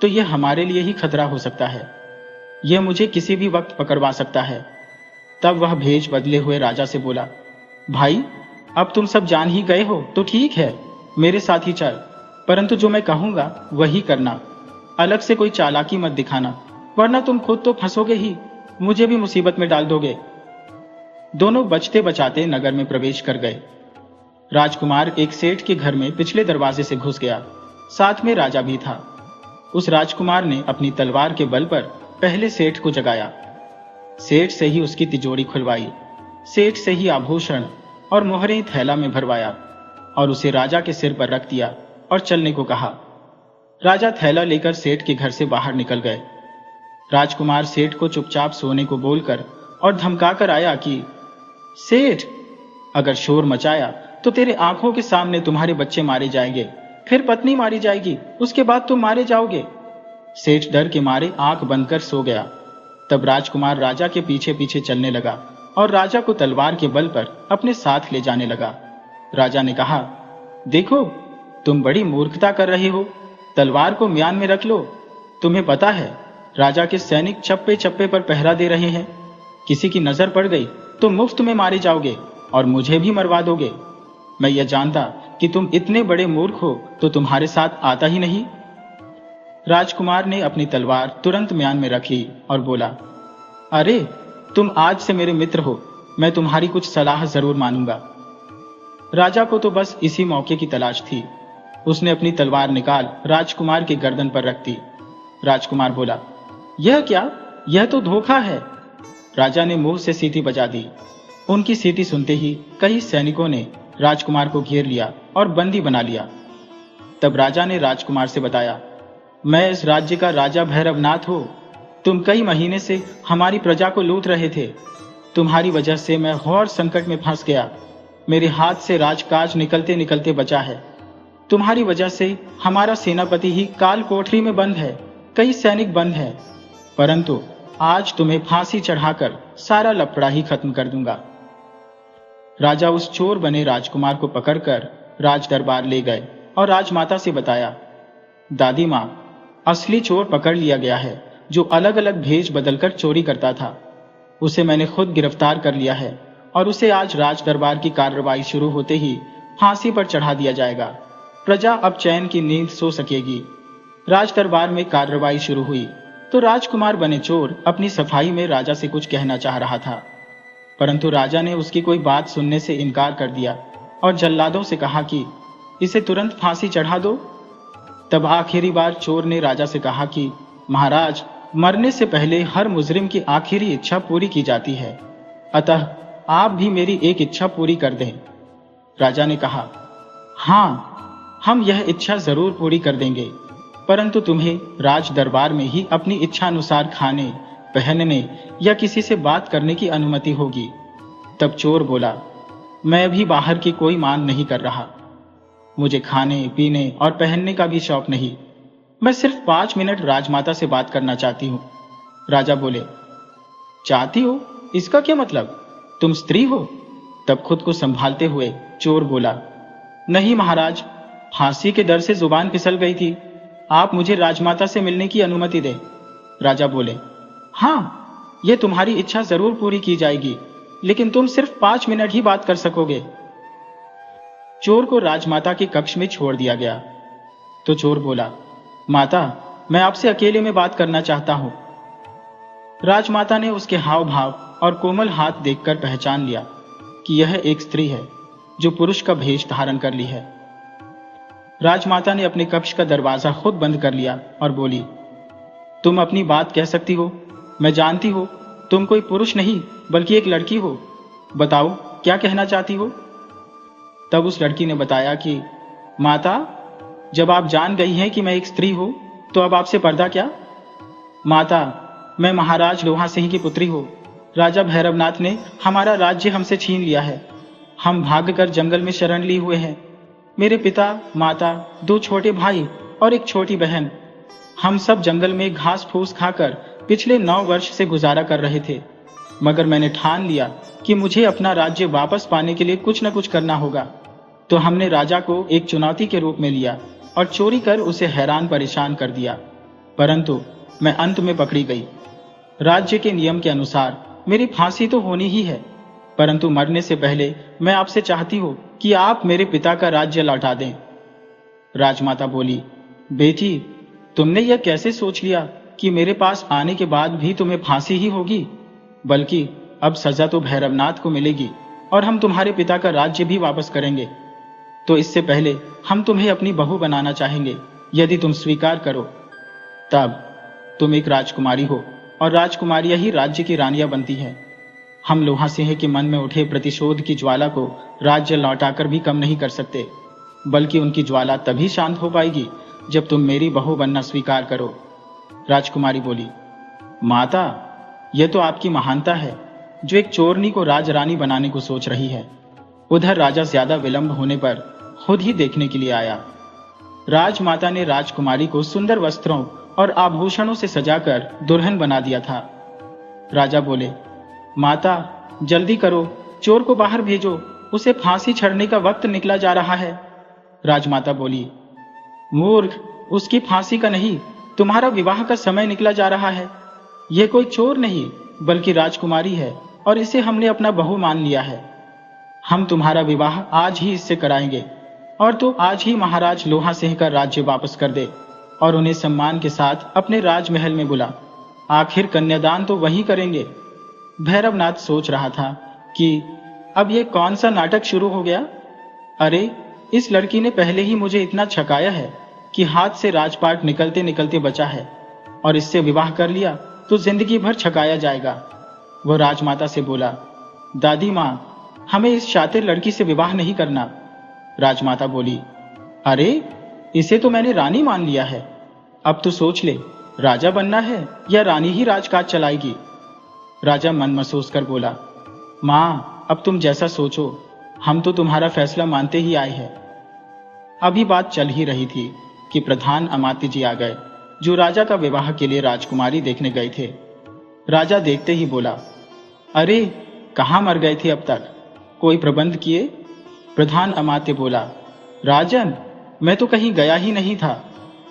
तो यह हमारे लिए ही खतरा हो सकता है। यह मुझे किसी भी वक्त पकड़वा सकता है। तब वह भेष बदले हुए राजा से बोला, भाई, अब तुम सब जान ही गए हो तो ठीक है, मेरे साथ ही चल, परंतु जो मैं कहूंगा वही करना। अलग से कोई चालाकी मत दिखाना, वरना तुम खुद तो फंसोगे ही, मुझे भी मुसीबत में डाल दोगे। दोनों बचते बचाते नगर में प्रवेश कर गए। राजकुमार एक सेठ के घर में पिछले दरवाजे से घुस गया। साथ में राजा भी था। उस राजकुमार ने अपनी तलवार के बल पर पहले सेठ को जगाया। सेठ से ही उसकी तिजोरी खुलवाई, सेठ से ही आभूषण और मोहरें थैला में भरवाया और उसे राजा के सिर पर रख दिया और चलने को कहा। राजा थैला लेकर सेठ के घर से बाहर निकल गए। राजकुमार सेठ को चुपचाप सोने को बोलकर और धमकाकर आया कि सेठ, अगर शोर मचाया तो तेरे आंखों के सामने तुम्हारे बच्चे मारे जाएंगे, फिर पत्नी मारी जाएगी, उसके बाद तुम मारे जाओगे। सेठ डर के मारे आंख बंद कर सो गया। तब राजकुमार राजा के पीछे पीछे चलने लगा और राजा को तलवार के बल पर अपने साथ ले जाने लगा। राजा ने कहा, देखो, तुम बड़ी मूर्खता कर रहे हो, तलवार को म्यान में रख लो। तुम्हें पता है राजा के सैनिक चप्पे चप्पे पर पहरा दे रहे हैं। किसी की नजर पड़ गई तो मुफ्त में मारे जाओगे और मुझे भी मरवा दोगे। मैं यह जानता कि तुम इतने बड़े मूर्ख हो तो तुम्हारे साथ आता ही नहीं। राजकुमार ने अपनी तलवार तुरंत म्यान में रखी और बोला, अरे, तुम आज से मेरे मित्र हो, मैं तुम्हारी कुछ सलाह जरूर मानूंगा। राजा को तो बस इसी मौके की तलाश थी। उसने अपनी तलवार निकाल राजकुमार की गर्दन पर रख दी। राजकुमार बोला, यह क्या? यह तो धोखा है। राजा ने मुंह से सीटी बजा दी। उनकी सीटी सुनते ही कई सैनिकों ने राजकुमार को घेर लिया और बंदी बना लिया। तब राजा ने राजकुमार से बताया, मैं इस राज्य का राजा भैरवनाथ हूं। तुम कई महीने से हमारी प्रजा को लूट रहे थे। तुम्हारी वजह से मैं घोर संकट में फंस गया। मेरे हाथ से राजकाज निकलते निकलते बचा है। तुम्हारी वजह से हमारा सेनापति ही काल कोठरी में बंद है, कई सैनिक बंद हैं, परंतु आज तुम्हें फांसी चढ़ाकर सारा लफड़ा ही खत्म कर दूंगा। राजा उस चोर बने राजकुमार को पकड़कर राज दरबार ले गए और राजमाता से बताया, दादी माँ, असली चोर पकड़ लिया गया है, जो अलग अलग भेष बदलकर चोरी करता था। उसे मैंने खुद गिरफ्तार कर लिया है और उसे आज राज दरबार की कार्रवाई शुरू होते ही फांसी पर चढ़ा दिया जाएगा। प्रजा अब चैन की नींद सो सकेगी। राज दरबार में कार्रवाई शुरू हुई तो राजकुमार बने चोर अपनी सफाई में राजा से कुछ कहना चाह रहा था, परंतु राजा ने उसकी कोई बात सुनने से इनकार कर दिया और जल्लादों से कहा कि इसे तुरंत फांसी चढ़ा दो। तब आखिरी बार चोर ने राजा से कहा कि महाराज, मरने से पहले हर मुजरिम की आखिरी इच्छा पूरी की जाती है, अतः आप भी मेरी एक इच्छा पूरी कर दें। राजा ने कहा, हाँ, हम यह इच्छा जरूर पूरी कर देंगे, परंतु तुम्हें राज दरबार में ही अपनी इच्छा अनुसार खाने, पहनने या किसी से बात करने की अनुमति होगी। तब चोर बोला, मैं भी बाहर की कोई मांग नहीं कर रहा। मुझे खाने, पीने और पहनने का भी शौक नहीं। मैं सिर्फ 5 मिनट राजमाता से बात करना चाहती हूँ। राजा बोले, चाहती हो? इसका क्या मतलब? तुम स्त्री हो? तब खुद को संभालते हुए चोर बोला, नहीं महाराज, फांसी के डर से जुबान फिसल गई थी। आप मुझे राजमाता से मिलने की अनुमति दें। राजा बोले, हाँ, यह तुम्हारी इच्छा जरूर पूरी की जाएगी, लेकिन तुम सिर्फ 5 मिनट ही बात कर सकोगे। चोर को राजमाता के कक्ष में छोड़ दिया गया तो चोर बोला, माता, मैं आपसे अकेले में बात करना चाहता हूं। राजमाता ने उसके हाव भाव और कोमल हाथ देखकर पहचान लिया कि यह एक स्त्री है जो पुरुष का भेष धारण कर ली है। राजमाता ने अपने कक्ष का दरवाजा खुद बंद कर लिया और बोली, तुम अपनी बात कह सकती हो। मैं जानती हो तुम कोई पुरुष नहीं बल्कि एक लड़की हो। बताओ, क्या कहना चाहती हो? तब उस लड़की ने बताया कि माता, जब आप जान गई हैं कि मैं एक स्त्री हूं, तो अब आपसे पर्दा क्या? माता, मैं महाराज लोहा सिंह की पुत्री हूं। राजा भैरवनाथ ने हमारा राज्य हमसे छीन लिया है। हम भागकर जंगल में शरण लिए हुए हैं। मेरे पिता, माता, 2 छोटे भाई और एक छोटी बहन, हम सब जंगल में घास फूस खाकर पिछले 9 वर्ष से गुजारा कर रहे थे। मगर मैंने ठान लिया कि मुझे अपना राज्य वापस पाने के लिए कुछ न कुछ करना होगा। तो हमने राजा को एक चुनौती के रूप में लिया और चोरी कर उसे हैरान परेशान कर दिया, परंतु मैं अंत में पकड़ी गई। राज्य के नियम के अनुसार मेरी फांसी तो होनी ही है, परंतु मरने से पहले मैं आपसे चाहती हूँ कि आप मेरे पिता का राज्य लौटा दें। राजमाता बोली, बेटी, तुमने यह कैसे सोच लिया कि मेरे पास आने के बाद भी तुम्हें फांसी ही होगी? बल्कि अब सजा तो भैरवनाथ को मिलेगी और हम तुम्हारे पिता का राज्य भी वापस करेंगे। तो इससे पहले हम तुम्हें अपनी बहू बनाना चाहेंगे। यदि तुम स्वीकार करो, तब तुम एक राजकुमारी हो और राजकुमारियां ही राज्य की रानियां बनती हैं। हम लोहा सिंह के मन में उठे प्रतिशोध की ज्वाला को राज्य लौटाकर भी कम नहीं कर सकते, बल्कि उनकी ज्वाला तभी शांत हो पाएगी जब तुम मेरी बहू बनना स्वीकार करो। राजकुमारी बोली, माता, यह तो आपकी महानता है जो एक चोरनी को राजरानी बनाने को सोच रही है। उधर राजा ज्यादा विलंब होने पर खुद ही देखने के लिए आया। राजमाता ने राजकुमारी को सुंदर वस्त्रों और आभूषणों से सजाकर दुल्हन बना दिया था। राजा बोले, माता, जल्दी करो, चोर को बाहर भेजो, उसे फांसी चढ़ने का वक्त निकला जा रहा है। राजमाता बोली, मूर्ख, उसकी फांसी का नहीं, तुम्हारा विवाह का समय निकला जा रहा है। यह कोई चोर नहीं बल्कि राजकुमारी है और इसे हमने अपना बहू मान लिया है। हम तुम्हारा विवाह आज ही इससे कराएंगे और तू आज ही महाराज लोहा सिंह का राज्य वापस कर दे और उन्हें सम्मान के साथ अपने राजमहल में बुला। आखिर कन्यादान तो वही करेंगे। भैरवनाथ सोच रहा था कि अब यह कौन सा नाटक शुरू हो गया। अरे, इस लड़की ने पहले ही मुझे इतना छकाया है कि हाथ से राजपाट निकलते निकलते बचा है, और इससे विवाह कर लिया तो जिंदगी भर छकाया जाएगा। वो राजमाता से बोला, दादी माँ, हमें इस शातिर लड़की से विवाह नहीं करना। राजमाता बोली, अरे, इसे तो मैंने रानी मान लिया है। अब तो सोच ले, राजा बनना है या रानी ही राजकाज चलाएगी। राजा मन महसूस कर बोला, माँ, अब तुम जैसा सोचो, हम तो तुम्हारा फैसला मानते ही आए हैं। अभी बात चल ही रही थी कि प्रधान अमात्य जी आ गए, जो राजा का विवाह के लिए राजकुमारी देखने गए थे। राजा देखते ही बोला, अरे, कहाँ मर गए थे अब तक? कोई प्रबंध किए? प्रधान अमात्य बोला, राजन, मैं तो कहीं गया ही नहीं था।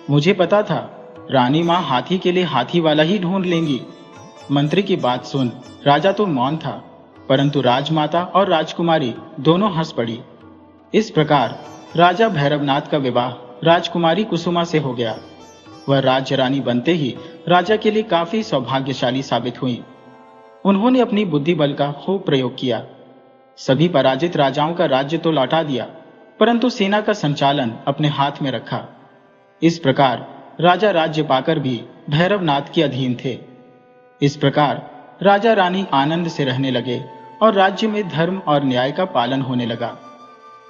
मुझे पता था रानी माँ हाथी के लिए हाथी वाला ही ढूंढ लेंगी। मंत्री की बात सुन राजा तो मौन था, परंतु राजमाता और राजकुमारी दोनों हंस पड़ी। इस प्रकार राजा भैरवनाथ का विवाह राजकुमारी कुसुमा से हो गया। वह राज्य रानी बनते ही राजा के लिए काफी सौभाग्यशाली साबित हुई। उन्होंने अपनी बुद्धि बल का खूब प्रयोग किया। सभी पराजित राजाओं का राज्य तो लौटा दिया, परंतु सेना का संचालन अपने हाथ में रखा। इस प्रकार राजा राज्य पाकर भी भैरवनाथ के अधीन थे। इस प्रकार राजा रानी आनंद से रहने लगे और राज्य में धर्म और न्याय का पालन होने लगा।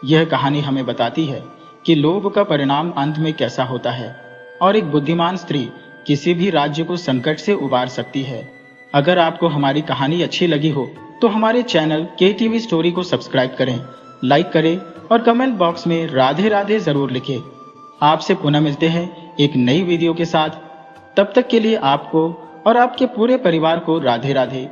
यह कहानी हमें बताती है कि लोभ का परिणाम अंत में कैसा होता है और एक बुद्धिमान स्त्री किसी भी राज्य को संकट से उबार सकती है। अगर आपको हमारी कहानी अच्छी लगी हो तो हमारे चैनल KTV स्टोरी को सब्सक्राइब करें, लाइक करें और कमेंट बॉक्स में राधे राधे जरूर लिखें। आपसे पुनः मिलते हैं एक नई वीडियो के साथ। तब तक के लिए आपको और आपके पूरे परिवार को राधे राधे।